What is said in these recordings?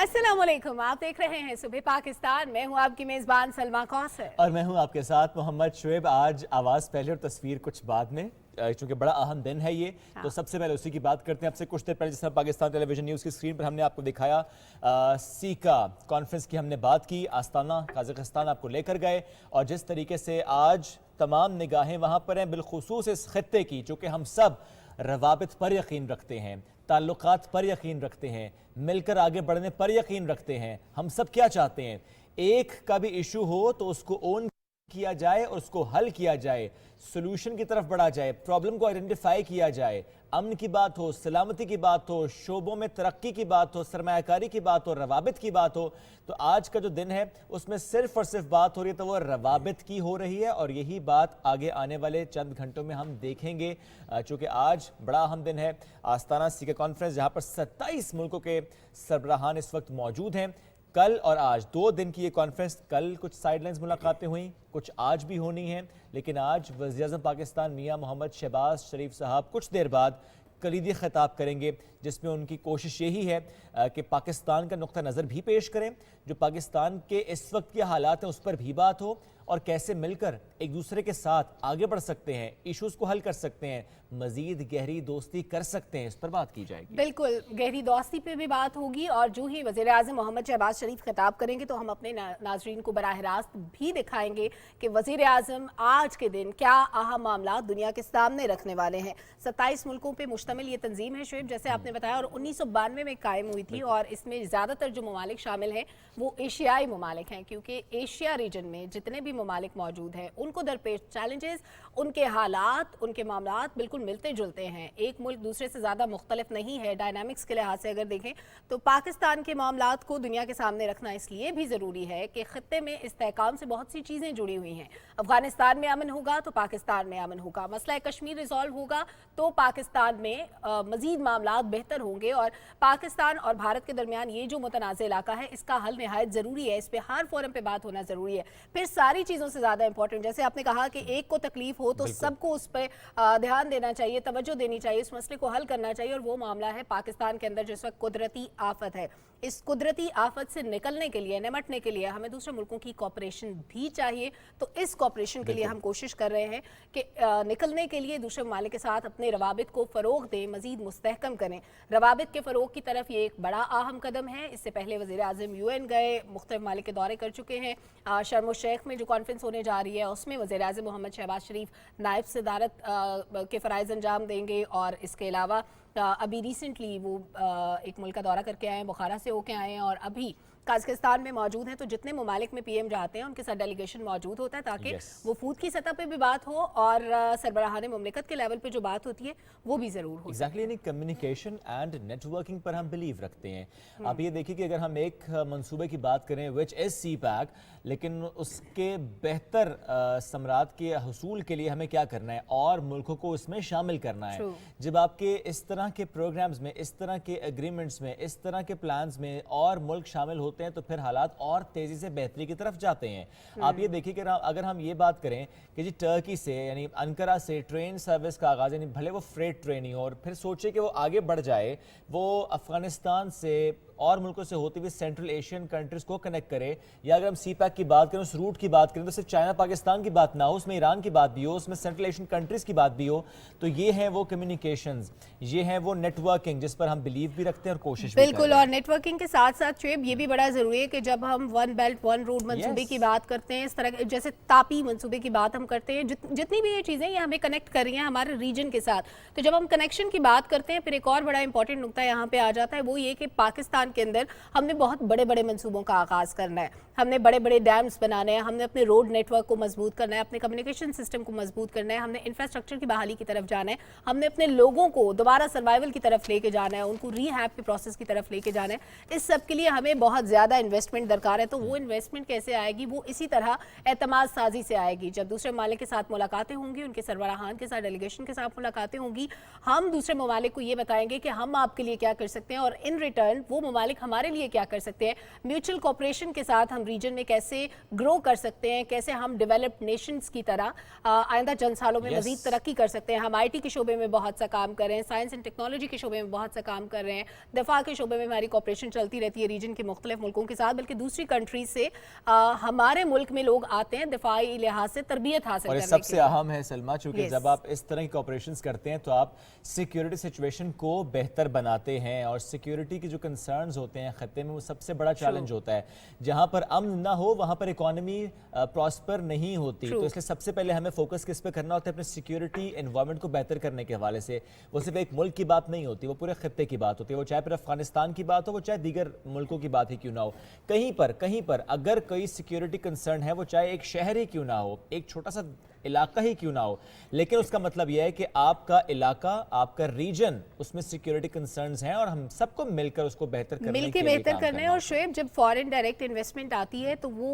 अस्सलाम वालेकुम, आप देख रहे हैं सुबह पाकिस्तान। मैं हूं आपकी मेज़बान सलमा कौसर और मैं हूं आपके साथ मोहम्मद शुएब। आज आवाज़ पहले और तस्वीर कुछ बाद में, क्योंकि बड़ा अहम दिन है ये। तो सबसे पहले उसी की बात करते हैं। आपसे कुछ देर पहले जिस तरह पाकिस्तान टेलीविजन न्यूज़ की स्क्रीन पर हमने आपको दिखाया, सीका कॉन्फ्रेंस की हमने बात की, आस्ताना कजाकिस्तान आपको लेकर गए, और जिस तरीके से आज तमाम निगाहें वहाँ पर हैं, बिलखुसूस इस खत्ते की, जो कि हम सब रवाबित पर यकीन रखते हैं, ताल्लुकात पर यकीन रखते हैं, मिलकर आगे बढ़ने पर यकीन रखते हैं। हम सब क्या चाहते हैं? एक का भी इशू हो तो उसको ओन किया जाए और उसको हल किया जाए, सोल्यूशन की तरफ बढ़ा जाए, प्रॉब्लम को आइडेंटिफाई किया जाए, अमन की बात हो, सलामती की बात हो, शोबों में तरक्की की बात हो, सरमायाकारी की बात हो, रवाबित की बात हो। तो आज का जो दिन है उसमें सिर्फ और सिर्फ बात हो रही है तो वो रवाबित की हो रही है, और यही बात आगे आने वाले चंद घंटों में हम देखेंगे। चूँकि आज बड़ा अहम दिन है, आस्ताना सीका कॉन्फ्रेंस, जहाँ पर 27 मुल्कों के सरबराहान इस वक्त मौजूद हैं। कल और आज 2 दिन की ये कॉन्फ्रेंस, कल कुछ साइडलाइंस मुलाकातें हुई, कुछ आज भी होनी हैं, लेकिन आज वज़ीर-ए-आज़म पाकिस्तान मियां मोहम्मद शहबाज शरीफ साहब कुछ देर बाद कलीदी खिताब करेंगे, जिसमें उनकी कोशिश यही है कि पाकिस्तान का नुक्ता नज़र भी पेश करें, जो पाकिस्तान के इस वक्त के हालात हैं उस पर भी बात हो, और कैसे मिलकर एक दूसरे के साथ आगे बढ़ सकते हैं, इश्यूज़ को हल कर सकते हैं, मज़ीद गहरी दोस्ती कर सकते हैं, इस पर बात की जाएगी। बिल्कुल, गहरी दोस्ती पे भी बात होगी। और जो ही वज़ीर-ए-आज़म मोहम्मद शहबाज शरीफ खिताब करेंगे तो हम अपने नाज़रीन को बराह रास्त भी दिखाएंगे कि वज़ीर-ए-आज़म आज के दिन क्या अहम मामला दुनिया के सामने रखने वाले हैं। 27 मुल्कों पर मुश्तमिल ये तंजीम है शुएब, जैसे आपने बताया, और 1992 में कायम हुई थी, और इसमें ज़्यादातर जो ममालिक शामिल हैं वो एशियाई ममालिक हैं, क्योंकि एशिया रीजन में जितने भी ममालिक मौजूद हैं उनको दरपेश चैलेंजेस, उनके हालात, उनके मामलात बिल्कुल मिलते जुलते हैं। एक मुल्क दूसरे से ज़्यादा मुख्तलिफ नहीं है। डायनामिक्स के लिहाज से अगर देखें तो पाकिस्तान के मामलात को दुनिया के सामने रखना इसलिए भी ज़रूरी है कि ख़त्ते में इस्तेहकाम से बहुत सी चीज़ें जुड़ी हुई हैं। अफगानिस्तान में अमन होगा तो पाकिस्तान में अमन होगा, मसला कश्मीर रिजॉल्व होगा तो पाकिस्तान में मज़ीद मामलात बेहतर होंगे, और पाकिस्तान और भारत के दरमियान ये जो मुतनाज़ इलाका है इसका हल नहायत ज़रूरी है। इस पर हर फोरम पर बात होना ज़रूरी है। फिर सारी चीज़ों से ज़्यादा इंपॉर्टेंट, जैसे आपने कहा कि एक को तकलीफ हो तो सबको उस पर ध्यान देना चाहिए, तवज्जो देनी चाहिए, इस मसले को हल करना चाहिए, और वो मामला है पाकिस्तान के अंदर जिस वक्त कुदरती आफत है। इस कुदरती आफत से निकलने के लिए, निमटने के लिए हमें दूसरे मुल्कों की कॉपरेशन भी चाहिए। तो इस कॉपरेशन के लिए हम कोशिश कर रहे हैं कि निकलने के लिए दूसरे ममालिक के साथ अपने रवाबित को फ़रोग दें, मज़ीद मुस्तहकम करें। रवाबित के फ़रोग की तरफ ये एक बड़ा अहम कदम है। इससे पहले वज़ीर-ए-आज़म UN गए, मुख्तलिफ ममालिक के दौरे कर चुके हैं। शर्म शेख में जो कॉन्फ्रेंस होने जा रही है उसमें वज़ीर-ए-आज़म मोहम्मद शहबाज शरीफ नायब सदारत के फ़राइज़ अंजाम देंगे, और इसके अलावा अभी रिसेंटली वो एक मुल्क का दौरा करके आए हैं, बुखारा से होके आए हैं, और अभी कजाकिस्तान में मौजूद हैं। तो जितने ममालिक में PM जाते हैं उनके साथ डेलीगेशन मौजूद होता है, ताकि वफूद की सतह पे भी बात हो और सरबराहान मुमलिकत के लेवल पे जो बात होती है वो भी ज़रूर हो। एग्जैक्टली, यानी कम्युनिकेशन एंड नेटवर्किंग पर हम बिलीव रखते हैं। आप ये देखिए कि अगर हम एक मंसूबे की बात करें विच इज़ CPAC, लेकिन उसके बेहतर समरात के हसूल के लिए हमें क्या करना है, और मुल्कों को इसमें शामिल करना है। जब आपके इस तरह के प्रोग्राम्स में, इस तरह के एग्रीमेंट्स में, इस तरह के प्लान्स में और मुल्क शामिल होते हैं तो फिर हालात और तेज़ी से बेहतरी की तरफ जाते हैं। आप ये देखिए कि अगर हम ये बात करें कि जी टर्की से, यानी अंकारा से ट्रेन सर्विस का आगाज़, यानी भले वो फ्रेट ट्रेन ही हो, और फिर सोचे कि वो आगे बढ़ जाए, वो अफगानिस्तान से और मुल्कों से होती हुई सेंट्रल एशियन कंट्रीज़ को कनेक्ट करे, या अगर हम CPAC की बात करें, उस रूट की बात करें, तो सिर्फ चाइना पाकिस्तान की बात ना हो, उसमें ईरान की बात भी हो, उसमें सेंट्रल एशियन कंट्रीज़ की बात भी हो। तो ये है वो कम्युनिकेशंस, ये है वो नेटवर्किंग जिस पर हम बिलीव भी रखते हैं और कोशिश भी बिल्कुल। और नेटवर्किंग के साथ साथ शुएब ये भी बड़ा ज़रूरी है कि जब हम वन बेल्ट वन रोड मंसूबे की बात करते हैं, इस तरह जैसे तापी मंसूबे की बात हम करते हैं, जितनी भी ये चीज़ें ये हमें कनेक्ट कर रही हैं हमारे रीजन के साथ, तो जब हम कनेक्शन की बात करते हैं फिर एक और बड़ा इंपॉर्टेंट नुकता यहाँ पे आ जाता है, वो ये कि पाकिस्तान के अंदर हमने बहुत बड़े बड़े मंसूबों का आगाज़ करना है, हमने बड़े बड़े डैम्स बनाने हैं, हमने अपने रोड नेटवर्क को मजबूत करना है, अपने कम्युनिकेशन सिस्टम को मजबूत करना है, हमने इंफ्रास्ट्रक्चर की बहाली की तरफ जाना है, हमने अपने लोगों को दोबारा सर्वाइवल की तरफ लेके जाना है, उनको रीहैब के प्रोसेस की तरफ लेके जाना है। इस सब के लिए हमें बहुत ज़्यादा इन्वेस्टमेंट दरकार है। तो वो इन्वेस्टमेंट कैसे आएगी? वो इसी तरह एतमाद साजी से आएगी। जब दूसरे ममालिक के साथ मुलाकातें होंगी, उनके सरबराहान के साथ, डेलीगेशन के साथ मुलाकातें होंगी, हम दूसरे ममालिक को ये बताएंगे कि हम आपके लिए क्या कर सकते हैं, और इन रिटर्न वो ममालिक हमारे लिए क्या कर सकते हैं, म्यूचुअल कोऑपरेशन के साथ हम रीजन में कैसे ग्रो कर सकते हैं, कैसे हम डेवलप्ड नेशंस की तरह आइंदा चंद सालों में मजीद तरक्की कर सकते हैं। हम IT के शोबे में बहुत सा काम कर रहे हैं, साइंस एंड टेक्नोलॉजी के शोबे में बहुत सा काम कर रहे हैं, दफा के शोबे में हमारी कॉपरेशन चलती रहती है रीजन के मुख्तलिफ मुल्कों के साथ, बल्कि दूसरी कंट्रीज से हमारे मुल्क में लोग आते हैं दिफाई लिहाज से तरबियत हासिल करने के लिए। सबसे अहम है सलमा, चूंकि जब आप इस तरह की ऑपरेशंस करते हैं तो आप सिक्योरिटी सिचुएशन को बेहतर बनाते हैं, और सिक्योरिटी की जो कंसर्न्स होते हैं खत्ते में वो सबसे बड़ा चैलेंज होता है। जहां पर अमन ना हो वहां पर इकोनॉमी प्रॉस्पर नहीं होती। तो इसलिए सबसे पहले हमें फोकस किस पे करना होता है, अपने सिक्योरिटी एनवायरनमेंट को बेहतर करने के हवाले से। वो सिर्फ एक मुल्क की बात नहीं होती, वो पूरे खत्ते की बात होती है। वो चाहे फिर अफगानिस्तान की बात हो, वो चाहे दीगर मुल्कों की बात ही क्यों ना हो, कहीं पर अगर कोई सिक्योरिटी कंसर्न है, वो चाहे एक शहर ही क्यों ना हो, एक छोटा सा इलाका ही क्यों ना हो, लेकिन उसका मतलब यह है कि आपका इलाका, आपका रीजन, उसमें सिक्योरिटी कंसर्न्स हैं और हम सबको मिलकर उसको बेहतर करने के लिए काम करना है। और शुएब, जब फॉरेन डायरेक्ट इन्वेस्टमेंट आती है तो वो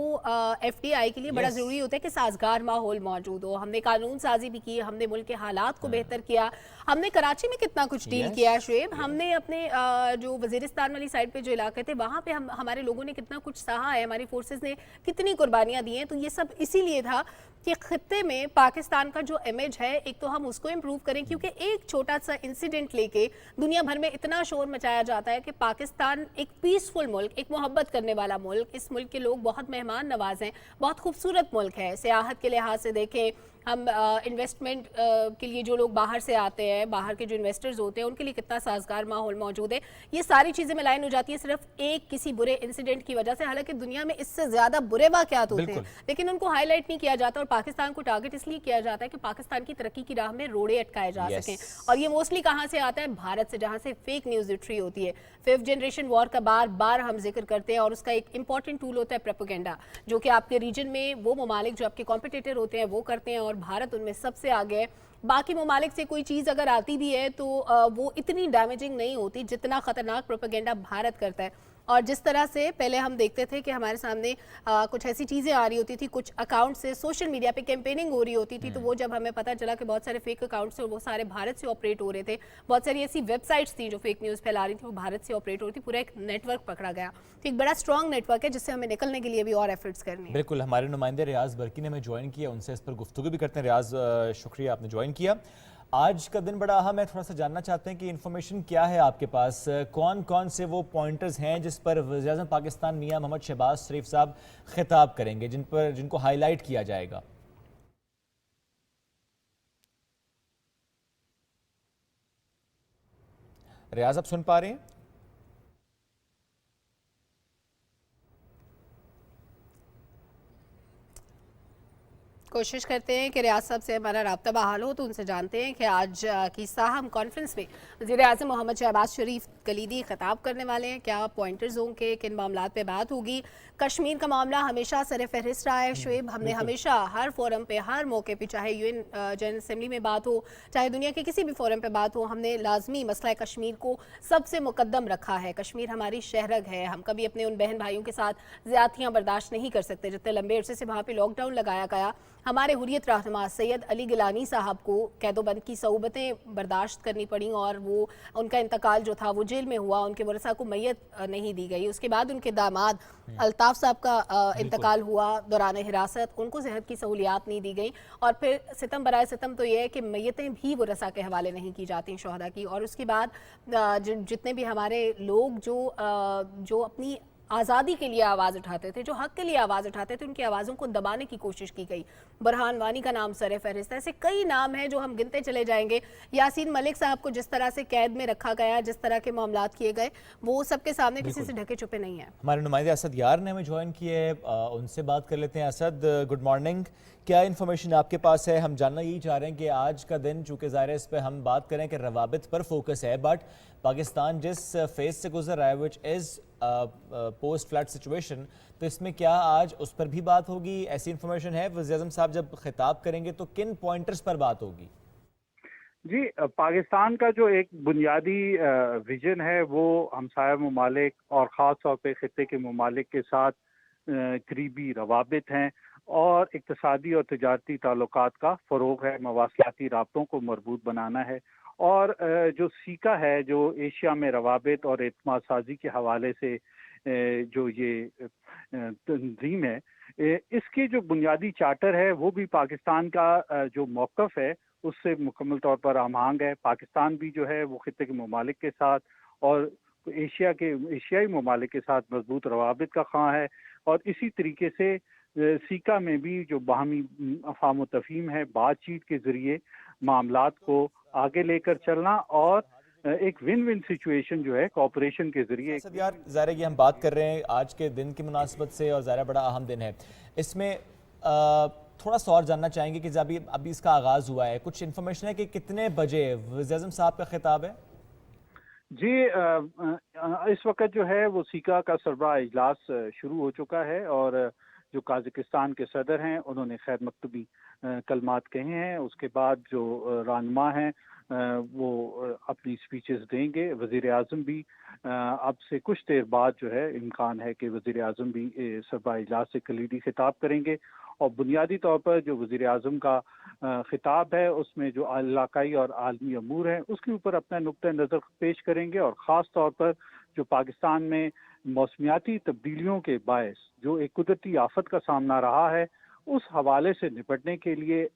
FDI के लिए बड़ा ज़रूरी होता है कि साजगार माहौल मौजूद हो। हमने कानून साजी भी की, हमने मुल्क के हालात को बेहतर किया, हमने कराची में कितना कुछ डील किया शुएब, हमने अपने जो वजीरिस्तान वाली साइड पे जो इलाके थे वहाँ पे हमारे लोगों ने कितना कुछ सहा है, हमारी फोर्सेस ने कितनी कुर्बानियाँ दी हैं। तो ये सब इसीलिए था कि खत्ते में पाकिस्तान का जो इमेज है, एक तो हम उसको इम्प्रूव करें, क्योंकि एक छोटा सा इंसिडेंट लेके दुनिया भर में इतना शोर मचाया जाता है कि पाकिस्तान एक पीसफुल मुल्क, एक मोहब्बत करने वाला मुल्क, इस मुल्क के लोग बहुत मेहमान नवाज हैं, बहुत खूबसूरत मुल्क है। सियाहत के लिहाज से देखें, हम इन्वेस्टमेंट के लिए जो लोग बाहर से आते हैं, बाहर के जो इन्वेस्टर्स होते हैं, उनके लिए कितना साजगार माहौल मौजूद है। ये सारी चीज़ें मिलाइन हो जाती है सिर्फ एक किसी बुरे इंसिडेंट की वजह से। हालांकि दुनिया में इससे ज़्यादा बुरे वाक़यात होते हैं, लेकिन उनको हाईलाइट नहीं किया जाता, और पाकिस्तान को टारगेट इसलिए किया जाता है कि पाकिस्तान की तरक्की की राह में रोड़े अटकाए जा सकें। और ये मोस्टली कहाँ से आता है? भारत से, जहाँ से फेक न्यूज़ लिटरी होती है। 5th जनरेशन वॉर का बार बार हम जिक्र करते हैं, और उसका एक इंपॉर्टेंट टूल होता है प्रोपेगेंडा, जो कि आपके रीजन में वो ममालिक जो आपके कॉम्पिटिटर होते हैं वो करते हैं, और भारत उनमें सबसे आगे है। बाकी ममालिक से कोई चीज़ अगर आती भी है तो वो इतनी डैमेजिंग नहीं होती जितना खतरनाक प्रोपेगेंडा भारत करता है। और जिस तरह से पहले हम देखते थे कि हमारे सामने कुछ ऐसी चीज़ें आ रही होती थी, कुछ अकाउंट से सोशल मीडिया पे कैंपेनिंग हो रही होती थी, तो वो जब हमें पता चला कि बहुत सारे फेक अकाउंट्स से, वो सारे भारत से ऑपरेट हो रहे थे, बहुत सारी ऐसी वेबसाइट्स थी जो फेक न्यूज़ फैला रही थी, वो भारत से ऑपरेट हो रही थी, पूरा एक नेटवर्क पकड़ा गया। तो एक बड़ा स्ट्रॉन्ग नेटवर्क है जिससे हमें निकलने के लिए भी और एफर्ट्स करने हैं। बिल्कुल, हमारे नुमाइंदे रियाज बरकी ने हमें ज्वाइन किया, उनसे इस पर गुफ्तगू भी करते हैं। रियाज, शुक्रिया आपने ज्वाइन किया। आज का दिन बड़ा अहम है, थोड़ा सा जानना चाहते हैं कि इन्फॉर्मेशन क्या है आपके पास, कौन कौन से वो पॉइंटर्स हैं जिस पर वज़ीर-ए-आज़म पाकिस्तान मियां मोहम्मद शहबाज शरीफ साहब खिताब करेंगे, जिनको हाईलाइट किया जाएगा? रियाज, आप सुन पा रहे हैं? कोशिश करते हैं कि रियाज साहब से हमारा राब्ता बहाल हो, तो उनसे जानते हैं कि आज की साहम कॉन्फ्रेंस में वज़ीर-ए-आज़म मोहम्मद शहबाज शरीफ कलीदी खिताब करने वाले हैं, क्या पॉइंटर्स होंगे, किन मामलात पे बात होगी। कश्मीर का मामला हमेशा सर फहरिस्त रहा है शुएब, हमने हमेशा हर फोरम पे, हर मौके पे, चाहे UN जनरल असम्बली में बात हो, चाहे दुनिया के किसी भी फोरम पे बात हो, हमने लाजमी मसला कश्मीर को सबसे मुकद्दम रखा है। कश्मीर हमारी शहरग है, हम कभी अपने उन बहन भाइयों के साथ ज़्यादतियाँ बर्दाश्त नहीं कर सकते। जितने लंबे अरसे से वहाँ पर लॉकडाउन लगाया गया, हमारे हुर्रियत रहनुमा सैयद अली गिलानी साहब को कैदोबंद की सऊबतें बर्दाश्त करनी पड़ी, और वो उनका इंतकाल जो था वो जेल में हुआ, उनके वरसा को मैयत नहीं दी गई। उसके बाद उनके दामाद अल्ताफ साहब का इंतकाल हुआ दौरान हिरासत, उनको सेहत की सहूलियात नहीं दी गई। और फिर सितम बराए सितम तो ये है कि मैयतें भी वरसा के हवाले नहीं की जाती शहदा की। और उसके बाद जितने भी हमारे लोग जो अपनी आज़ादी के लिए आवाज़ उठाते थे, जो हक के लिए आवाज़ उठाते थे, उनकी आवाज़ों को दबाने की कोशिश की गई। बुरहान वानी का नाम सर फहरिस्त है, ऐसे कई नाम हैं जो हम गिनते चले जाएंगे। यासीन मलिक साहब को जिस तरह से कैद में रखा गया, जिस तरह के मामलात किए गए, वो सबके सामने किसी से ढके छुपे नहीं है। हमारे नुमाइंदे असद यार ने हमें ज्वाइन किए है, उनसे बात कर लेते हैं। असद, गुड मॉर्निंग, क्या इन्फॉर्मेशन आपके पास है? हम जानना यही चाह रहे हैं कि आज का दिन, चूँकि ज़ाहिर है इस पर हम बात करें कि रवाबित पर फोकस है, बट पाकिस्तान जिस फेज से गुजर रहा है which is post flood situation, तो इसमें क्या आज उस पर भी बात होगी? ऐसी इन्फॉर्मेशन है? वज़ीर-ए-आज़म साहब जब खिताब करेंगे तो किन पॉइंटर्स पर बात होगी? जी, पाकिस्तान का जो एक बुनियादी विजन है वो हमसाया ममालिक और ख़ास तौर पे ख़ित्ते के ममालिक के साथ करीबी रवाबित हैं, और इक़्तिसादी और तिजारती ताल्लुकात का फ़रोग़ है, मवासलाती राब्तों को मरबूत बनाना है। اور جو سیکا ہے جو ایشیا میں روابط اور اعتماد سازی کے حوالے سے جو یہ تنظیم ہے، اس کے جو بنیادی چارٹر ہے وہ بھی پاکستان کا جو موقف ہے اس سے مکمل طور پر ہم آہنگ ہے۔ پاکستان بھی جو ہے وہ خطے کے ممالک کے ساتھ اور ایشیائی ممالک کے ساتھ مضبوط روابط کا خواہاں ہے، اور اسی طریقے سے سیکا میں بھی جو باہمی افہام و تفہیم ہے، بات چیت کے ذریعے معاملات کو آگے لے کر چلنا اور ایک ون ون سچویشن جو ہے کوآپریشن کے ذریعے۔ اسد یار، ظاہر ہے کہ ہم بات کر رہے ہیں آج کے دن کی مناسبت سے، اور ظاہر ہے بڑا اہم دن ہے، اس میں تھوڑا سا اور جاننا چاہیں گے کہ ابھی اس کا آغاز ہوا ہے، کچھ انفارمیشن ہے کہ کتنے بجے وزیر اعظم صاحب کا خطاب ہے؟ جی اس وقت جو ہے وہ سیکا کا سربراہ اجلاس شروع ہو چکا ہے، اور جو قازقستان کے صدر ہیں انہوں نے خیر مکتوبی کلمات کہے ہیں۔ اس کے بعد جو رہنما ہیں وہ اپنی سپیچز دیں گے۔ وزیر اعظم بھی اب سے کچھ دیر بعد جو ہے امکان ہے کہ وزیر اعظم بھی سربراہ اجلاس سے کلیدی خطاب کریں گے، اور بنیادی طور پر جو وزیر اعظم کا خطاب ہے اس میں جو علاقائی اور عالمی امور ہیں اس کے اوپر اپنا نقطہ نظر پیش کریں گے، اور خاص طور پر جو پاکستان میں موسمیاتی تبدیلیوں کے باعث جو ایک قدرتی آفت کا سامنا رہا ہے اس حوالے سے نپٹنے کے لیے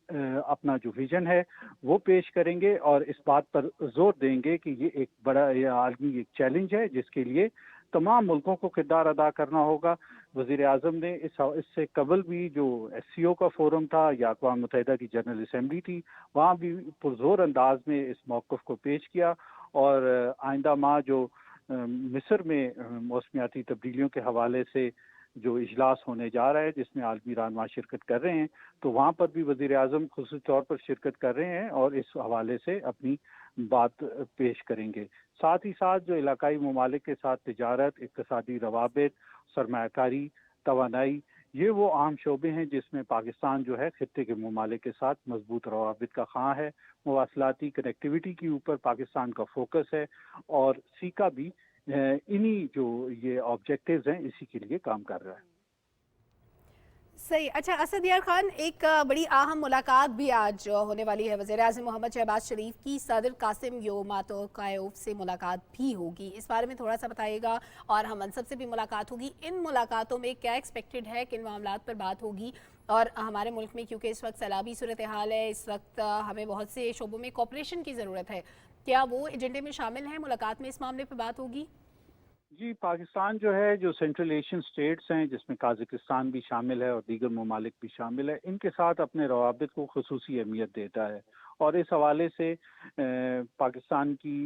اپنا جو ویژن ہے وہ پیش کریں گے، اور اس بات پر زور دیں گے کہ یہ ایک بڑا عالمی ایک چیلنج ہے جس کے لیے تمام ملکوں کو کردار ادا کرنا ہوگا۔ وزیر اعظم نے اس سے قبل بھی جو ایس سی او کا فورم تھا یا اقوام متحدہ کی جنرل اسمبلی تھی، وہاں بھی پرزور انداز میں اس موقف کو پیش کیا، اور آئندہ ماہ جو مصر میں موسمیاتی تبدیلیوں کے حوالے سے جو اجلاس ہونے جا رہا ہے جس میں عالمی رہنما شرکت کر رہے ہیں، تو وہاں پر بھی وزیر اعظم خصوصی طور پر شرکت کر رہے ہیں اور اس حوالے سے اپنی بات پیش کریں گے۔ ساتھ ہی ساتھ جو علاقائی ممالک کے ساتھ تجارت، اقتصادی روابط، سرمایہ کاری، توانائی، یہ وہ اہم شعبے ہیں جس میں پاکستان جو ہے خطے کے ممالک کے ساتھ مضبوط روابط کا خواہاں ہے۔ مواصلاتی کنیکٹیویٹی کے اوپر پاکستان کا فوکس ہے، اور سیکا بھی انہی جو یہ آبجیکٹیوز ہیں اسی کے لیے کام کر رہا ہے۔ صحیح۔ اچھا اسد یار خان، ایک بڑی اہم ملاقات بھی آج ہونے والی ہے، وزیر اعظم محمد شہباز شریف کی صدر قاسم توقایف سے ملاقات بھی ہوگی، اس بارے میں تھوڑا سا بتائیے گا، اور ہم منصب سے بھی ملاقات ہوگی۔ ان ملاقاتوں میں کیا ایکسپیکٹڈ ہے، کن معاملات پر بات ہوگی؟ اور ہمارے ملک میں کیونکہ اس وقت سیلابی صورتحال ہے، اس وقت ہمیں بہت سے شعبوں میں کوآپریشن کی ضرورت ہے، کیا وہ ایجنڈے میں شامل ہیں؟ ملاقات میں اس معاملے پہ بات ہوگی؟ جی، پاکستان جو ہے جو سینٹرل ایشین اسٹیٹس ہیں جس میں قازقستان بھی شامل ہے اور دیگر ممالک بھی شامل ہے، ان کے ساتھ اپنے روابط کو خصوصی اہمیت دیتا ہے، اور اس حوالے سے پاکستان کی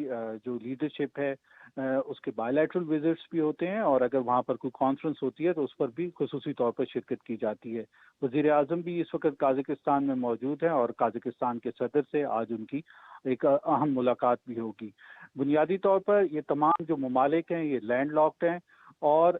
جو لیڈرشپ ہے اس کے بائی لیٹرل وزٹس بھی ہوتے ہیں، اور اگر وہاں پر کوئی کانفرنس ہوتی ہے تو اس پر بھی خصوصی طور پر شرکت کی جاتی ہے۔ وزیر اعظم بھی اس وقت قازقستان میں موجود ہیں، اور قازقستان کے صدر سے آج ان کی ایک اہم ملاقات بھی ہوگی۔ بنیادی طور پر یہ تمام جو ممالک ہیں یہ لینڈ لاکڈ ہیں، اور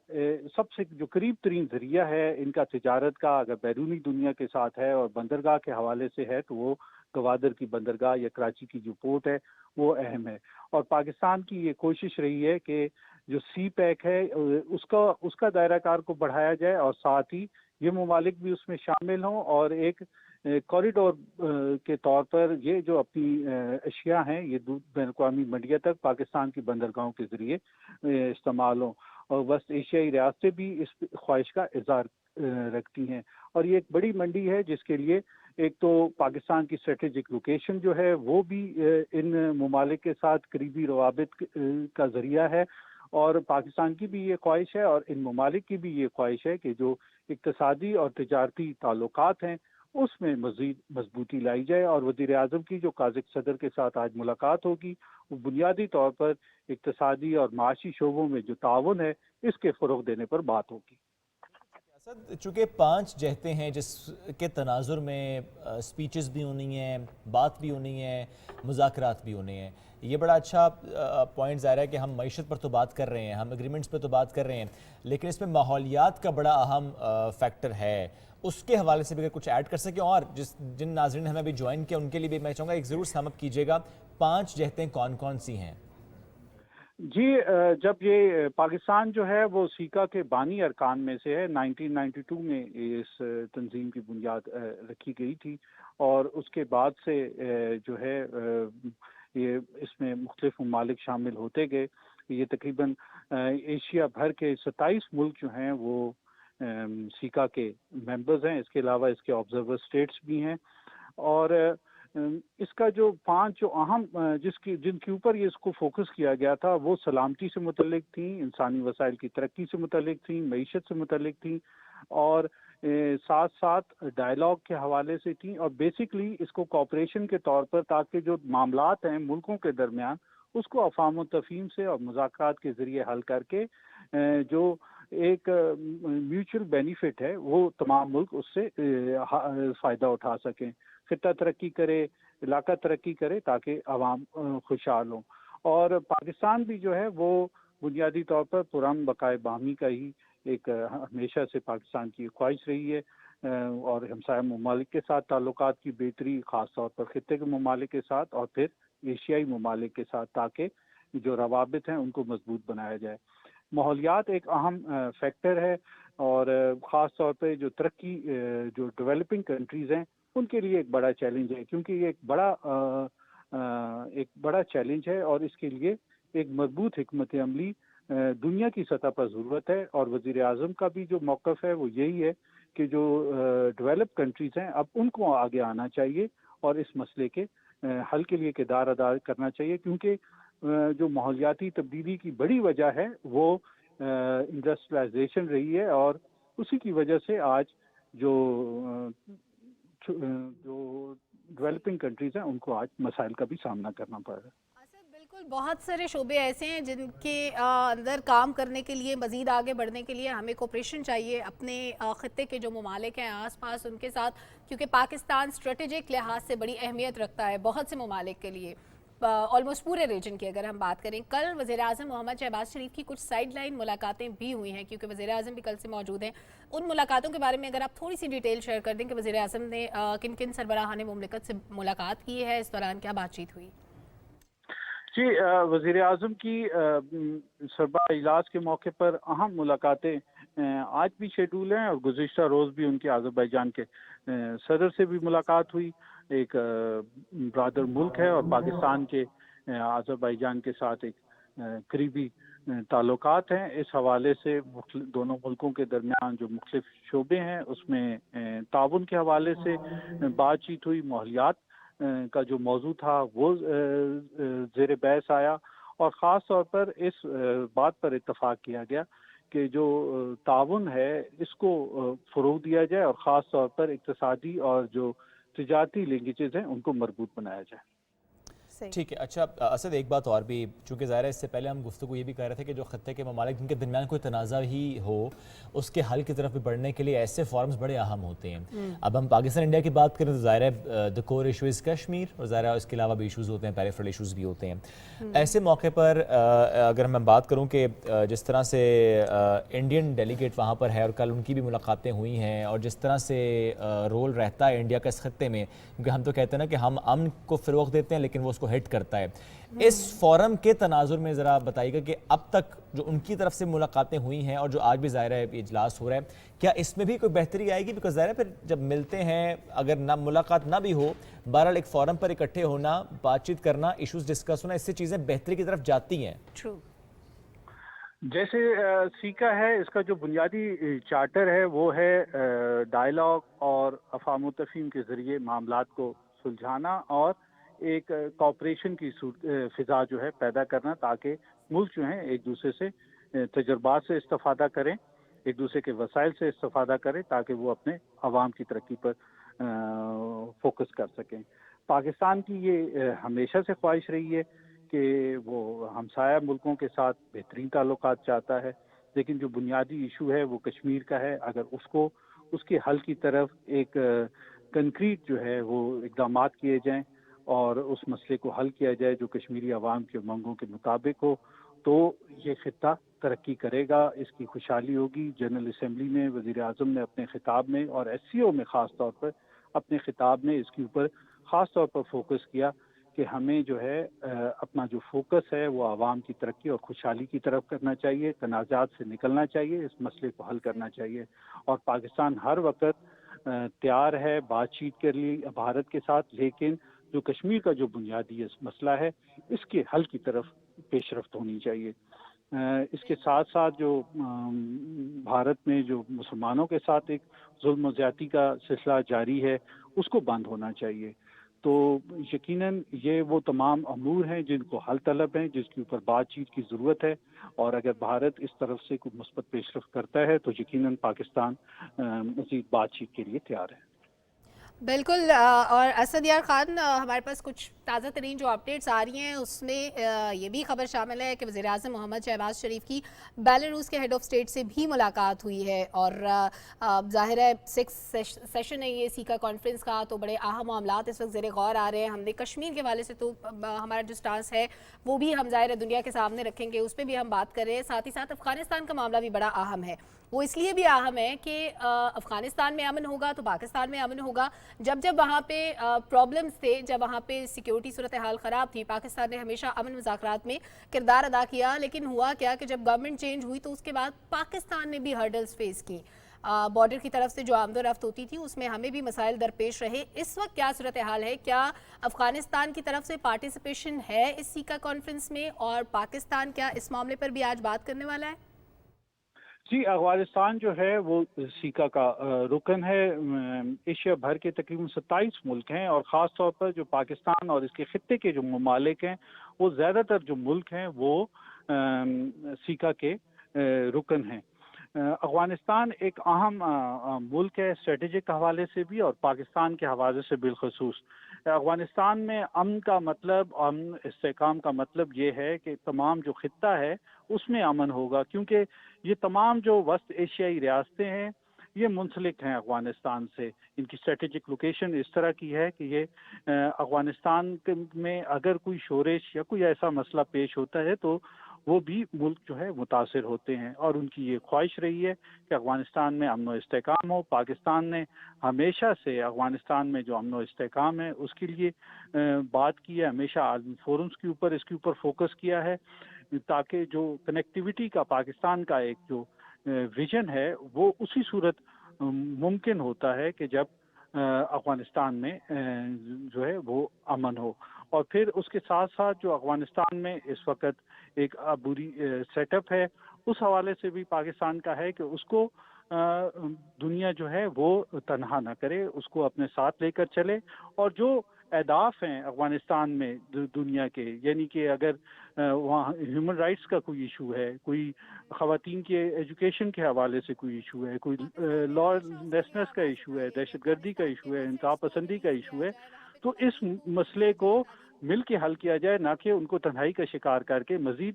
سب سے جو قریب ترین ذریعہ ہے ان کا تجارت کا اگر بیرونی دنیا کے ساتھ ہے اور بندرگاہ کے حوالے سے ہے تو وہ گوادر کی بندرگاہ یا کراچی کی جو پورٹ ہے وہ اہم ہے، اور پاکستان کی یہ کوشش رہی ہے کہ جو سی پیک ہے اس کا دائرہ کار کو بڑھایا جائے، اور ساتھ ہی یہ ممالک بھی اس میں شامل ہوں، اور ایک کوریڈور کے طور پر یہ جو اپنی اشیاء ہیں یہ بین الاقوامی منڈیوں تک پاکستان کی بندرگاہوں کے ذریعے استعمال ہوں، اور وسط ایشیائی ریاستیں بھی اس خواہش کا اظہار رکھتی ہیں، اور یہ ایک بڑی منڈی ہے جس کے لیے ایک تو پاکستان کی اسٹریٹجک لوکیشن جو ہے وہ بھی ان ممالک کے ساتھ قریبی روابط کا ذریعہ ہے، اور پاکستان کی بھی یہ خواہش ہے اور ان ممالک کی بھی یہ خواہش ہے کہ جو اقتصادی اور تجارتی تعلقات ہیں اس میں مزید مضبوطی لائی جائے، اور وزیر اعظم کی جو قازق صدر کے ساتھ آج ملاقات ہوگی وہ بنیادی طور پر اقتصادی اور معاشی شعبوں میں جو تعاون ہے اس کے فروغ دینے پر بات ہوگی۔ چونکہ 5 جہتیں ہیں جس کے تناظر میں سپیچز بھی ہونی ہیں، بات بھی ہونی ہے، مذاکرات بھی ہونے ہیں، یہ بڑا اچھا پوائنٹ ظاہر ہے کہ ہم معیشت پر تو بات کر رہے ہیں، ہم ایگریمنٹس پہ تو بات کر رہے ہیں، لیکن اس میں ماحولیات کا بڑا اہم فیکٹر ہے، اس کے حوالے سے بھی اگر کچھ ایڈ کر سکیں، اور جن ناظرین نے ہمیں ابھی جوائن کیا ان کے لیے بھی میں چاہوں گا ایک ضرور سم اپ کیجیے گا، 5 جہتیں کون کون سی ہیں؟ جی، جب یہ پاکستان جو ہے وہ سیکا کے بانی ارکان میں سے ہے، 1992 میں اس تنظیم کی بنیاد رکھی گئی تھی، اور اس کے بعد سے جو ہے یہ اس میں مختلف ممالک شامل ہوتے گئے. یہ تقریباً ایشیا بھر کے 27 ملک جو ہیں وہ سیکا کے ممبرز ہیں. اس کے علاوہ اس کے آبزرور اسٹیٹس بھی ہیں. اور اس کا جو 5 جو اہم جن کے اوپر یہ اس کو فوکس کیا گیا تھا وہ سلامتی سے متعلق تھیں, انسانی وسائل کی ترقی سے متعلق تھیں, معیشت سے متعلق تھیں, اور ساتھ ساتھ ڈائلاگ کے حوالے سے تھیں, اور بیسکلی اس کو کوآپریشن کے طور پر تاکہ جو معاملات ہیں ملکوں کے درمیان اس کو افہام و تفہیم سے اور مذاکرات کے ذریعے حل کر کے جو ایک میوچل بینیفٹ ہے وہ تمام ملک اس سے فائدہ اٹھا سکیں, خطہ ترقی کرے, علاقہ ترقی کرے تاکہ عوام خوشحال ہوں. اور پاکستان بھی جو ہے وہ بنیادی طور پر پرامن بقائے باہمی کا ہی ایک ہمیشہ سے پاکستان کی خواہش رہی ہے, اور ہمسایہ ممالک کے ساتھ تعلقات کی بہتری, خاص طور پر خطے کے ممالک کے ساتھ اور پھر ایشیائی ممالک کے ساتھ, تاکہ جو روابط ہیں ان کو مضبوط بنایا جائے. ماحولیات ایک اہم فیکٹر ہے, اور خاص طور پہ جو ترقی جو ڈیولپنگ کنٹریز ہیں ان کے لیے ایک بڑا چیلنج ہے, کیونکہ یہ ایک بڑا چیلنج ہے, اور اس کے لیے ایک مضبوط حکمت عملی دنیا کی سطح پر ضرورت ہے. اور وزیر اعظم کا بھی جو موقف ہے وہ یہی ہے کہ جو ڈیولپ کنٹریز ہیں اب ان کو آگے آنا چاہیے اور اس مسئلے کے حل کے لیے کردار ادا کرنا چاہیے, کیونکہ جو ماحولیاتی تبدیلی کی بڑی وجہ ہے وہ انڈسٹریلائزیشن رہی ہے, اور اسی کی وجہ سے آج جو ڈیولپنگ کنٹریز ہیں ان کو آج مسائل کا بھی سامنا کرنا پڑ رہا ہے. بالکل, بہت سارے شعبے ایسے ہیں جن کے اندر کام کرنے کے لیے, مزید آگے بڑھنے کے لیے ہمیں کوپریشن چاہیے اپنے خطے کے جو ممالک ہیں آس پاس ان کے ساتھ, کیونکہ پاکستان اسٹریٹجک لحاظ سے بڑی اہمیت رکھتا ہے بہت سے ممالک کے لیے, آلموسٹ پورے ریجن کی اگر ہم بات کریں. کل وزیر اعظم محمد شہباز شریف کی کچھ سائیڈ لائن ملاقاتیں بھی ہوئی ہیں, کیونکہ وزیر اعظم بھی کل سے موجود ہیں. ان ملاقاتوں کے بارے میں اگر آپ تھوڑی سی ڈیٹیل شیئر کر دیں کہ وزیر اعظم نے کن کن سربراہان مملکت سے ملاقات کی ہے, اس دوران کیا بات چیت ہوئی؟ جی, وزیر اعظم کی سربراہ اجلاس کے موقع پر اہم ملاقاتیں آج بھی شیڈول ہیں, اور گزشتہ روز بھی ان کے آذربائیجان کے صدر سے بھی ملاقات ہوئی. ایک برادر ملک ہے اور پاکستان کے آذربائیجان کے ساتھ ایک قریبی تعلقات ہیں. اس حوالے سے دونوں ملکوں کے درمیان جو مختلف شعبے ہیں اس میں تعاون کے حوالے سے بات چیت ہوئی. ماحولیات کا جو موضوع تھا وہ زیر بحث آیا, اور خاص طور پر اس بات پر اتفاق کیا گیا کہ جو تعاون ہے اس کو فروغ دیا جائے, اور خاص طور پر اقتصادی اور جو تجارتی لنکیجز ہیں ان کو مربوط بنایا جائے. ٹھیک ہے. اچھا اسد, ایک بات اور بھی, چونکہ ظاہر ہے اس سے پہلے ہم گفتگو یہ بھی کر رہے تھے کہ جو خطے کے ممالک جن کے درمیان کوئی تنازع ہی ہو اس کے حل کی طرف بھی بڑھنے کے لیے ایسے فورمز بڑے اہم ہوتے ہیں. اب ہم پاکستان انڈیا کی بات کریں تو ظاہر ہے دی کور ایشو از کشمیر, اور ظاہر ہے اس کے علاوہ بھی ایشوز ہوتے ہیں, پیریفرل ایشوز بھی ہوتے ہیں. ایسے موقع پر اگر میں بات کروں کہ جس طرح سے انڈین ڈیلیگیٹ وہاں پر ہے اور کل ان کی بھی ملاقاتیں ہوئی ہیں, اور جس طرح سے رول رہتا ہے انڈیا کا اس خطے میں, کیونکہ ہم تو کہتے ہیں نا کہ ہم امن کو فروغ دیتے ہیں لیکن وہ اس کو ہٹ کرتا ہے. اس فورم کے تناظر میں ذرا بتائیے گا کہ اب تک جو ان کی طرف سے ملاقاتیں ہوئی ہیں اور جو آج بھی ظاہر ہے اجلاس ہو رہا ہے, کیا اس میں بھی کوئی بہتری آئے گی؟ بیکاز ظاہر ہے پھر جب ملتے ہیں اگر نہ ملاقات نہ بھی ہو, بہرحال ایک فورم پر اکٹھے ہونا, بات چیت کرنا, ایشوز ڈسکس ہونا, اس سے چیزیں بہتری کی طرف جاتی ہیں. جیسے سیکا ہے, اس کا جو بنیادی چارٹر ہے وہ ہے ڈائلاگ اور افہام و تفہیم کے ذریعے معاملات کو سلجھانا اور ایک کوآپریشن کی فضا جو ہے پیدا کرنا, تاکہ ملک جو ہیں ایک دوسرے سے تجربات سے استفادہ کریں, ایک دوسرے کے وسائل سے استفادہ کریں, تاکہ وہ اپنے عوام کی ترقی پر فوکس کر سکیں. پاکستان کی یہ ہمیشہ سے خواہش رہی ہے کہ وہ ہمسایہ ملکوں کے ساتھ بہترین تعلقات چاہتا ہے, لیکن جو بنیادی ایشو ہے وہ کشمیر کا ہے. اگر اس کے حل کی طرف ایک کنکریٹ جو ہے وہ اقدامات کیے جائیں اور اس مسئلے کو حل کیا جائے جو کشمیری عوام کے امنگوں کے مطابق ہو, تو یہ خطہ ترقی کرے گا, اس کی خوشحالی ہوگی. جنرل اسمبلی میں وزیر اعظم نے اپنے خطاب میں اور ایس سی او میں خاص طور پر اپنے خطاب میں اس کے اوپر خاص طور پر فوکس کیا کہ ہمیں جو ہے اپنا جو فوکس ہے وہ عوام کی ترقی اور خوشحالی کی طرف کرنا چاہیے, تنازعات سے نکلنا چاہیے, اس مسئلے کو حل کرنا چاہیے. اور پاکستان ہر وقت تیار ہے بات چیت کے لیے بھارت کے ساتھ, لیکن جو کشمیر کا جو بنیادی مسئلہ ہے اس کے حل کی طرف پیش رفت ہونی چاہیے۔ اس کے ساتھ ساتھ جو بھارت میں جو مسلمانوں کے ساتھ ایک ظلم و زیادتی کا سلسلہ جاری ہے اس کو بند ہونا چاہیے۔ تو یقیناً یہ وہ تمام امور ہیں جن کو حل طلب ہیں، جس کے اوپر بات چیت کی ضرورت ہے، اور اگر بھارت اس طرف سے کوئی مثبت پیش رفت کرتا ہے تو یقیناً پاکستان مزید بات چیت کے لیے تیار ہے۔ بالکل اور اسد یار خان، ہمارے پاس کچھ تازہ ترین جو اپڈیٹس آ رہی ہیں اس میں یہ بھی خبر شامل ہے کہ وزیراعظم محمد شہباز شریف کی بیلاروس کے ہیڈ آف اسٹیٹ سے بھی ملاقات ہوئی ہے، اور ظاہر ہے 6 سیشن ہے یہ سیکا کانفرنس کا، تو بڑے اہم معاملات اس وقت زیر غور آ رہے ہیں۔ ہم نے کشمیر کے حوالے سے تو ہمارا جو سٹانس ہے وہ بھی ہم ظاہر ہے دنیا کے سامنے رکھیں گے، اس پہ بھی ہم بات کر رہے ہیں۔ ساتھ ہی ساتھ افغانستان کا معاملہ بھی بڑا اہم ہے، وہ اس لیے بھی اہم ہے کہ افغانستان میں امن ہوگا تو پاکستان میں امن ہوگا۔ جب وہاں پہ پرابلمز تھے، جب وہاں پہ سیکیورٹی صورتحال خراب تھی، پاکستان نے ہمیشہ امن مذاکرات میں کردار ادا کیا، لیکن ہوا کیا کہ جب گورنمنٹ چینج ہوئی تو اس کے بعد پاکستان نے بھی ہرڈلز فیس کی۔ بارڈر کی طرف سے جو آمد و رفت ہوتی تھی اس میں ہمیں بھی مسائل درپیش رہے۔ اس وقت کیا صورتحال ہے؟ کیا افغانستان کی طرف سے پارٹیسپیشن ہے اس سیکا کانفرنس میں، اور پاکستان کیا اس معاملے پر بھی آج بات کرنے والا ہے؟ جی، افغانستان جو ہے وہ سیکا کا رکن ہے۔ ایشیا بھر کے تقریباً 27 ملک ہیں، اور خاص طور پر جو پاکستان اور اس کے خطے کے جو ممالک ہیں وہ زیادہ تر جو ملک ہیں وہ سیکا کے رکن ہیں۔ افغانستان ایک اہم ملک ہے اسٹریٹجک حوالے سے بھی اور پاکستان کے حوالے سے بالخصوص۔ افغانستان میں امن کا مطلب، امن استحکام کا مطلب یہ ہے کہ تمام جو خطہ ہے اس میں امن ہوگا، کیونکہ یہ تمام جو وسط ایشیائی ریاستیں ہیں یہ منسلک ہیں افغانستان سے۔ ان کی اسٹریٹجک لوکیشن اس طرح کی ہے کہ یہ افغانستان میں اگر کوئی شورش یا کوئی ایسا مسئلہ پیش ہوتا ہے تو وہ بھی ملک جو ہے متاثر ہوتے ہیں، اور ان کی یہ خواہش رہی ہے کہ افغانستان میں امن و استحکام ہو۔ پاکستان نے ہمیشہ سے افغانستان میں جو امن و استحکام ہے اس کے لیے بات کی ہے، ہمیشہ عالمی فورمز کے اوپر اس کے اوپر فوکس کیا ہے، تاکہ جو کنیکٹیوٹی کا پاکستان کا ایک جو ویژن ہے وہ اسی صورت ممکن ہوتا ہے کہ جب افغانستان میں جو ہے وہ امن ہو۔ اور پھر اس کے ساتھ ساتھ جو افغانستان میں اس وقت ایک عبوری سیٹ اپ ہے، اس حوالے سے بھی پاکستان کا ہے کہ اس کو دنیا جو ہے وہ تنہا نہ کرے، اس کو اپنے ساتھ لے کر چلے، اور جو اہداف ہیں افغانستان میں دنیا کے، یعنی کہ اگر وہاں ہیومن رائٹس کا کوئی ایشو ہے، کوئی خواتین کے ایجوکیشن کے حوالے سے کوئی ایشو ہے، کوئی لا لیسنس کا ایشو ہے، دہشت گردی کا ایشو ہے، انتہا پسندی کا ایشو ہے، تو اس مسئلے کو مل کے حل کیا جائے، نہ کہ ان کو تنہائی کا شکار کر کے مزید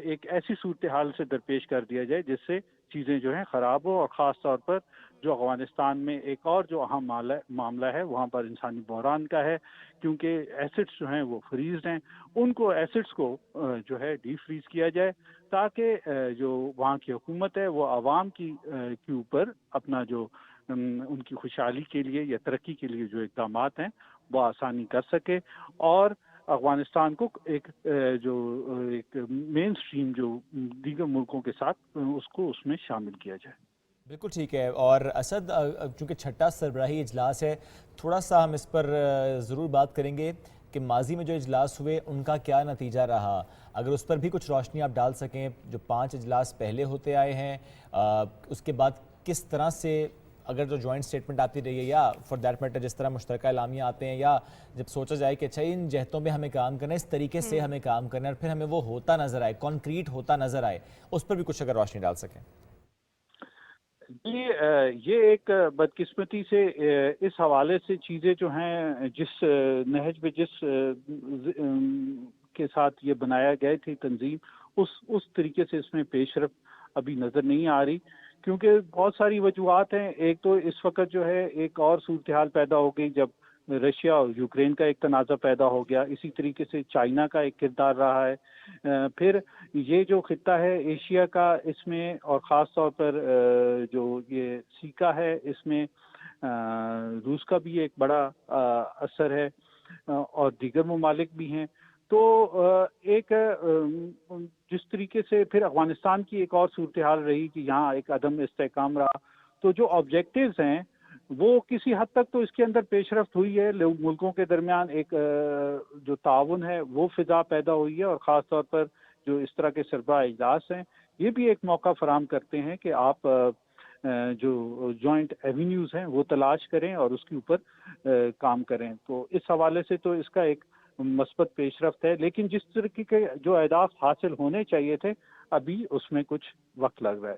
ایک ایسی صورتحال سے درپیش کر دیا جائے جس سے چیزیں جو ہیں خراب ہو۔ اور خاص طور پر جو افغانستان میں ایک اور جو اہم معاملہ ہے وہاں پر انسانی بحران کا ہے، کیونکہ ایسٹس جو ہیں وہ فریزڈ ہیں، ان کو ایسٹس کو جو ہے ڈی فریز کیا جائے، تاکہ جو وہاں کی حکومت ہے وہ عوام کے اوپر اپنا جو ان کی خوشحالی کے لیے یا ترقی کے لیے جو اقدامات ہیں وہ آسانی کر سکے، اور افغانستان کو ایک مین سٹریم جو دیگر ملکوں کے ساتھ اس کو اس میں شامل کیا جائے۔ بالکل ٹھیک ہے۔ اور اسد، چونکہ چھٹا سربراہی اجلاس ہے، تھوڑا سا ہم اس پر ضرور بات کریں گے کہ ماضی میں جو اجلاس ہوئے ان کا کیا نتیجہ رہا، اگر اس پر بھی کچھ روشنی آپ ڈال سکیں۔ جو 5 اجلاس پہلے ہوتے آئے ہیں، اس کے بعد کس طرح سے، اگر جو جوائنٹ سٹیٹمنٹ آتی رہی ہے یا فار دیٹ میٹر جس طرح مشترکہ اعلامیہ آتے ہیں، یا جب سوچا جائے کہ اچھا ان جہتوں میں ہمیں کام کرنا ہے، اس طریقے سے ہمیں کام کرنا ہے، اور پھر ہمیں وہ ہوتا نظر آئے، کانکریٹ ہوتا نظر آئے، اس پر بھی کچھ اگر روشنی ڈال سکیں۔ یہ ایک بدقسمتی سے اس حوالے سے چیزیں جو ہیں جس نہج پہ جس کے ساتھ یہ بنایا گئے تھی تنظیم، اس طریقے سے اس میں پیش رفت ابھی نظر نہیں آ رہی، کیونکہ بہت ساری وجوہات ہیں۔ ایک تو اس وقت جو ہے ایک اور صورتحال پیدا ہو گئی جب رشیا اور یوکرین کا ایک تنازع پیدا ہو گیا، اسی طریقے سے چائنا کا ایک کردار رہا ہے۔ پھر یہ جو خطہ ہے ایشیا کا، اس میں اور خاص طور پر جو یہ سیکا ہے اس میں روس کا بھی ایک بڑا اثر ہے، اور دیگر ممالک بھی ہیں۔ تو ایک جس طریقے سے پھر افغانستان کی ایک اور صورتحال رہی کہ یہاں ایک عدم استحکام رہا، تو جو آبجیکٹیوز ہیں वो किसी हद तक तो इसके अंदर पेशरफ्त हुई है, मुल्कों के दरमियान एक जो ताउन है वो फिजा पैदा हुई है, और ख़ास तौर पर जो इस तरह के सरबराह इजलास हैं ये भी एक मौका फराहम करते हैं कि आप जो जॉइंट एवेन्यूज़ हैं वो तलाश करें और उसके ऊपर काम करें। तो इस हवाले से तो इसका एक मस्बत पेशरफ्त है, लेकिन जिस तरीके के जो अहदाफ हासिल होने चाहिए थे अभी उसमें कुछ वक्त लग रहा है।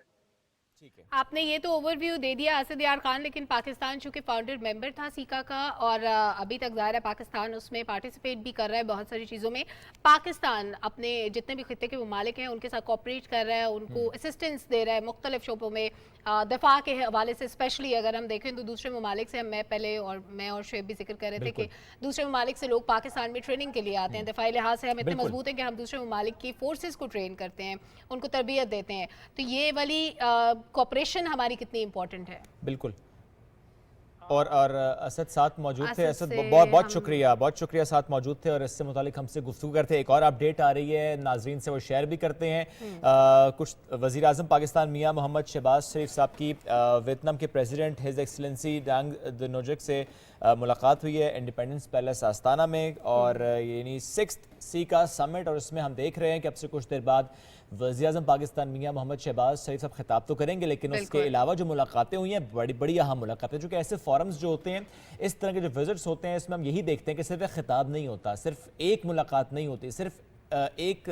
ठीक है। आपने ये तो ओवरव्यू दे दिया असद यार खान, लेकिन पाकिस्तान चूंकि फाउंडर मेंबर था सीका का और अभी तक ज़ाहिर है पाकिस्तान उसमें पार्टिसिपेट भी कर रहा है बहुत सारी चीज़ों में। पाकिस्तान अपने जितने भी खित्ते के ममालिक हैं उनके साथ कोऑपरेट कर रहा है, उनको असिस्टेंस दे रहा है मुख्तलिफ शोबों में। दफा के हवाले से स्पेशली अगर हम देखें तो दूसरे ममालिक से मैं पहले और मैं और शुएब भी जिक्र कर रहे थे कि दूसरे ममालिक से लोग पाकिस्तान में ट्रेनिंग के लिए आते हैं। दफाई लिहाज से हम इतने मजबूत हैं कि हम दूसरे ममालिक की फोर्सेस को ट्रेन करते हैं, उनको तरबियत देते हैं। तो ये वाली कोऑपरेशन हमारी कितनी इंपॉर्टेंट है। बिल्कुल। और असद साथ मौजूद थे। असद से बहुत शुक्रिया साथ मौजूद थे और इससे मुतालिक हमसे गुफ्तगू करते। एक और अपडेट आ रही है नाजरीन से, वो शेयर भी करते हैं। कुछ वज़ीर आज़म पाकिस्तान मियाँ मोहम्मद शहबाज शरीफ साहब की वियतनाम के प्रेसिडेंट हिज एक्सलेंसी डांग नोजिक से मुलाकात हुई है इंडिपेंडेंस पैलेस आस्ताना में, और यानी 6th सीका समिट, और इसमें हम देख रहे हैं कि अब से कुछ देर बाद वज़ीर आज़म पाकिस्तान मियाँ मोहम्मद शहबाज शरीफ साहब खिताब तो करेंगे, लेकिन उसके अलावा जो मुलाकातें हुई हैं बड़ी अहम मुलाकातें, जो कि ऐसे फोरम्स जो होते हैं, इस तरह के जो विजिट्स होते हैं, इसमें हम यही देखते हैं कि सिर्फ एक खिताब नहीं होता, सिर्फ एक मुलाकात नहीं होती, सिर्फ एक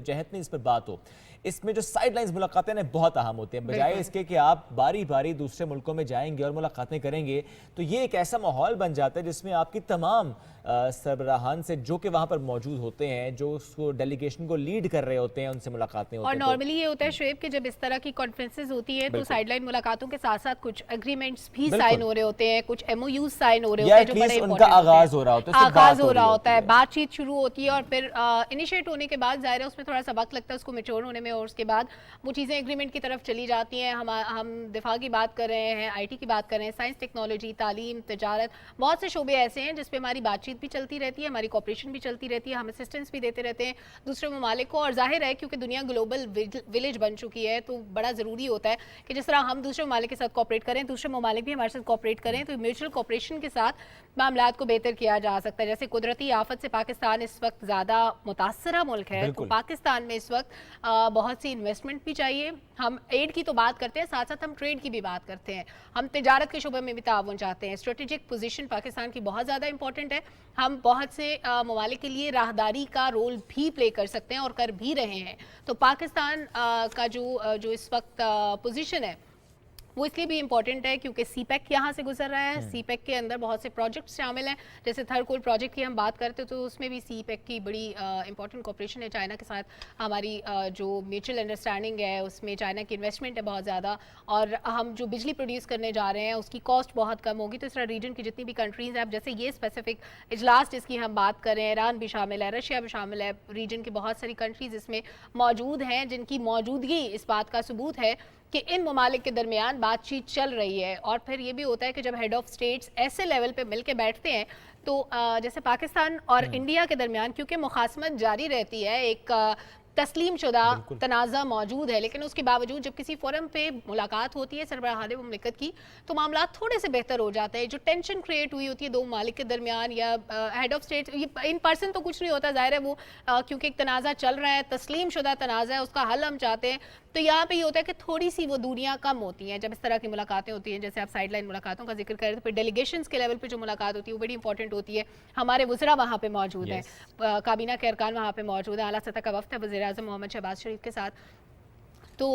जहत नहीं इस पर बात हो। इसमें जो साइड लाइन्स मुलाकातें हैं बहुत अहम होती हैं, बजाय इसके कि आप बारी बारी दूसरे मुल्कों में जाएंगे और मुलाकातें करेंगे, तो ये एक ऐसा माहौल बन जाता है जिसमें आपकी तमाम सरबराहान से जो कि वहाँ पर मौजूद होते हैं, जो उसको डेलीगेशन को लीड कर रहे होते हैं, उनसे मुलाकातें होती हैं। और नॉर्मली ये होता है शुएब कि जब इस तरह की कॉन्फ्रेंसेज होती है तो साइडलाइन मुलाकातों के साथ साथ कुछ एग्रीमेंट्स भी साइन हो रहे होते हैं, कुछ MOUs साइन हो रहे होते हैं, जो बड़े उनका आगाज हो रहा होता है, आगाज हो रहा होता है, बातचीत शुरू होती है, और फिर इनिशिएट होने के बाद ज़ाहिर है उसमें थोड़ा सा वक्त लगता है उसको मैच्योर होने में, और उसके बाद वो चीज़ें एग्रीमेंट की तरफ चली जाती हैं। हम दिफा की बात कर रहे हैं, IT की बात कर रहे हैं, साइंस टेक्नोलॉजी, तालीम, तजारत, बहुत से शोबे ऐसे हैं जिस पे हमारी बातचीत भी चलती रहती है, हमारी कॉपरेशन भी चलती रहती है, हम असिस्टेंस भी देते रहते हैं दूसरे ममालिक को। और जाहिर है क्योंकि दुनिया ग्लोबल विलेज बन चुकी है तो बड़ा ज़रूरी होता है कि जिस तरह हम दूसरे ममालिक के साथ कॉपरेट करें, दूसरे ममालिक भी हमारे साथ कॉपरेट करें, तो म्यूचुअल कॉपरेशन के साथ मामलात को बेहतर किया जा सकता है। जैसे कुदरती आफत से पाकिस्तान इस वक्त ज़्यादा मुतासरा मुल्क है, तो पाकिस्तान में इस वक्त बहुत सी इन्वेस्टमेंट भी चाहिए। हम एड की तो बात करते हैं, साथ साथ हम ट्रेड की भी बात करते हैं, हम तिजारत के शोबे में भी ताउन चाहते हैं। स्ट्रेटेजिक पोजीशन पाकिस्तान की बहुत ज़्यादा इंपॉर्टेंट है, हम बहुत से ममालिक के लिए राहदारी का रोल भी प्ले कर सकते हैं और कर भी रहे हैं। तो पाकिस्तान का जो इस वक्त पोजीशन है वो इसलिए भी इंपॉर्टेंट है क्योंकि CPEC यहाँ से गुजर रहा है। CPEC के अंदर बहुत से प्रोजेक्ट्स शामिल हैं, जैसे थर्ड कोल प्रोजेक्ट की हम बात करते हैं तो उसमें भी CPEC की बड़ी इंपॉर्टेंट कोऑपरेशन है चाइना के साथ। हमारी जो म्यूचुअल अंडरस्टैंडिंग है उसमें चाइना की इन्वेस्टमेंट है बहुत ज़्यादा, और हम जो बिजली प्रोड्यूस करने जा रहे हैं उसकी कॉस्ट बहुत कम होगी। तो इस तरह रीजन की जितनी भी कंट्रीज़ हैं, अब जैसे ये स्पेसिफिक इजलास जिसकी हम बात कर रहे हैं, ईरान भी शामिल है, रशिया भी शामिल है, रीजन की बहुत सारी कंट्रीज़ इसमें मौजूद हैं जिनकी मौजूदगी इस बात का सबूत है कि इन ममालिक के दरमियान बातचीत चल रही है। और फिर ये भी होता है कि जब हेड ऑफ स्टेट्स ऐसे लेवल पे मिल के बैठते हैं तो जैसे पाकिस्तान और इंडिया के दरमियान क्योंकि मुखासमत जारी रहती है, एक तस्लीम शुदा तनाज़ा मौजूद है, लेकिन उसके बावजूद जब किसी फोरम पे मुलाकात होती है सरबराहान मुमलिकत की तो मामला थोड़े से बेहतर हो जाते हैं। जो टेंशन क्रिएट हुई होती है दो ममालिक के दरमियान या head of state, in person तो कुछ नहीं होता, ज़ाहिर है वो क्योंकि एक तनाज़ा चल रहा है, तस्लीम शुदा तनाज़ा है, उसका हल हम चाहते हैं। तो यहाँ पे ये होता है कि थोड़ी सी वो दूरियां कम होती हैं जब इस तरह की मुलाकातें होती हैं। जैसे आप साइडलाइन मुलाकातों का जिक्र करें तो फिर डेलीगेशंस के लेवल पे जो मुलाकात होती है वो बड़ी इंपॉर्टेंट होती है। हमारे वज़रा वहाँ पे मौजूद हैं, काबीना के अरकान वहाँ पे मौजूद हैं, आला सतह का वफ्द है वज़ीर आज़म मोहम्मद शहबाज शरीफ के साथ। तो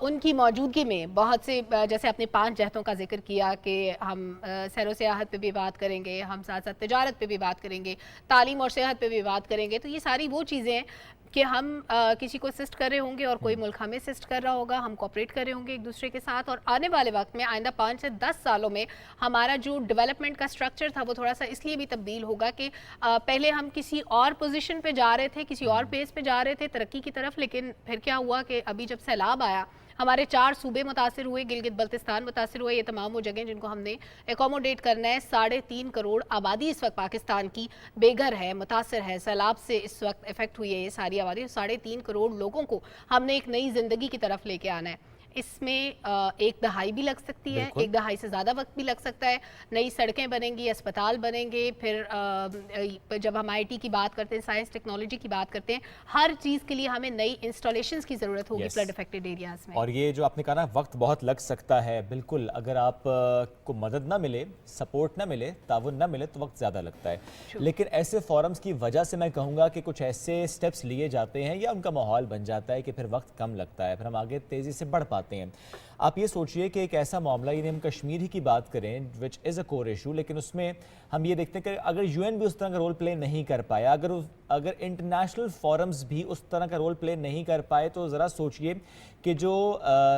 उनकी मौजूदगी में बहुत से, जैसे आपने 5 जहतों का जिक्र किया कि हम सैर व सियाहत पे भी बात करेंगे, हम साथ साथ तिजारत पे भी बात करेंगे, तालीम और सेहत पे भी बात करेंगे। तो ये सारी वो चीज़ें हैं कि हम किसी को असिस्ट कर रहे होंगे और कोई मुल्क हमें असिस्ट कर रहा होगा, हम कोऑपरेट कर रहे होंगे एक दूसरे के साथ। और आने वाले वक्त में आइंदा 5 से 10 सालों में हमारा जो डेवलपमेंट का स्ट्रक्चर था वो थोड़ा सा इसलिए भी तब्दील होगा कि पहले हम किसी और पोजीशन पे जा रहे थे, किसी और पेस पे जा रहे थे तरक्की की तरफ, लेकिन फिर क्या हुआ कि अभी जब सैलाब आया हमारे 4 सूबे मुतासिर हुए, गिलगित बल्तिस्तान मुतासिर हुए, ये तमाम वो जगह जिनको हमने एकोमोडेट करना है। 3.5 करोड़ आबादी इस वक्त पाकिस्तान की बेघर है, मुतासिर है, सैलाब से इस वक्त इफेक्ट हुई है ये सारी आबादी। 3.5 करोड़ लोगों को हमने एक नई जिंदगी की तरफ लेके आना है। اس میں ایک دہائی بھی لگ سکتی ہے, ایک دہائی سے زیادہ وقت بھی لگ سکتا ہے. نئی سڑکیں بنیں گی, اسپتال بنیں گے, پھر جب ہم IT کی بات کرتے ہیں, سائنس ٹیکنالوجی کی بات کرتے ہیں, ہر چیز کے لیے ہمیں نئی انسٹالیشنز کی ضرورت ہوگی فلڈ افیکٹڈ ایریاز میں. اور یہ جو آپ نے کہا نا وقت بہت لگ سکتا ہے, بالکل اگر آپ کو مدد نہ ملے, سپورٹ نہ ملے, تعاون نہ ملے تو وقت زیادہ لگتا ہے. لیکن ایسے فورمز کی وجہ سے میں کہوں گا کہ کچھ ایسے سٹیپس لیے جاتے ہیں یا ان کا ماحول بن جاتا ہے کہ پھر وقت کم لگتا ہے, پھر ہم آگے تیزی سے بڑھ پاتے ہیں. آپ یہ سوچئے کہ ایک ایسا معاملہ, یعنی ہم کشمیر ہی کی بات کریں وچ از اے کور ایشو, لیکن اس میں ہم یہ دیکھتے ہیں کہ اگر UN بھی اس طرح کا رول پلے نہیں کر پایا, اگر انٹرنیشنل فورمز بھی اس طرح کا رول پلے نہیں کر پائے, تو ذرا سوچئے کہ جو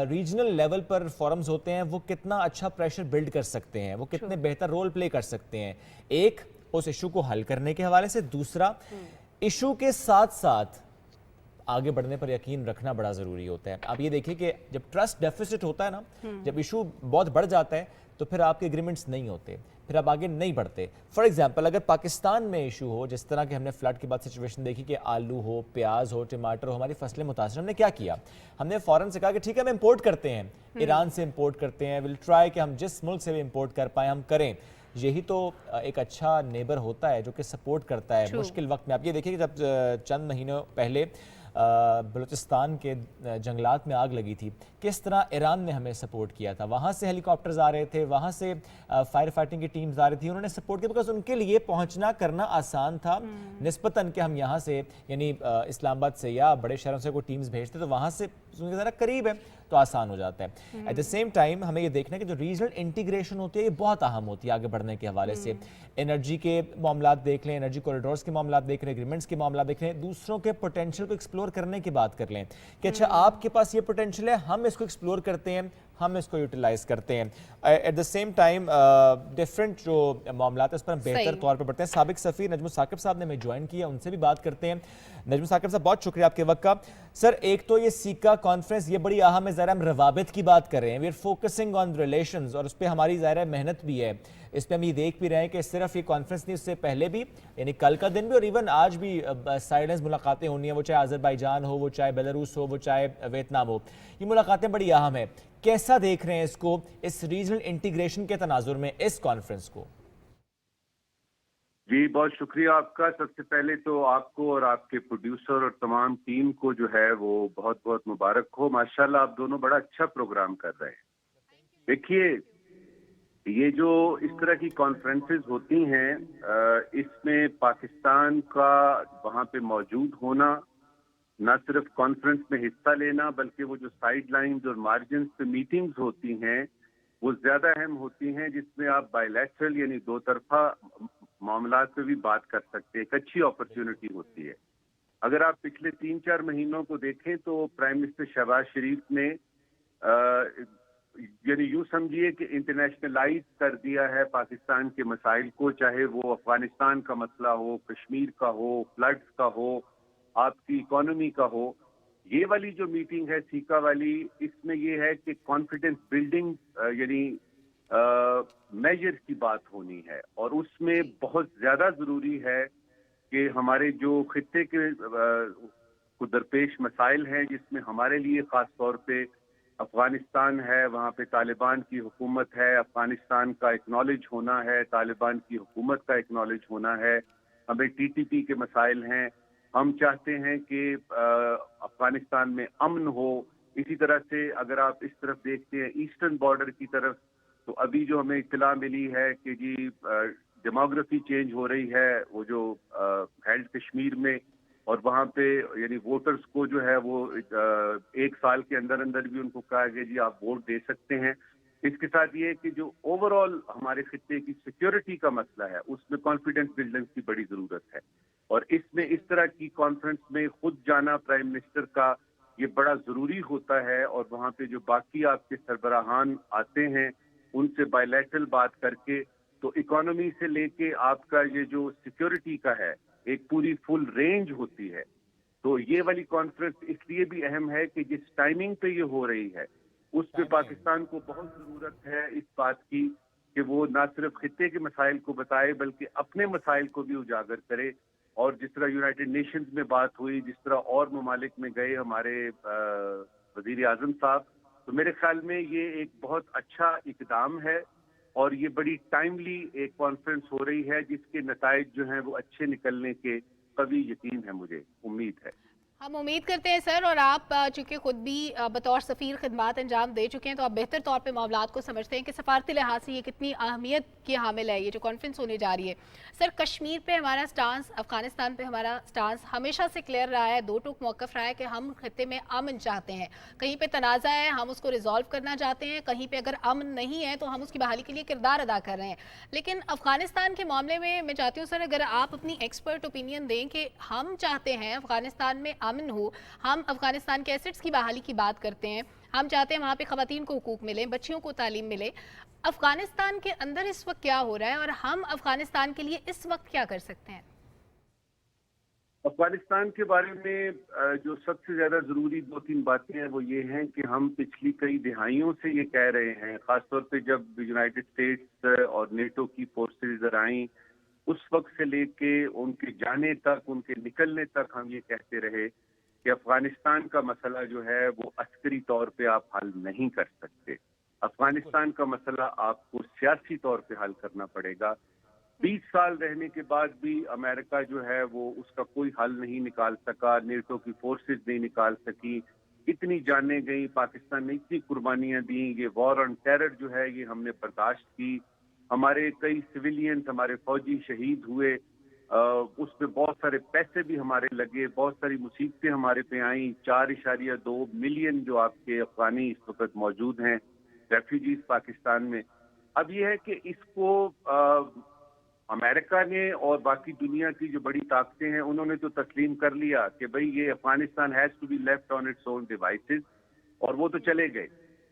ریجنل لیول پر فورمز ہوتے ہیں وہ کتنا اچھا پریشر بلڈ کر سکتے ہیں, وہ کتنے بہتر رول پلے کر سکتے ہیں. ایک اس ایشو کو حل کرنے کے حوالے سے, دوسرا ایشو کے ساتھ ساتھ آگے بڑھنے پر یقین رکھنا بڑا ضروری ہوتا ہے. آپ یہ دیکھیں کہ جب ٹرسٹ ڈیفیسٹ ہوتا ہے نا, جب ایشو بہت بڑھ جاتا ہے تو پھر آپ کے ایگریمنٹس نہیں ہوتے, پھر آپ آگے نہیں بڑھتے. فار ایگزامپل اگر پاکستان میں ایشو ہو, جس طرح کہ ہم نے فلڈ کے بعد سچویشن دیکھی کہ آلو ہو, پیاز ہو, ٹماٹر ہو, ہماری فصلیں متاثر, ہم نے کیا کیا, ہم نے فوراً سے کہا کہ ٹھیک ہے ہم امپورٹ کرتے ہیں, ایران سے امپورٹ کرتے ہیں, ول ٹرائی کہ ہم جس ملک سے بھی امپورٹ کر پائیں ہم کریں. یہی تو ایک اچھا نیبر ہوتا ہے جو کہ سپورٹ کرتا ہے مشکل وقت میں. آپ یہ دیکھیں کہ جب چند مہینوں پہلے بلوچستان کے جنگلات میں آگ لگی تھی, کس طرح ایران نے ہمیں سپورٹ کیا تھا, وہاں سے ہیلی کاپٹرز آ رہے تھے, وہاں سے فائر فائٹنگ کی ٹیمز آ رہی تھی, انہوں نے سپورٹ کیا بیکاز ان کے لیے پہنچنا کرنا آسان تھا نسبتاً کہ ہم یہاں سے یعنی اسلام آباد سے یا بڑے شہروں سے کوئی ٹیمز بھیجتے تو وہاں سے ذرا قریب ہے تو آسان ہو جاتا ہے. ایٹ دا سیم ٹائم ہمیں یہ دیکھنا ہے کہ جو ریجنل انٹیگریشن ہوتی ہے یہ بہت اہم ہوتی ہے آگے بڑھنے کے حوالے سے. انرجی کے معاملات دیکھ لیں, انرجی کوریڈورز کے معاملات دیکھ لیں, ایگریمنٹس کے معاملات دیکھ لیں, دوسروں کے پوٹینشیل کو ایکسپلور کرنے کی بات کر لیں کہ اچھا آپ کے پاس یہ پوٹینشیل ہے, ہم اس کو ایکسپلور کرتے ہیں, ہم اس کو یوٹیلائز کرتے ہیں. At the same time different جو معاملات ہیں اس پر ہم بہتر طور پر بڑھتے ہیں. سابق سفیر نجم الثاقب صاحب نے ہمیں جوائن کیا, ان سے بھی بات کرتے ہیں. نجم الثاقب صاحب بہت شکریہ آپ کے وقت کا. سر ایک تو یہ سیکا کانفرنس یہ بڑی اہم ہے, ظاہر ہم روابط کی بات کر رہے ہیں, we are focusing on relations, اور اس پہ ہماری ظاہر محنت بھی ہے. اس پہ ہم یہ دیکھ بھی رہے ہیں کہ صرف یہ کانفرنس نہیں, اس سے پہلے بھی یعنی کل کا دن بھی اور ایون آج بھی سائیڈنس ملاقاتیں ہونی ہیں, وہ چاہے آذربائیجان ہو, وہ چاہے بیلاروس ہو, وہ چاہے ویتنام ہو, یہ ملاقاتیں بڑی اہم ہیں. کیسا دیکھ رہے ہیں اس کو, اس ریجنل انٹیگریشن کے تناظر میں اس کانفرنس کو؟ جی بہت شکریہ آپ کا. سب سے پہلے تو آپ کو اور آپ کے پروڈیوسر اور تمام ٹیم کو جو ہے وہ بہت بہت مبارک ہو. ماشاءاللہ آپ دونوں بڑا اچھا پروگرام کر رہے ہیں. دیکھیے یہ جو اس طرح کی کانفرنسز ہوتی ہیں, اس میں پاکستان کا وہاں پہ موجود ہونا, نہ صرف کانفرنس میں حصہ لینا بلکہ وہ جو سائیڈ لائنز اور مارجنز پہ میٹنگز ہوتی ہیں وہ زیادہ اہم ہوتی ہیں, جس میں آپ بائی لیٹرل یعنی دو طرفہ معاملات پہ بھی بات کر سکتے ہیں. ایک اچھی اپرچونٹی ہوتی ہے. اگر آپ پچھلے 3-4 مہینوں کو دیکھیں تو پرائم منسٹر شہباز شریف نے یعنی یوں سمجھیے کہ انٹرنیشنلائز کر دیا ہے پاکستان کے مسائل کو, چاہے وہ افغانستان کا مسئلہ ہو, کشمیر کا ہو, فلڈز کا ہو, آپ کی اکانومی کا ہو. یہ والی جو میٹنگ ہے سیکا والی, اس میں یہ ہے کہ کانفیڈنس بلڈنگ یعنی میجر کی بات ہونی ہے, اور اس میں بہت زیادہ ضروری ہے کہ ہمارے جو خطے کے درپیش مسائل ہیں, جس میں ہمارے لیے خاص طور پہ افغانستان ہے, وہاں پہ طالبان کی حکومت ہے, افغانستان کا اکنالج ہونا ہے, طالبان کی حکومت کا اکنالج ہونا ہے, ہمیں TTP کے مسائل ہیں, ہم چاہتے ہیں کہ افغانستان میں امن ہو. اسی طرح سے اگر آپ اس طرف دیکھتے ہیں ایسٹرن بارڈر کی طرف, تو ابھی جو ہمیں اطلاع ملی ہے کہ جی ڈیموگرافی چینج ہو رہی ہے وہ جو ہیلڈ کشمیر میں, اور وہاں پہ یعنی ووٹرز کو جو ہے وہ 1 سال کے اندر اندر بھی ان کو کہا گیا جی آپ ووٹ دے سکتے ہیں. اس کے ساتھ یہ کہ جو اوور آل ہمارے خطے کی سیکیورٹی کا مسئلہ ہے اس میں کانفیڈنس بلڈنگ کی بڑی ضرورت ہے, اور اس میں اس طرح کی کانفرنس میں خود جانا پرائم منسٹر کا یہ بڑا ضروری ہوتا ہے, اور وہاں پہ جو باقی آپ کے سربراہان آتے ہیں ان سے بائی لیٹرل بات کر کے, تو اکانومی سے لے کے آپ کا یہ جو سیکیورٹی کا ہے ایک پوری فل رینج ہوتی ہے. تو یہ والی کانفرنس اس لیے بھی اہم ہے کہ جس ٹائمنگ پہ یہ ہو رہی ہے اس پہ پاکستان کو بہت ضرورت ہے اس بات کی کہ وہ نہ صرف خطے کے مسائل کو بتائے بلکہ اپنے مسائل کو بھی اجاگر کرے. اور جس طرح یونائٹڈ نیشنز میں بات ہوئی, جس طرح اور ممالک میں گئے ہمارے وزیر اعظم صاحب, تو میرے خیال میں یہ ایک بہت اچھا اقدام ہے اور یہ بڑی ٹائملی ایک کانفرنس ہو رہی ہے جس کے نتائج جو ہیں وہ اچھے نکلنے کے قوی یقین ہے، مجھے امید ہے۔ ہم امید کرتے ہیں سر، اور آپ چونکہ خود بھی بطور سفیر خدمات انجام دے چکے ہیں تو آپ بہتر طور پہ معاملات کو سمجھتے ہیں کہ سفارتی لحاظ سے یہ کتنی اہمیت کی حامل ہے یہ جو کانفرنس ہونے جا رہی ہے۔ سر، کشمیر پہ ہمارا سٹانس، افغانستان پہ ہمارا سٹانس ہمیشہ سے کلیئر رہا ہے، دو ٹوک موقف رہا ہے کہ ہم خطے میں امن چاہتے ہیں، کہیں پہ تنازع ہے ہم اس کو ریزالو کرنا چاہتے ہیں، کہیں پہ اگر امن نہیں ہے تو ہم اس کی بحالی کے لیے کردار ادا کر رہے ہیں۔ لیکن افغانستان کے معاملے میں چاہتی ہوں سر اگر آپ اپنی ایکسپرٹ اوپینین دیں کہ ہم چاہتے ہیں افغانستان میں امن ہو، ہم افغانستان کے ایسٹس کی بحالی کی بات کرتے ہیں، ہم چاہتے ہیں وہاں پہ خواتین کو حقوق ملیں، بچیوں کو تعلیم ملے، افغانستان کے اندر اس وقت کیا ہو رہا ہے اور ہم افغانستان کے لیے اس وقت کیا کر سکتے ہیں؟ افغانستان کے بارے میں جو سب سے زیادہ ضروری دو تین باتیں ہیں وہ یہ ہیں کہ ہم پچھلی کئی دہائیوں سے یہ کہہ رہے ہیں، خاص طور پہ جب یونائٹڈ اسٹیٹس اور نیٹو کی فورسز ادھر آئیں اس وقت سے لے کے ان کے جانے تک، ان کے نکلنے تک ہم یہ کہتے رہے کہ افغانستان کا مسئلہ جو ہے وہ عسکری طور پہ آپ حل نہیں کر سکتے، افغانستان کا مسئلہ آپ کو سیاسی طور پہ حل کرنا پڑے گا۔ 20 سال رہنے کے بعد بھی امریکہ جو ہے وہ اس کا کوئی حل نہیں نکال سکا، نیٹو کی فورسز نہیں نکال سکی، اتنی جانیں گئیں، پاکستان نے اتنی قربانیاں دیں، یہ وار آن ٹیرر جو ہے یہ ہم نے برداشت کی، ہمارے کئی سویلینز، ہمارے فوجی شہید ہوئے، اس میں بہت سارے پیسے بھی ہمارے لگے، بہت ساری مصیبتیں ہمارے پہ آئیں، 4.2 ملین جو آپ کے افغانی اس وقت موجود ہیں ریفیوجیز پاکستان میں۔ اب یہ ہے کہ اس کو امریکہ نے اور باقی دنیا کی جو بڑی طاقتیں ہیں انہوں نے تو تسلیم کر لیا کہ بھئی یہ Afghanistan has to be left on its own devices, اور وہ تو چلے گئے۔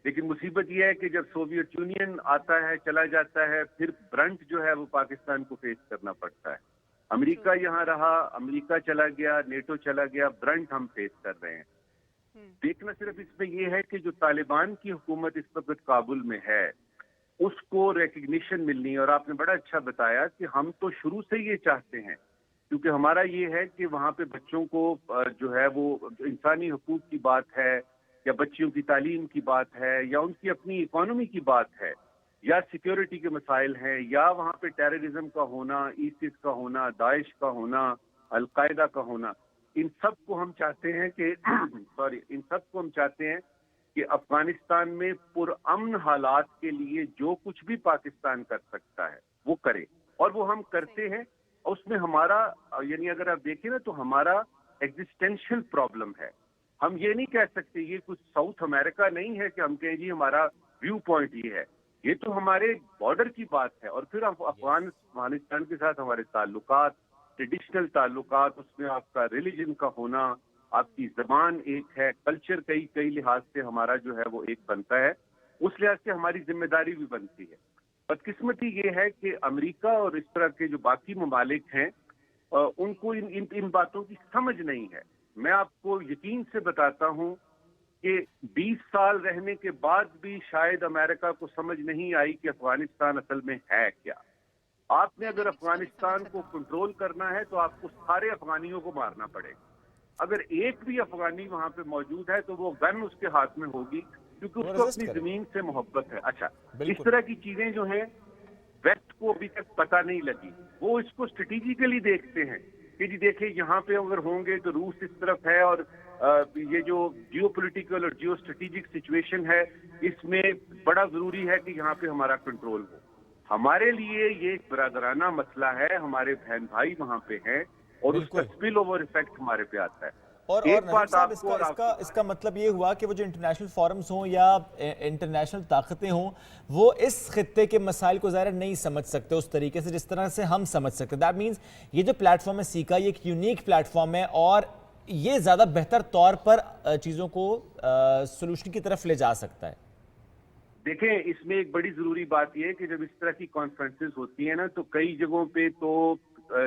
لیکن مصیبت یہ ہے کہ جب سوویت یونین آتا ہے، چلا جاتا ہے، پھر برنٹ جو ہے وہ پاکستان کو فیس کرنا پڑتا ہے۔ امریکہ یہاں رہا، امریکہ چلا گیا، نیٹو چلا گیا، برنٹ ہم فیس کر رہے ہیں۔ دیکھنا صرف اس میں یہ ہے کہ جو طالبان کی حکومت اس وقت کابل میں ہے اس کو ریکگنیشن ملنی، اور آپ نے بڑا اچھا بتایا کہ ہم تو شروع سے یہ چاہتے ہیں، کیونکہ ہمارا یہ ہے کہ وہاں پہ بچوں کو جو ہے وہ انسانی حقوق کی بات ہے یا بچیوں کی تعلیم کی بات ہے یا ان کی اپنی اکانومی کی بات ہے یا سیکیورٹی کے مسائل ہیں یا وہاں پہ ٹیررزم کا ہونا، ایسس کا ہونا، داعش کا ہونا، القاعدہ کا ہونا، ان سب کو ہم چاہتے ہیں کہ ان سب کو ہم چاہتے ہیں کہ افغانستان میں پرامن حالات کے لیے جو کچھ بھی پاکستان کر سکتا ہے وہ کرے، اور وہ ہم کرتے ہیں۔ اس میں ہمارا یعنی اگر آپ دیکھیں نا تو ہمارا ایگزسٹینشل پرابلم ہے، ہم یہ نہیں کہہ سکتے، یہ کچھ ساؤتھ امریکہ نہیں ہے کہ ہم کہیں جی ہمارا ویو پوائنٹ یہ ہے، یہ تو ہمارے بارڈر کی بات ہے، اور پھر افغانستان کے ساتھ ہمارے تعلقات، ٹریڈیشنل تعلقات، اس میں آپ کا ریلیجن کا ہونا، آپ کی زبان ایک ہے، کلچر کئی لحاظ سے ہمارا جو ہے وہ ایک بنتا ہے، اس لحاظ سے ہماری ذمہ داری بھی بنتی ہے۔ بدقسمتی یہ ہے کہ امریکہ اور اس طرح کے جو باقی ممالک ہیں ان کو ان باتوں کی سمجھ نہیں ہے۔ میں آپ کو یقین سے بتاتا ہوں کہ 20 سال رہنے کے بعد بھی شاید امریکہ کو سمجھ نہیں آئی کہ افغانستان اصل میں ہے کیا۔ آپ نے اگر افغانستان کو کنٹرول کرنا ہے تو آپ کو سارے افغانیوں کو مارنا پڑے گا، اگر ایک بھی افغانی وہاں پہ موجود ہے تو وہ گن اس کے ہاتھ میں ہوگی کیونکہ اس کو اپنی زمین سے محبت ہے۔ اچھا، اس طرح کی چیزیں جو ہیں ویسٹ کو ابھی تک پتہ نہیں لگی، وہ اس کو اسٹریٹجیکلی دیکھتے ہیں کہ جی دیکھیں یہاں پہ اگر ہوں گے تو روس اس طرف ہے، اور یہ جو جیو پولیٹیکل اور جیو اسٹریٹجک سچویشن ہے اس میں بڑا ضروری ہے کہ یہاں پہ ہمارا کنٹرول ہو۔ ہمارے لیے یہ ایک برادرانہ مسئلہ ہے، ہمارے بہن بھائی وہاں پہ ہیں اور اس کا اسپل اوور ایفیکٹ ہمارے پہ آتا ہے۔ اور نظیر صاحب اس کا مطلب یہ ہوا کہ وہ جو انٹرنیشنل فورمز ہوں یا انٹرنیشنل طاقتیں ہوں وہ اس خطے کے مسائل کو ظاہر نہیں سمجھ سکتے اس طریقے سے جس طرح سے ہم سمجھ سکتے۔ دیٹ مینز یہ جو پلیٹ فارم ہے سیکا، یہ ایک یونیک پلیٹ فارم ہے اور یہ زیادہ بہتر طور پر چیزوں کو سولوشن کی طرف لے جا سکتا ہے۔ دیکھیں اس میں ایک بڑی ضروری بات یہ ہے کہ جب اس طرح کی کانفرنسز ہوتی ہیں نا تو کئی جگہوں پہ تو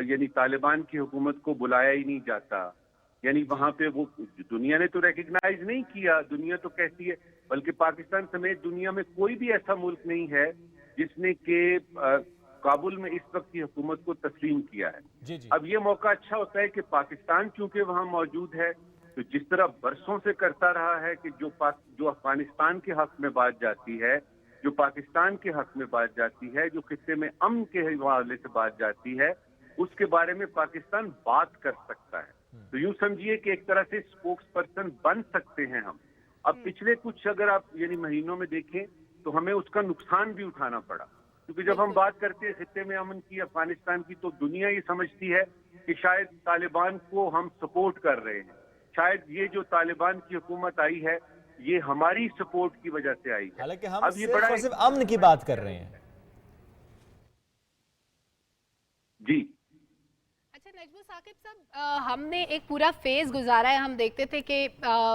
یعنی طالبان کی حکومت کو بلایا ہی نہیں جاتا، یعنی وہاں پہ وہ دنیا نے تو ریکگنائز نہیں کیا، دنیا تو کہتی ہے، بلکہ پاکستان سمیت دنیا میں کوئی بھی ایسا ملک نہیں ہے جس نے کہ کابل میں اس وقت کی حکومت کو تسلیم کیا ہے۔ اب یہ موقع اچھا ہوتا ہے کہ پاکستان چونکہ وہاں موجود ہے، तो जिस तरह बरसों से करता रहा है कि जो अफगानिस्तान के हक में बात जाती है, जो पाकिस्तान के हक में बात जाती है, जो खित्ते में अमन के हवाले से बात जाती है, उसके बारे में पाकिस्तान बात कर सकता है। तो यूं समझिए कि एक तरह से स्पोक्स पर्सन बन सकते हैं हम। अब पिछले कुछ अगर आप यानी महीनों में देखें तो हमें उसका नुकसान भी उठाना पड़ा, क्योंकि जब हम बात करते हैं खित्ते में अमन की, अफगानिस्तान की, तो दुनिया ये समझती है कि शायद तालिबान को हम सपोर्ट कर रहे हैं, शायद ये जो तालिबान की हुकूमत आई है ये हमारी सपोर्ट की वजह से आई है। हालांकि हम अब ये सिर्फ बड़ा और सिर्फ अमन की बात कर रहे हैं। जी अच्छा नजमुल साकिब साहब, हमने एक पूरा फेज गुजारा है। हम देखते थे कि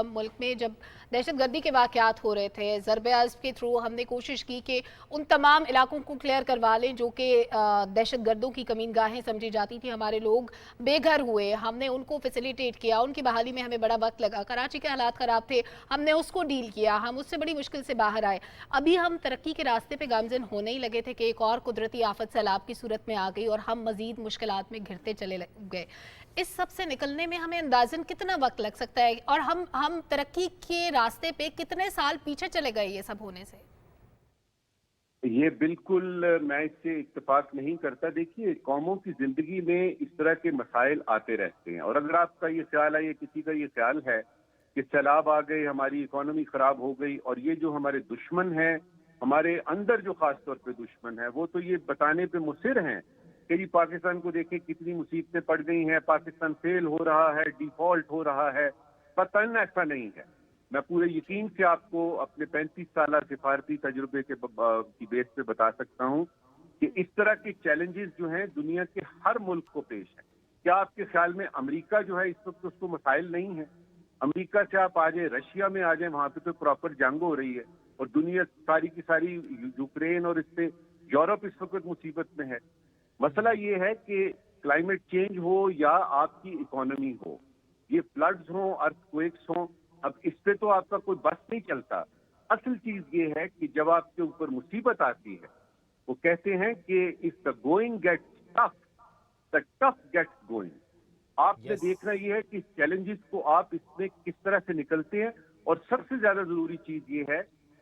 मुल्क में जब दहशतगर्दी के वाक़यात हो रहे थे, ज़रब-ए-अज़्ब के थ्रू हमने कोशिश की कि उन तमाम इलाकों को क्लियर करवा लें जो कि दहशतगर्दों की कमीनगाहें समझी जाती थी। हमारे लोग बेघर हुए, हमने उनको फैसिलिटेट किया, उनकी बहाली में हमें बड़ा वक्त लगा। कराची के हालात ख़राब थे, हमने उसको डील किया, हम उससे बड़ी मुश्किल से बाहर आए। अभी हम तरक्की के रास्ते पे गामज़न होने ही लगे थे कि एक और कुदरती आफत सैलाब की सूरत में आ गई और हम मज़ीद मुश्किलात में घिरते चले गए। इस सब से निकलने में हमें अंदाज़न कितना वक्त लग सकता है और हम तरक्की के रास्ते पे कितने साल पीछे चले गए ये सब होने से? ये बिल्कुल मैं इससे इत्तेफाक नहीं करता। देखिए, कौमों की जिंदगी में इस तरह के मसाइल आते रहते हैं, और अगर आपका ये ख्याल है, ये किसी का ये ख्याल है कि सैलाब आ गए, हमारी इकोनॉमी खराब हो गई, और ये जो हमारे दुश्मन हैं, हमारे अंदर जो खास तौर पे दुश्मन है, वो तो ये बताने पे मुसिर हैं कि जी पाकिस्तान को देखें कितनी मुसीबतें पड़ गई हैं, पाकिस्तान फेल हो रहा है, डिफॉल्ट हो रहा है। पतन ऐसा नहीं है। मैं पूरे यकीन से आपको अपने 35 साल सिफारती तजुर्बे के की बेस पे बता सकता हूँ कि इस तरह के चैलेंजेस जो हैं दुनिया के हर मुल्क को पेश है। क्या आपके ख्याल में अमेरिका जो है इस वक्त उसको मसाइल नहीं है? अमेरिका से आप आ जाए, रशिया में आ जाए, वहां पे तो प्रॉपर जंग हो रही है, और दुनिया सारी की सारी यूक्रेन और इससे यूरोप इस वक्त मुसीबत में है। मसला ये है कि क्लाइमेट चेंज हो या आपकी इकोनॉमी हो, ये फ्लड्स हो, अर्थक्वेक्स हो, अब इस पे तो आपका कोई बस नहीं चलता। असल चीज ये है कि जब आपके ऊपर मुसीबत आती है, वो कहते हैं कि if the going gets tough, the tough gets going. आपने देखना ये है कि चैलेंजेस को आप इसमें किस तरह से निकलते हैं, और सबसे ज्यादा जरूरी चीज ये है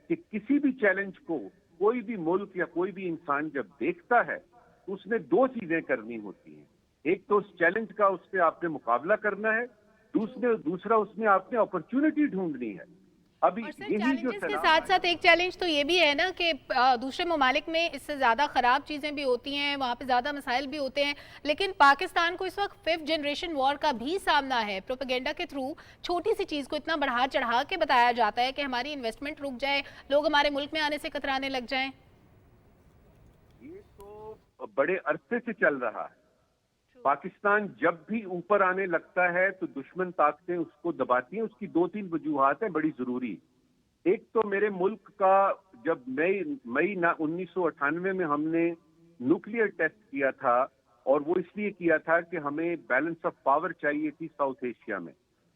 कि किसी भी चैलेंज को कोई भी मुल्क या कोई भी इंसान जब देखता है तो उसने दो चीजें करनी होती हैं। एक तो उस चैलेंज का उससे आपने मुकाबला करना है, दूसरा उसमें आपने अपॉर्चुनिटी ढूंढनी है। अभी और सर यही जो चैलेंजेस के साथ साथ एक चैलेंज तो ये भी है ना कि दूसरे ममालिक में इससे ज़्यादा ख़राब चीज़ें भी होती हैं, वहाँ पे ज़्यादा मसाइल भी होते हैं, लेकिन पाकिस्तान को इस वक्त 5th जनरेशन वॉर का भी सामना है। प्रोपेगेंडा के थ्रू छोटी सी चीज़ को इतना बढ़ा चढ़ा के बताया जाता है कि हमारी इन्वेस्टमेंट रुक जाए, लोग हमारे मुल्क में आने से कतराने लग जाएं। ये तो बड़े अरसे से चल रहा है। पाकिस्तान जब भी ऊपर आने लगता है तो दुश्मन ताकतें उसको दबाती हैं। उसकी 2-3 वजूहात हैं बड़ी जरूरी। एक तो मेरे मुल्क का जब मई 1998 में हमने न्यूक्लियर टेस्ट किया था, और वो इसलिए किया था कि हमें बैलेंस ऑफ पावर चाहिए थी साउथ एशिया में,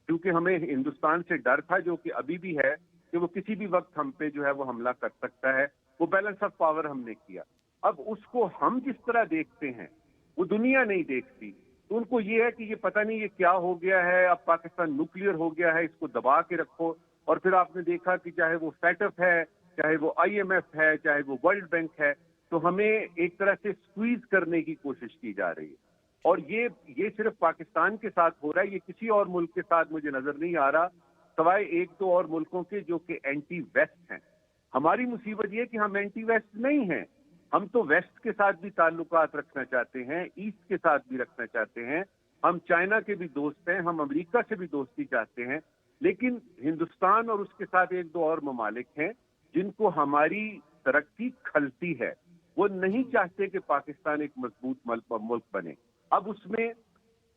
क्योंकि हमें हिंदुस्तान से डर था, जो कि अभी भी है, कि वो किसी भी वक्त हम पे जो है वो हमला कर सकता है। वो बैलेंस ऑफ पावर हमने किया। अब उसको हम जिस तरह देखते हैं वो दुनिया नहीं देखती। तो उनको ये है कि ये पता नहीं ये क्या हो गया है, अब पाकिस्तान न्यूक्लियर हो गया है, इसको दबा के रखो। और फिर आपने देखा कि चाहे वो सेटअप है, चाहे वो IMF है, चाहे वो वर्ल्ड बैंक है, तो हमें एक तरह से स्क्वीज करने की कोशिश की जा रही है। और ये सिर्फ पाकिस्तान के साथ हो रहा है, ये किसी और मुल्क के साथ मुझे नजर नहीं आ रहा, सवाए 1-2 और मुल्कों के जो कि एंटी वेस्ट हैं। हमारी मुसीबत ये कि हम एंटी वेस्ट नहीं हैं। हम तो वेस्ट के साथ भी ताल्लुकात रखना चाहते हैं, ईस्ट के साथ भी रखना चाहते हैं, हम चाइना के भी दोस्त हैं, हम अमेरिका से भी दोस्ती चाहते हैं। लेकिन हिंदुस्तान और उसके साथ 1-2 और ममालिक हैं जिनको हमारी तरक्की खलती है। वो नहीं चाहते कि पाकिस्तान एक मजबूत मुल्क बने। अब उसमें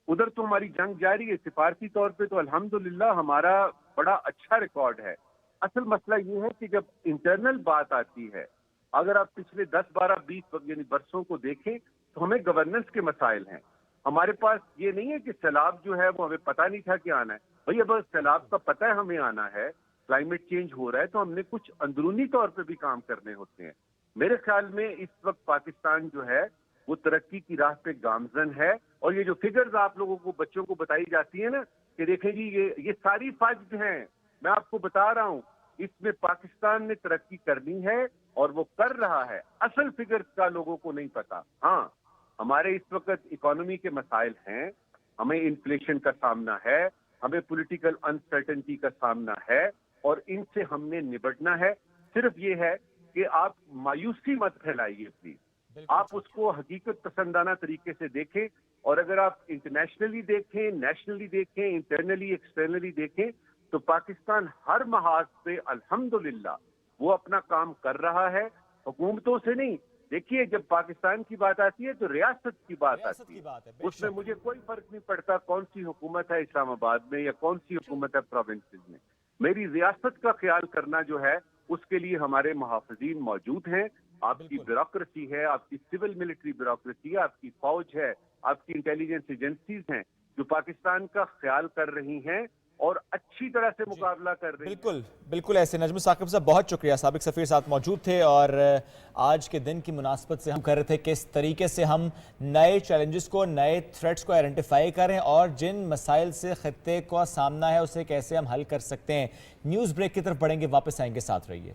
उधर तो हमारी जंग जारी है, सिफारती तौर पे तो अल्हम्दुलिल्लाह हमारा बड़ा अच्छा रिकॉर्ड है। असल मसला ये है कि जब इंटरनल बात आती है, अगर आप पिछले 10, 12, 20 यानी बरसों को देखें तो हमें गवर्नेंस के मसाइल हैं। हमारे पास ये नहीं है कि सैलाब जो है वो हमें पता नहीं था कि आना है। भाई अब सैलाब का पता है हमें आना है, क्लाइमेट चेंज हो रहा है, तो हमने कुछ अंदरूनी तौर पे भी काम करने होते हैं। मेरे ख्याल में इस वक्त पाकिस्तान जो है وہ ترقی کی راہ پہ گامزن ہے. اور یہ جو فگرز آپ لوگوں کو بچوں کو بتائی جاتی ہیں نا کہ دیکھیں جی یہ ساری فجر ہیں, میں آپ کو بتا رہا ہوں اس میں پاکستان نے ترقی کرنی ہے اور وہ کر رہا ہے. اصل فگرز کا لوگوں کو نہیں پتا. ہاں ہمارے اس وقت اکانومی کے مسائل ہیں, ہمیں انفلیشن کا سامنا ہے, ہمیں پولیٹیکل انسرٹنٹی کا سامنا ہے اور ان سے ہم نے نبٹنا ہے. صرف یہ ہے کہ آپ مایوسی مت پھیلائیے پلیز, آپ اس کو حقیقت پسندانہ طریقے سے دیکھیں. اور اگر آپ انٹرنیشنلی دیکھیں, نیشنلی دیکھیں, انٹرنلی ایکسٹرنلی دیکھیں تو پاکستان ہر محاذ پہ الحمدللہ وہ اپنا کام کر رہا ہے, حکومتوں سے نہیں. دیکھیے جب پاکستان کی بات آتی ہے تو ریاست کی بات آتی ہے, اس میں مجھے کوئی فرق نہیں پڑتا کون سی حکومت ہے اسلام آباد میں یا کون سی حکومت ہے پروونسز میں. میری ریاست کا خیال کرنا جو ہے اس کے لیے ہمارے محافظین موجود ہیں. آپ کی بیوروکریسی ہے, آپ کی سول ملٹری بیوروکریسی ہے, آپ کی فوج ہے, آپ کی انٹیلیجنس ایجنسیز ہیں جو پاکستان کا خیال کر رہی ہیں اور اچھی طرح سے مقابلہ کر رہی ہیں. بالکل ایسے. نجم ثاقب صاحب بہت شکریہ, سابق سفیر ساتھ موجود تھے اور آج کے دن کی مناسبت سے ہم کر رہے تھے کہ اس طریقے سے ہم نئے چیلنجز کو, نئے تھریٹس کو آئیڈینٹیفائی کریں اور جن مسائل سے خطے کا سامنا ہے اسے کیسے ہم حل کر سکتے ہیں. نیوز بریک کی طرف بڑھیں گے, واپس آئیں گے, ساتھ رہیے.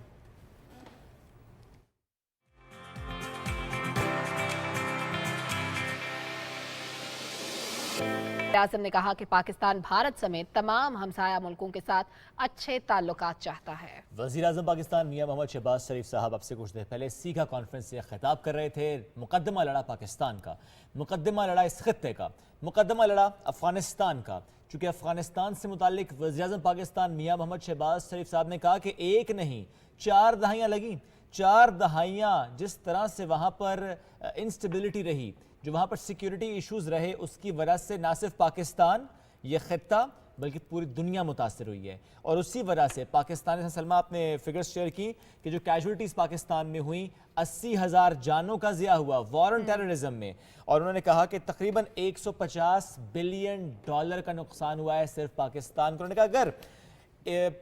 اعظم نے کہا کہ پاکستان بھارت سمیت تمام ہمسایہ ملکوں کے ساتھ اچھے تعلقات چاہتا ہے. وزیر اعظم پاکستان میاں محمد شہباز شریف صاحب اب سے کچھ دیر پہلے سیگا کانفرنس سے خطاب کر رہے تھے. مقدمہ لڑا پاکستان کا, مقدمہ لڑا اس خطے کا, مقدمہ لڑا افغانستان کا. چونکہ افغانستان سے متعلق وزیر اعظم پاکستان میاں محمد شہباز شریف صاحب نے کہا کہ ایک نہیں 4 دہائیاں لگیں, 4 دہائیاں جس طرح سے وہاں پر انسٹیبلٹی رہی, جو وہاں پر سیکیورٹی ایشوز رہے, اس کی وجہ سے نہ صرف پاکستان یہ خطہ بلکہ پوری دنیا متاثر ہوئی ہے. اور اسی وجہ سے پاکستان, سلمہ آپ نے فگرز شیئر کی کہ جو کیجولیٹیز پاکستان میں ہوئیں 80,000 جانوں کا ضیاع ہوا وار آن ٹیررزم میں, اور انہوں نے کہا کہ تقریباً $150 بلین کا نقصان ہوا ہے صرف پاکستان کو. انہوں نے کہا اگر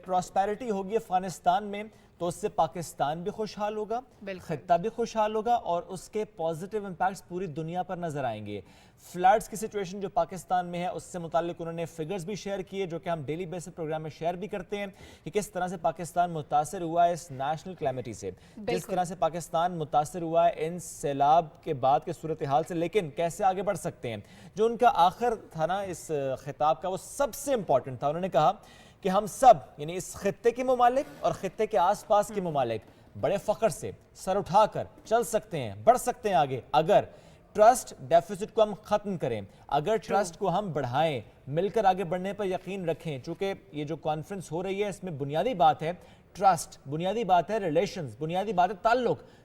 پراسپیرٹی ہوگی افغانستان میں تو اس سے پاکستان بھی خوشحال ہوگا, خطہ بھی خوشحال ہوگا اور اس کے پازیٹیو امپیکٹس پوری دنیا پر نظر آئیں گے. فلڈز کی سچویشن جو پاکستان میں ہے اس سے متعلق انہوں نے فگرز بھی شیئر کیے جو کہ ہم ڈیلی بیسس پروگرام میں شیئر بھی کرتے ہیں کہ کس طرح سے پاکستان متاثر ہوا ہے اس نیشنل کلیمٹی سے, جس طرح سے پاکستان متاثر ہوا ہے ان سیلاب کے بعد کے صورتحال سے, لیکن کیسے آگے بڑھ سکتے ہیں. جو ان کا آخر تھا نا اس خطاب کا وہ سب سے امپورٹنٹ تھا. انہوں نے کہا کہ ہم سب یعنی اس خطے کے ممالک اور خطے کے آس پاس کے ممالک بڑے فخر سے سر اٹھا کر چل سکتے ہیں, بڑھ سکتے ہیں آگے اگر ٹرسٹ ڈیفیسٹ کو ہم ختم کریں, اگر ٹرسٹ کو ہم بڑھائیں, مل کر آگے بڑھنے پر یقین رکھیں. چونکہ یہ جو کانفرنس ہو رہی ہے اس میں بنیادی بات ہے ٹرسٹ, بنیادی بات ہے ریلیشنز, بنیادی بات ہے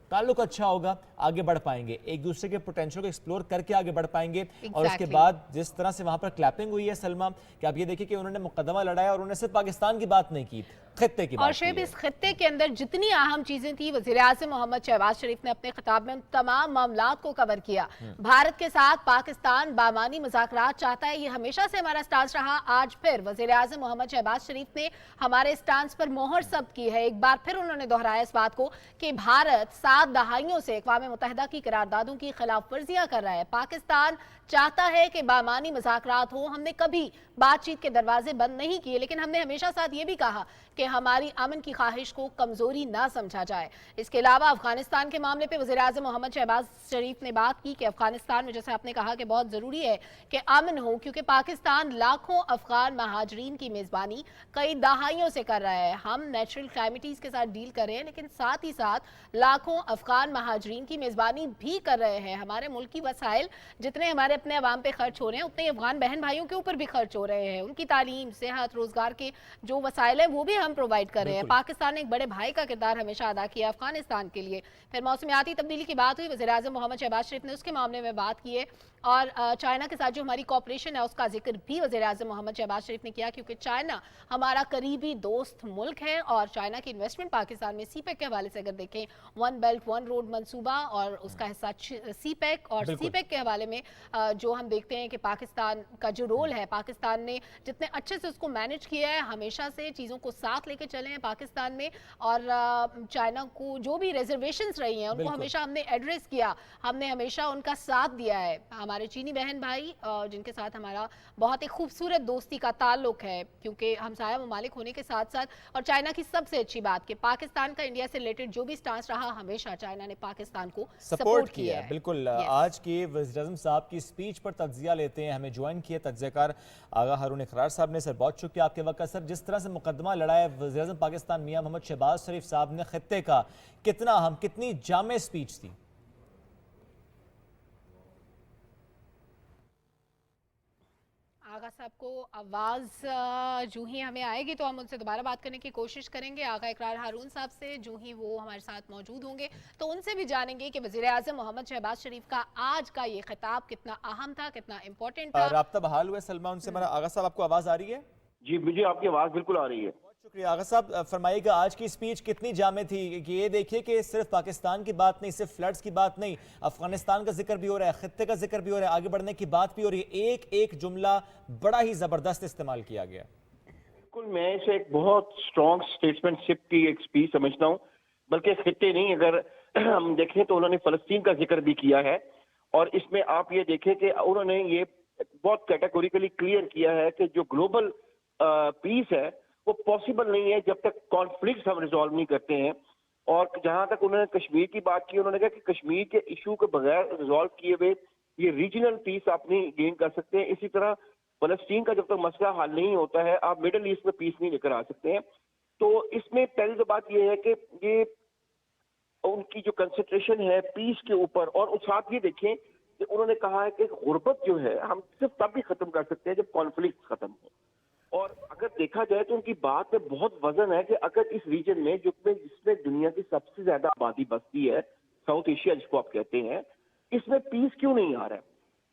تعلق اچھا ہوگا, آگے بڑھ پائیں گے, ایک دوسرے کے پوٹینشل کو ایکسپلور کر کے آگے بڑھ پائیں گے. اور اس کے بعد جس طرح سے وہاں پر کلیپنگ ہوئی ہے سلمہ, کہ آپ یہ دیکھیں کہ انہوں نے مقدمہ لڑایا اور انہوں نے صرف پاکستان کی بات نہیں کی, خطے کی بات کی. اور شعیب اس خطے کے اندر جتنی اہم چیزیں تھیں وزیر اعظم محمد شہباز شریف نے اپنے خطاب میں ان تمام معاملات کو کور کیا. بھارت کے ساتھ پاکستان بامانی مذاکرات چاہتا ہے, یہ ہمیشہ سے ہمارا سٹانس رہا. آج پھر وزیر اعظم محمد شہباز شریف نے ہمارے سٹانس پر مہر ثبت کی ہے. ایک بار پھر انہوں نے دہرایا اس بات کو کہ بھارت 7 دہائیوں سے اقوام متحدہ کی قراردادوں کی خلاف ورزیاں کر رہا ہے. پاکستان چاہتا ہے کہ بامانی مذاکرات ہوں. ہم نے کبھی بات چیت کے دروازے بند نہیں کیے, لیکن ہم نے ہمیشہ ساتھ یہ بھی کہا کہ ہماری امن کی خواہش کو کمزوری نہ سمجھا جائے. اس کے علاوہ افغانستان کے معاملے پہ وزیر اعظم محمد شہباز شریف نے بات کی کہ افغانستان میں جیسے آپ نے کہا کہ بہت ضروری ہے کہ امن ہو, کیونکہ پاکستان لاکھوں افغان مہاجرین کی میزبانی کئی دہائیوں سے کر رہا ہے. ہم نیچرل کلائمیٹیز کے ساتھ ڈیل کر رہے ہیں, لیکن ساتھ ہی ساتھ لاکھوں افغان مہاجرین کی میزبانی بھی کر رہے ہیں. ہمارے ملکی وسائل جتنے ہمارے اپنے عوام پہ خرچ ہو رہے ہیں اتنے افغان بہن بھائیوں کے اوپر بھی خرچ ہو رہے ہیں. ان کی تعلیم, صحت, روزگار کے جو وسائل ہیں وہ بھی ہم پرووائڈ کر رہے ہیں. پاکستان نے ایک بڑے بھائی کا کردار ہمیشہ ادا کیا افغانستان کے لیے. پھر موسمیاتی تبدیلی کی بات ہوئی, وزیر اعظم محمد شہباز شریف نے اس کے معاملے میں بات کی ہے, اور چائنا کے ساتھ جو ہماری کوپریشن ہے اس کا ذکر بھی وزیر اعظم محمد شہباز شریف نے کیا, کیونکہ چائنا ہمارا قریبی دوست ملک ہے اور چائنا کی انویسٹمنٹ پاکستان میں سی پیک کے حوالے سے اگر دیکھیں 1 بیلٹ बेल्ट 1 रोड मंसूबा और उसका हिस्सा सी पैक, और सी पैक के हवाले में जो हम देखते हैं कि पाकिस्तान का जो रोल है, पाकिस्तान ने जितने अच्छे से उसको मैनेज किया है, हमेशा से चीज़ों को साथ लेके चले हैं पाकिस्तान में, और चाइना को जो भी रिजर्वेशंस रही हैं उनको हमेशा हमने एड्रेस किया, हमने हमेशा उनका साथ दिया है। हमारे चीनी बहन भाई जिनके साथ हमारा बहुत ही खूबसूरत दोस्ती का ताल्लुक है, क्योंकि हमसाया ममालिक होने के साथ साथ, और चाइना की सबसे अच्छी बात कि पाकिस्तान का इंडिया से रिलेटेड जो भी स्टांस रहा, हमेशा चाइना ने पाकिस्तान को सपोर्ट किया है। बिल्कुल। आज के वज़ीर-ए-आज़म साहब की स्पीच पर तज्जिया लेते हैं, हमें ज्वाइन किया तज्जियाकार आगा हारून इकरार साहब ने। सर बहुत शुक्रिया आपके वक्त का। सर जिस तरह से मुकदमा लड़ा है वज़ीर-ए-आज़म पाकिस्तान मियां मोहम्मद शहबाज शरीफ साहब ने खित्ते का, कितना अहम, कितनी जामे स्पीच थी? आगा साहब को आवाज़ जो ही हमें आएगी तो हम उनसे दोबारा बात करने की कोशिश करेंगे, आगा इकरार हारून साहब से, जो ही वो हमारे साथ मौजूद होंगे तो उनसे भी जानेंगे कि वज़ीर-ए-आज़म मोहम्मद शहबाज शरीफ का आज का ये खिताब कितना अहम था, कितना इम्पोर्टेंट था। राब्ता बहाल हुआ सलमा उनसे। हमारा आगा साहब, आपको आवाज़ आ रही है? जी, मुझे आपकी आवाज़ बिल्कुल आ रही है। शुक्रिया। आगा साहब फरमाइएगा, आज की स्पीच कितनी जामे थी? कि ये देखिए कि सिर्फ पाकिस्तान की बात नहीं, सिर्फ फ्लड्स की बात नहीं, अफगानिस्तान का जिक्र भी हो रहा है, खित्ते का जिक्र भी हो रहा है, आगे बढ़ने की बात भी हो रही है, एक एक जुमला बड़ा ही ज़बरदस्त इस्तेमाल किया गया। बिल्कुल, मैं इसे एक बहुत स्ट्रॉन्ग स्टेटमेंटशिप की एक स्पीच समझता हूँ, बल्कि खित्ते नहीं, अगर हम देखें तो उन्होंने फ़लस्तीन का जिक्र भी किया है, और इसमें आप ये देखें कि उन्होंने ये बहुत कैटेगोरिकली क्लियर किया है कि जो ग्लोबल पीस है वो पॉसिबल नहीं है जब तक कॉन्फ्लिक्ट हम रिजॉल्व नहीं करते हैं। और जहां तक उन्होंने कश्मीर की बात की, उन्होंने कहा कि कश्मीर के इशू के बगैर रिजॉल्व किए हुए ये रीजनल पीस आप नहीं गेन कर सकते हैं। इसी तरह फलस्तीन का जब तक मसला हल नहीं होता है, आप मिडल ईस्ट में पीस नहीं लेकर आ सकते हैं। तो इसमें पहली तो बात ये है कि ये उनकी जो कंसंट्रेशन है पीस के ऊपर, और साथ ये देखें कि उन्होंने कहा है कि गुर्बत जो है हम सिर्फ तब भी खत्म कर सकते हैं जब कॉन्फ्लिक्ट खत्म हो। और अगर देखा जाए तो उनकी बात में बहुत वजन है कि अगर इस रीजन में जिसमें दुनिया की सबसे ज्यादा आबादी बसती है, साउथ एशिया जिसको आप कहते हैं, इसमें पीस क्यों नहीं आ रहा है?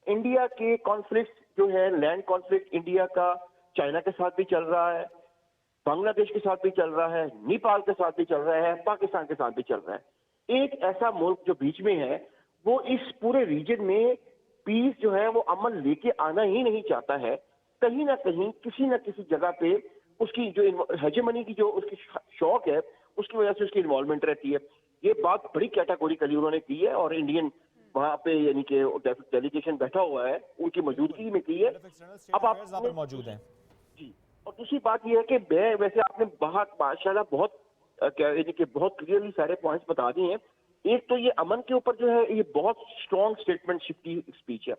इंडिया के कॉन्फ्लिक्ट जो है, लैंड कॉन्फ्लिक्ट इंडिया का चाइना के साथ भी चल रहा है, बांग्लादेश के साथ भी चल रहा है, नेपाल के साथ भी चल रहा है, पाकिस्तान के साथ भी चल रहा है। एक ऐसा मुल्क जो बीच में है वो इस पूरे रीजन में पीस जो है वो अमन लेके आना ही नहीं चाहता है। कहीं ना कहीं किसी न किसी जगह पे उसकी जो हेजेमनी की जो उसकी शौक है उसकी वजह से उसकी इन्वॉल्वमेंट रहती है। ये बात बड़ी कैटेगोरिकली उन्होंने की है, और इंडियन वहां पे यानी कि डेलीगेशन बैठा हुआ है उनकी मौजूदगी में की है। अब आप मौजूद हैं जी। और दूसरी बात यह है कि मैं वैसे आपने माशाल्लाह बहुत यानी कि बहुत क्लियरली सारे पॉइंट्स बता दिए हैं। एक तो ये अमन के ऊपर जो है ये बहुत स्ट्रॉन्ग स्टेटमेंटशिप की स्पीच है।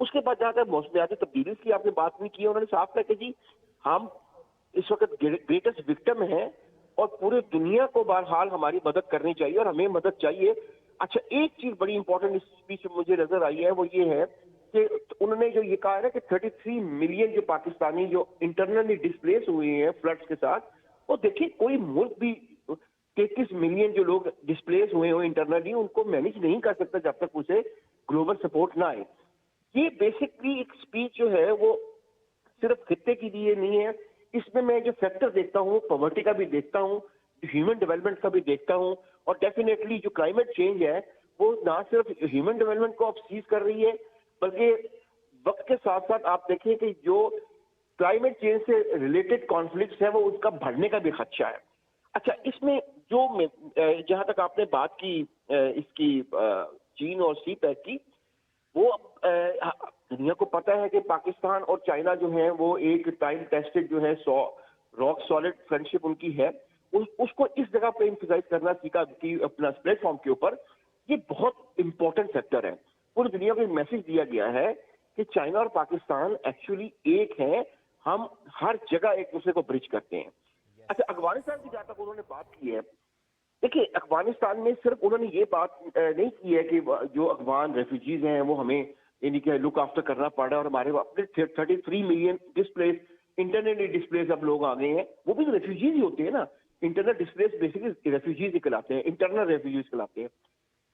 उसके बाद जहाँ तक मौसमियाती तब्दीली की आपने बात नहीं की, उन्होंने साफ कहा कि जी हम इस वक्त ग्रेटेस्ट विक्टिम हैं और पूरे दुनिया को बहरहाल हमारी मदद करनी चाहिए और हमें मदद चाहिए। अच्छा, एक चीज बड़ी इंपॉर्टेंट इस स्पीच में मुझे नजर आई है, वो ये है कि उन्होंने जो ये कहा है ना कि 33 मिलियन जो पाकिस्तानी जो इंटरनली डिस्प्लेस हुए हैं फ्लड्स के साथ, वो देखिए कोई मुल्क भी 33 मिलियन जो लोग डिस्प्लेस हुए हो इंटरनली उनको मैनेज नहीं कर सकता जब तक उसे ग्लोबल सपोर्ट ना आए। ये बेसिकली एक स्पीच जो है वो सिर्फ खित्ते के लिए नहीं है, इसमें मैं जो फैक्टर देखता हूँ पॉवर्टी का भी देखता हूँ, ह्यूमन डेवलपमेंट का भी देखता हूँ, और डेफिनेटली जो क्लाइमेट चेंज है वो ना सिर्फ ह्यूमन डेवलपमेंट को सीज कर रही है बल्कि वक्त के साथ साथ आप देखें कि जो क्लाइमेट चेंज से रिलेटेड कॉन्फ्लिक्ट्स है वो उसका बढ़ने का भी खदशा है। अच्छा, इसमें जो जहां तक आपने बात की इसकी चीन और सी पैक की, वो दुनिया को पता है कि पाकिस्तान और चाइना जो है वो एक टाइम टेस्टेड जो है रॉक सॉलिड फ्रेंडशिप उनकी है। उसको इस जगह पे एम्फसाइज करना सीखा कि अपना प्लेटफॉर्म के ऊपर, ये बहुत इंपॉर्टेंट फैक्टर है। पूरी दुनिया को एक मैसेज दिया गया है कि चाइना और पाकिस्तान एक्चुअली एक हैं, हम हर जगह एक दूसरे को ब्रिज करते हैं। अच्छा, अफगानिस्तान की जहां तक उन्होंने बात की है, देखिए अफगानिस्तान में सिर्फ उन्होंने ये बात नहीं की है कि जो अफगान रेफ्यूजीज हैं वो हमें यानी कि लुक आफ्टर करना पड़ रहा है, और हमारे अपने 33 मिलियन डिस्प्लेस इंटरनली डिस्प्लेस अब लोग आ गए हैं, वो भी तो रेफ्यूजीज ही होते हैं ना। इंटरनल डिस्प्लेस बेसिकली रेफ्यूजीज कहलाते हैं, इंटरनल रेफ्यूजीज कहलाते हैं।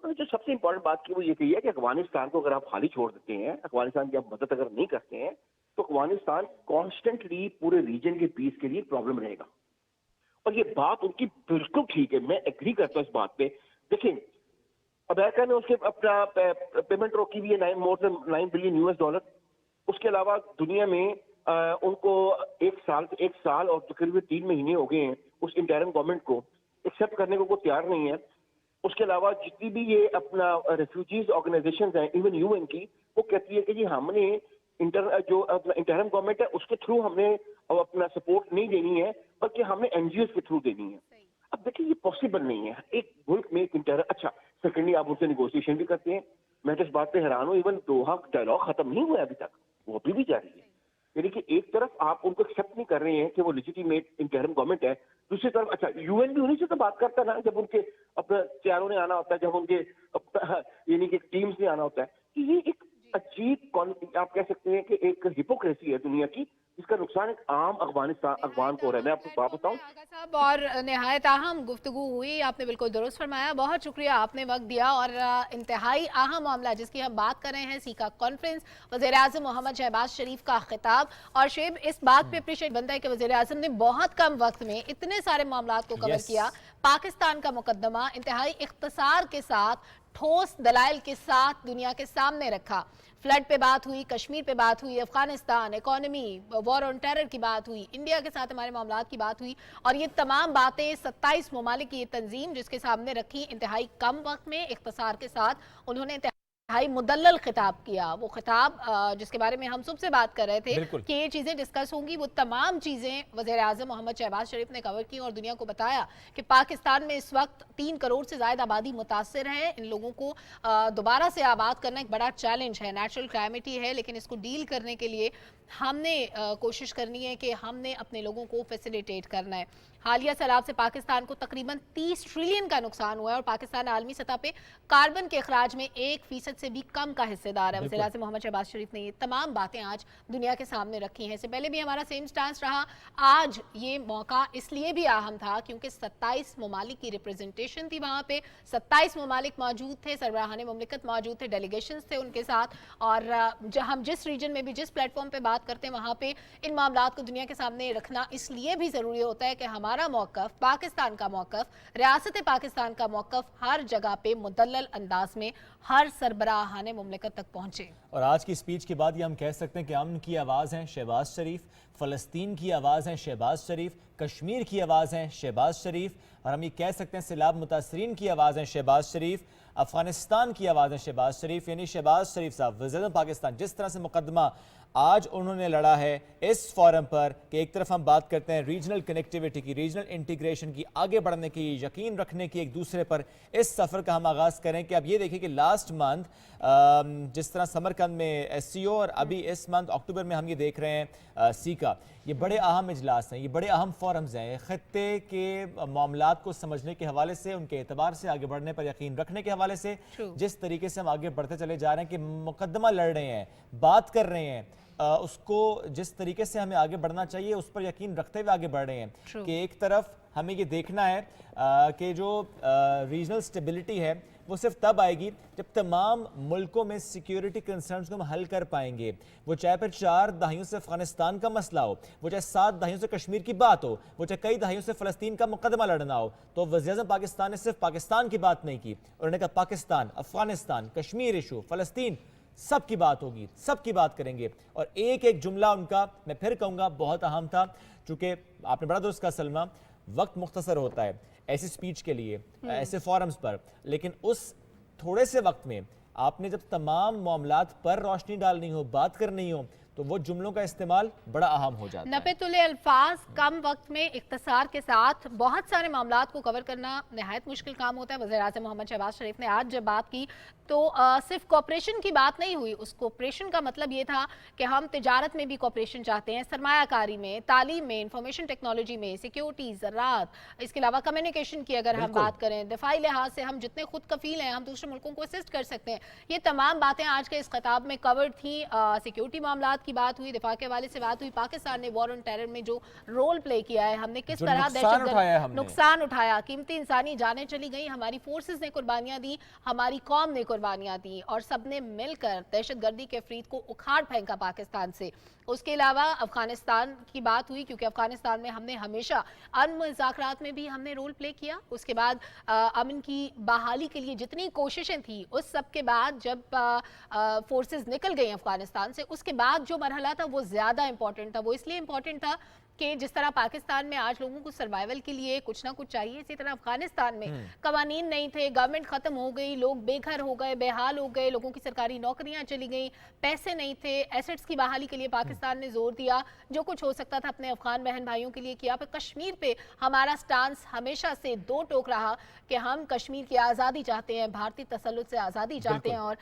तो जो सबसे इंपॉर्टेंट बात की वो ये कही है कि अफगानिस्तान को अगर आप खाली छोड़ देते हैं, अफगानिस्तान की आप मदद अगर नहीं करते हैं, तो अफगानिस्तान कॉन्स्टेंटली पूरे रीजन के पीस के लिए प्रॉब्लम रहेगा। और ये बात उनकी बिल्कुल ठीक है, मैं एग्री करता हूँ इस बात पे। देखिए अमेरिका ने उसके अपना पेमेंट रोकी हुई है मोर देन $9 बिलियन। उसके अलावा दुनिया में उनको एक साल और तकरीबन 3 महीने हो गए हैं उस इंटरिम गवर्नमेंट को एक्सेप्ट करने को कोई तैयार नहीं है। उसके अलावा जितनी भी ये अपना रेफ्यूजीज ऑर्गेनाइजेशन हैं, इवन यूएन की, वो कहती है कि जी हमने जो अपना इंटरिम गवर्नमेंट है उसके थ्रू हमने अब अपना सपोर्ट नहीं देनी है, बल्कि हमने एनजीओ के थ्रू देनी है। अब देखिए ये पॉसिबल नहीं है एक मुल्क में एक इंटरिम। अच्छा, सेकेंडली आप उनसे निगोशिएशन भी करते हैं। मैं तो इस बात पे हैरान हूँ, इवन दोहा डायलॉग खत्म नहीं हुआ अभी तक, वो अभी भी जारी है। यानी कि एक तरफ आप उनको एक्सेप्ट नहीं कर रहे हैं कि वो लेजिटिमेट इंटरिम गवर्नमेंट है, दूसरी तरफ अच्छा यूएन भी उन्हीं से तो बात करता है ना, जब उनके अपने चेयरों ने आना होता है, जब उनके यानी कि टीम्स ने आना होता है। कि ये एक अजीब आप कह सकते हैं कि एक हिपोक्रेसी है दुनिया की, जिसका नुकसान एक आम अफगान को हो रहा है। मैं आपको बात बताऊं साहब, और निहायत अहम गुफ्तगू हुई, आपने बिल्कुल दुरुस्त फरमाया, बहुत शुक्रिया आपने वक्त दिया। और इंतहाई अहम मामला जिसकी हम बात कर रहे हैं, सीका कॉन्फ्रेंस, वज़ीर-ए-आज़म मोहम्मद शहबाज शरीफ का खिताब। और शेब इस बात पे अप्रिशिएट बनता है कि वज़ीर-ए-आज़म ने बहुत कम वक्त में इतने सारे मामलात को कवर किया। पाकिस्तान का मुकदमा इंतहाई इख्तिसार के साथ, ठोस दलाइल के साथ दुनिया के सामने रखा। फ्लड पे बात हुई, कश्मीर पे बात हुई, Afghanistan, economy, war on terror की बात हुई, इंडिया के साथ हमारे मामलात की बात हुई। और ये तमाम बातें 27 ममालिक की ये तंजीम जिसके सामने रखी, इंतहाई कम वक्त में इख्तिसार के साथ उन्होंने इंतहाई मुदल्लल खिताब किया। वो खिताब जिसके बारे में हम सबसे बात कर रहे थे कि ये चीज़ें डिस्कस होंगी, वो तमाम चीज़ें वज़ीर-ए-आज़म मोहम्मद शहबाज शरीफ ने कवर की और दुनिया को बताया कि पाकिस्तान में इस वक्त 3 करोड़ से ज़्यादा आबादी मुतासर है। इन लोगों को दोबारा से आबाद करना एक बड़ा चैलेंज है, नेचुरल कैलेमिटी है, लेकिन इसको डील करने के लिए हमने कोशिश करनी है कि हमने अपने लोगों को फैसिलिटेट करना है। हालिया सैलाब से पाकिस्तान को तकरीबन 30 ट्रिलियन का नुकसान हुआ है और पाकिस्तान आलमी सतह पे कार्बन के अखराज में 1% से भी कम का हिस्सेदार है। वज़ीर-ए-आज़म मोहम्मद शहबाज शरीफ ने ये तमाम बातें आज दुनिया के सामने रखी हैं। इससे पहले भी हमारा सेम स्टांस रहा। आज ये मौका इसलिए भी अहम था क्योंकि 27 ममालिक की रिप्रेजेंटेशन थी वहाँ पे, 27 ममालिक मौजूद थे, सरबराहान मुमलिकत मौजूद थे, डेलीगेशंस थे उनके साथ। और हम जिस रीजन में भी जिस प्लेटफॉर्म पे बात करते हैं वहाँ पे इन मामलात को दुनिया के सामने रखना इसलिए भी ज़रूरी होता है कि हमारा मौक़िफ़, पाकिस्तान का मौक़िफ़, रियासत पाकिस्तान का मौक़िफ़ हर जगह पे मुदल्लल अंदाज में हर सरबराहान मुमलिकत तक पहुँचे। और आज की स्पीच के बाद ये हम कह सकते हैं कि अमन की आवाज़ हैं शहबाज शरीफ, फ़लस्तीन की आवाज़ हैं शहबाज शरीफ, कश्मीर की आवाज़ हैं शहबाज शरीफ, और हम ये कह सकते हैं सैलाब मुतासरीन की आवाज़ हैं शहबाज शरीफ, अफगानिस्तान की आवाज़ हैं शहबाज शरीफ। यानी शहबाज शरीफ साहब वज़ीर-ए-आज़म पाकिस्तान जिस तरह से मुकदमा आज उन्होंने लड़ा है इस फोरम पर कि एक तरफ हम बात करते हैं रीजनल कनेक्टिविटी की, रीजनल इंटीग्रेशन की, आगे बढ़ने की, यकीन रखने की एक दूसरे पर, इस सफ़र का हम आगाज़ करें कि अब ये देखिए कि लास्ट मंथ जिस तरह समरकंद में SCO और अभी इस मंथ अक्टूबर में हम ये देख रहे हैं सीका, ये बड़े अहम इजलास हैं, ये बड़े अहम फोरम्स हैं खत्ते के मामलात को समझने के हवाले से, उनके एतबार से, आगे बढ़ने पर यकीन रखने के हवाले से। जिस तरीके से हम आगे बढ़ते चले जा रहे हैं कि मुकदमा लड़ रहे हैं, बात कर रहे हैं, उसको जिस तरीके से हमें आगे बढ़ना चाहिए उस पर यकीन रखते हुए आगे बढ़ रहे हैं कि एक तरफ हमें ये देखना है कि जो रीजनल स्टेबिलिटी है वो सिर्फ तब आएगी जब तमाम मुल्कों में सिक्योरिटी कंसर्न्स को हम हल कर पाएंगे। वो चाहे फिर 4 दहाइयों से अफगानिस्तान का मसला हो, वो चाहे 7 दहाइयों से कश्मीर की बात हो, वो चाहे कई दहाइयों से फ़लस्तीन का मुकदमा लड़ना हो। तो वज़ीर-ए-आज़म पाकिस्तान ने सिर्फ पाकिस्तान की बात नहीं की, उन्होंने कहा पाकिस्तान, अफगानिस्तान, कश्मीर इशू, फ़लस्तीन, सब की बात होगी, सब की बात करेंगे। और एक एक जुमला उनका मैं फिर कहूँगा बहुत अहम था, चूँकि आपने बड़ा दुरुस्त कहा सलमा, वक्त मुख्तसर होता है ऐसी स्पीच के लिए, ऐसे फोरम्स पर, लेकिन उस थोड़े से वक्त में आपने जब तमाम मामलात पर रोशनी डालनी हो, बात करनी हो, तो वो जुमलों का इस्तेमाल बड़ा अहम हो जाता है। नपे-तुले अल्फाज, कम वक्त में इख्तिसार के साथ बहुत सारे मामलात को कवर करना नहायत मुश्किल काम होता है। वज़ीर-ए-आज़म मोहम्मद शहबाज शरीफ ने आज जब बात की तो सिर्फ कॉपरेशन की बात नहीं हुई। उस कॉपरेशन का मतलब ये था कि हम तिजारत में भी कॉपरेशन चाहते हैं, सरमायाकारी में, तालीम में, इंफॉर्मेशन टेक्नोलॉजी में, सिक्योरिटी, ज़राअत, इसके अलावा कम्युनिकेशन की अगर हम बात करें, दिफाई लिहाज से हम जितने खुद कफील हैं, हम दूसरे मुल्कों को असिस्ट कर सकते हैं। ये तमाम बातें आज के इस खिताब में कवर्ड थी। सिक्योरिटी मामलात की बात हुई, दिफा के हवाले से बात हुई, पाकिस्तान ने वॉर ऑन टेरर में जो रोल प्ले किया है, हमने किस जो तरह नुकसान उठाया है हमने। नुकसान उठाया, कीमती इंसानी जानें चली गई, हमारी फोर्सेस ने कुर्बानियां दी, हमारी कौम ने कुर्बानियां दी और सबने मिलकर दहशतगर्दी के फरीद को उखाड़ फेंका पाकिस्तान से। उसके अलावा अफगानिस्तान की बात हुई, क्योंकि अफगानिस्तान में हमने हमेशा अमन मुज़ाकरात में भी हमने रोल प्ले किया। उसके बाद अमन की बहाली के लिए जितनी कोशिशें थी, उस सब के बाद जब फोर्सेस निकल गई अफगानिस्तान से, उसके बाद जो मरहला था वो ज़्यादा इंपॉर्टेंट था। वो इसलिए इंपॉर्टेंट था कि जिस तरह पाकिस्तान में आज लोगों को सर्वाइवल के लिए कुछ ना कुछ चाहिए, इसी तरह अफगानिस्तान में कवानीन नहीं थे, गवर्नमेंट खत्म हो गई, लोग बेघर हो गए, बेहाल हो गए, लोगों की सरकारी नौकरियां चली गई, पैसे नहीं थे, एसेट्स की बहाली के लिए पाकिस्तान ने जोर दिया, जो कुछ हो सकता था अपने अफगान बहन भाइयों के लिए किया। पर कश्मीर पे हमारा स्टांस हमेशा से दो टोक रहा कि हम कश्मीर की आज़ादी चाहते हैं, भारतीय तसल्लुत से आज़ादी चाहते हैं। और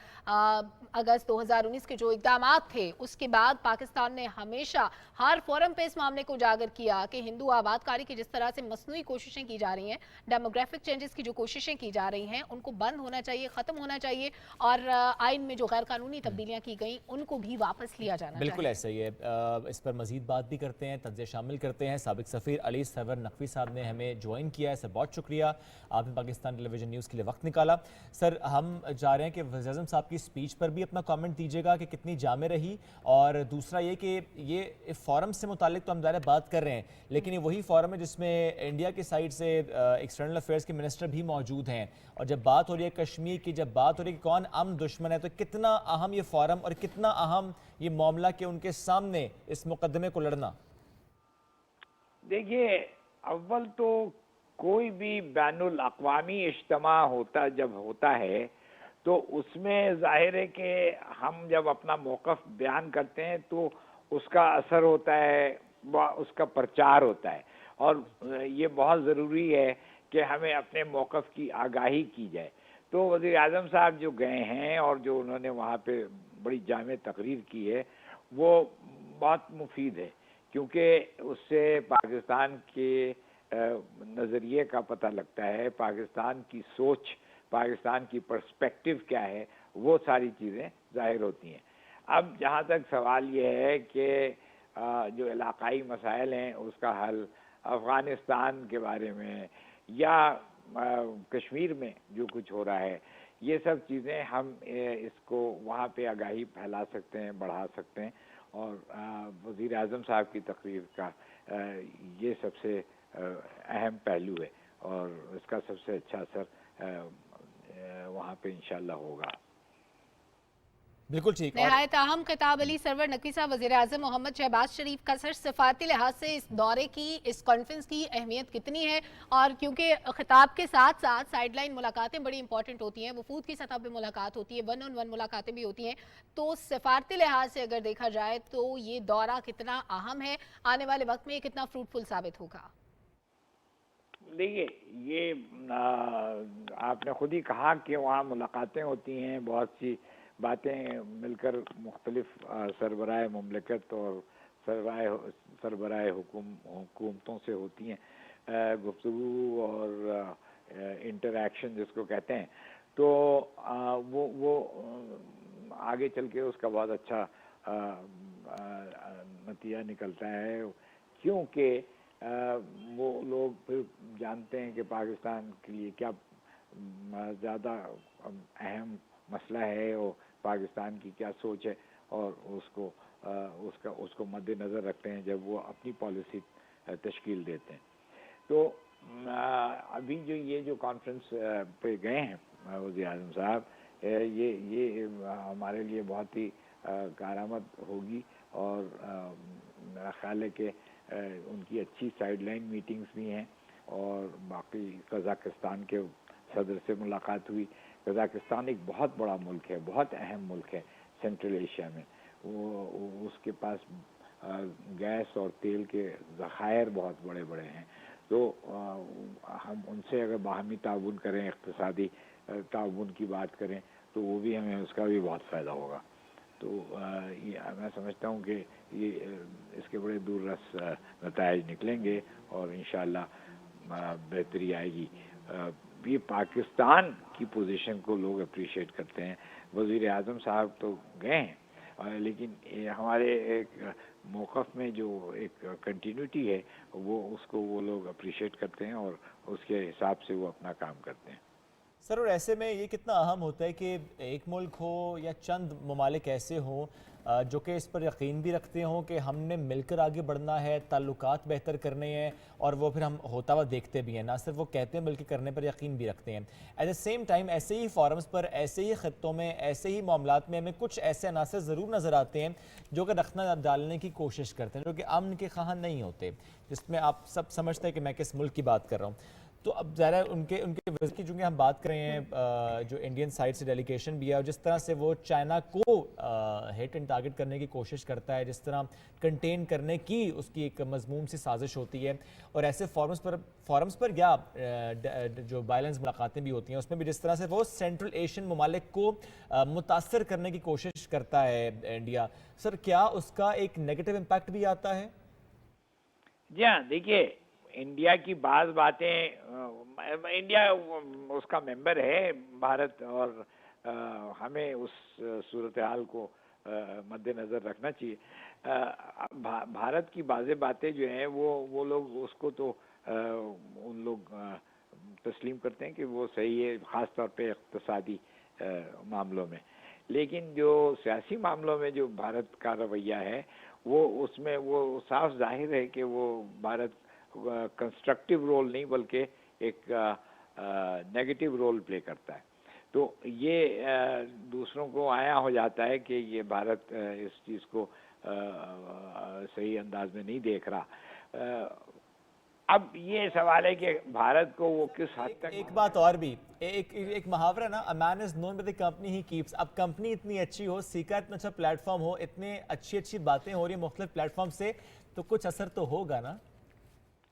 अगस्त 2019 के जो इक़दामात थे, उसके बाद पाकिस्तान ने हमेशा हर फोरम पे इस मामले को उजागर किया कि हिंदू आबादकारी की जिस तरह से मसनूई कोशिशें की जा रही हैं, डेमोग्राफिक चेंजेस की जो कोशिशें की जा रही हैं, उनको बंद होना चाहिए, ख़त्म होना चाहिए और आइन में जो गैर कानूनी तब्दीलियाँ की गई उनको भी वापस लिया जाना चाहिए। बिल्कुल ऐसा ही है। इस पर मजीद बात भी करते हैं, तंज़े शामिल करते हैं। साबिक सफ़ीर अली सरवर नकवी साहब ने हमें ज्वाइन किया है, सर बहुत शुक्रिया, आपने पाकिस्तान टेलीविज़न न्यूज़ के लिए वक्त निकाला। सर हम चाह रहे हैं कि वज़ीर-ए-आज़म साहब की स्पीच पर भी अपना कमेंट दीजिएगा कि कितनी जामे रही, और दूसरा ये कि ये फ़ोरम से मुतालिक तो हम ज़ाहिर बात कर रहे हैं, लेकिन ये वही फ़ोरम है जिसमें इंडिया की साइड से एक्सटर्नल अफेयर्स के मिनिस्टर भी मौजूद हैं, और जब बात हो रही है कश्मीर की, जब बात हो रही है कि कौन अमन दुश्मन है, तो कितना अहम ये फ़ोरम और कितना अहम ये मामला कि उनके सामने इस मुकदमे को लड़ना। देखिए, अव्वल तो कोई भी बैनुल अक़वामी इज्तिमा जब होता है तो उसमें जाहिर है कि हम जब अपना मौक़िफ़ बयान करते हैं तो उसका असर होता है, उसका प्रचार होता है, और ये बहुत ज़रूरी है कि हमें अपने मौक़िफ़ की आगाही की जाए। तो वज़ीर-ए-आज़म साहब जो गए हैं और जो उन्होंने वहाँ पे बड़ी जामे तकरीर की है, वो बहुत मुफीद है, क्योंकि उससे पाकिस्तान के नज़रिए का पता लगता है, पाकिस्तान की सोच, पाकिस्तान की पर्सपेक्टिव क्या है, वो सारी चीज़ें ज़ाहिर होती हैं। अब जहाँ तक सवाल ये है कि जो इलाक़ाई मसाइल हैं उसका हल, अफ़गानिस्तान के बारे में या कश्मीर में जो कुछ हो रहा है, ये सब चीज़ें हम इसको वहाँ पे आगाही फैला सकते हैं, बढ़ा सकते हैं, और वज़ीर-ए-आज़म साहब की तकरीर का ये सबसे अहम पहलू है, और इसका सबसे अच्छा असर वहाँ पे इंशाल्लाह होगा। बिल्कुल ठीक। निहायत अहम खिताब अली सरवर नकवी साहब, वज़ीर-ए-आज़म मोहम्मद शहबाज शरीफ का। सर, सिफारती लिहाज से इस दौरे की, इस कॉन्फ्रेंस की अहमियत कितनी है? और क्योंकि खिताब के साथ साथ साइडलाइन मुलाकातें बड़ी इंपॉर्टेंट होती हैं, वफूद की सतह पे मुलाकात होती है, 1-on-1 मुलाकातें भी होती हैं, तो सिफारती लिहाज से अगर देखा जाए तो ये दौरा कितना अहम है, आने वाले वक्त में ये कितना फ्रूटफुल साबित होगा? देखिए, ये आपने खुद ही कहा कि वहाँ मुलाकातें होती हैं, बहुत सी बातें मिलकर मुख्तलिफ सरबराह मुमलिकत और सरबराह हुकूमतों से होती हैं, गुफ्तगू और इंटरैक्शन जिसको कहते हैं, तो वो आगे चल के उसका बहुत अच्छा नतीजा निकलता है, क्योंकि वो लोग फिर जानते हैं कि पाकिस्तान के लिए क्या ज़्यादा अहम मसला है और पाकिस्तान की क्या सोच है, और उसको मद्देनज़र रखते हैं जब वो अपनी पॉलिसी तश्कील देते हैं। तो अभी ये जो कॉन्फ्रेंस पे गए हैं वज़ीर-ए-आज़म साहब, ये हमारे लिए बहुत ही कारआमद होगी, और मेरा ख्याल है कि उनकी अच्छी साइडलाइन मीटिंग्स भी हैं, और बाकी कज़ाकिस्तान के सदर से मुलाकात हुई। कज़ाकिस्तान एक बहुत बड़ा मुल्क है, बहुत अहम मुल्क है सेंट्रल एशिया में, वो उसके पास गैस और तेल के ज़खायर बहुत बड़े बड़े हैं, तो हम उनसे अगर बाहमी ताउन करें, इक़्तिसादी ताउन की बात करें, तो वो भी हमें उसका भी बहुत फ़ायदा होगा। तो ये मैं समझता हूँ कि ये इसके बड़े दूररस नताइज निकलेंगे, और इंशाअल्लाह बेहतरी आएगी। ये पाकिस्तान की पोजीशन को लोग अप्रिशिएट करते हैं। वज़ीर-ए-आज़म साहब तो गए हैं, لیکن ہمارے ایک موقف میں جو ایک کنٹینیوٹی ہے وہ اس کو وہ لوگ اپریشیٹ کرتے ہیں اور اس کے حساب سے وہ اپنا کام کرتے ہیں. سر اور ایسے میں یہ کتنا اہم ہوتا ہے کہ ایک ملک ہو یا چند ممالک ایسے ہوں جو کہ اس پر یقین بھی رکھتے ہوں کہ ہم نے مل کر آگے بڑھنا ہے, تعلقات بہتر کرنے ہیں, اور وہ پھر ہم ہوتا ہوا دیکھتے بھی ہیں, نہ صرف وہ کہتے ہیں بلکہ کرنے پر یقین بھی رکھتے ہیں. ایٹ دا سیم ٹائم ایسے ہی فورمز پر, ایسے ہی خطوں میں, ایسے ہی معاملات میں ہمیں کچھ ایسے عناصر ضرور نظر آتے ہیں جو کہ رکھنا ڈالنے کی کوشش کرتے ہیں, جو کہ امن کے خواہاں نہیں ہوتے, جس میں آپ سب سمجھتے ہیں کہ میں کس ملک کی بات کر رہا ہوں. تو اب ظاہر ہے ان کے وزٹ کی چونکہ ہم بات کر رہے ہیں جو انڈین سائڈ سے ڈیلیگیشن بھی ہے, اور جس طرح سے وہ چائنا کو ہٹ اینڈ ٹارگٹ کرنے کی کوشش کرتا ہے, جس طرح کنٹین کرنے کی اس کی ایک مضمون سی سازش ہوتی ہے, اور ایسے فورمز پر یا جو بائلنس ملاقاتیں بھی ہوتی ہیں اس میں بھی جس طرح سے وہ سینٹرل ایشین ممالک کو متاثر کرنے کی کوشش کرتا ہے انڈیا, سر کیا اس کا ایک نیگیٹو امپیکٹ بھی آتا ہے؟ جی ہاں, دیکھیے انڈیا کی بعض باتیں, انڈیا اس کا ممبر ہے بھارت, اور ہمیں اس صورتحال کو مد نظر رکھنا چاہیے. بھارت کی بعض باتیں جو ہیں وہ لوگ اس کو تو ان لوگ تسلیم کرتے ہیں کہ وہ صحیح ہے, خاص طور پہ اقتصادی معاملوں میں, لیکن جو سیاسی معاملوں میں جو بھارت کا رویہ ہے وہ اس میں وہ صاف ظاہر ہے کہ وہ بھارت کنسٹرکٹیو رول نہیں بلکہ ایک نیگیٹو رول پلے کرتا ہے. تو یہ دوسروں کو آیا ہو جاتا ہے کہ یہ بھارت اس چیز کو صحیح انداز میں نہیں دیکھ رہا. اب یہ سوال ہے کہ بھارت کو وہ کس حد تک. ایک بات اور بھی, ایک محاورہ نا, a man is known by the company he keeps. اب کمپنی اتنی اچھی ہو, سیکا اتنا اچھا پلیٹ فارم ہو, اتنے اچھی باتیں ہو رہی ہیں مختلف پلیٹ فارم سے, تو کچھ اثر تو ہوگا نا.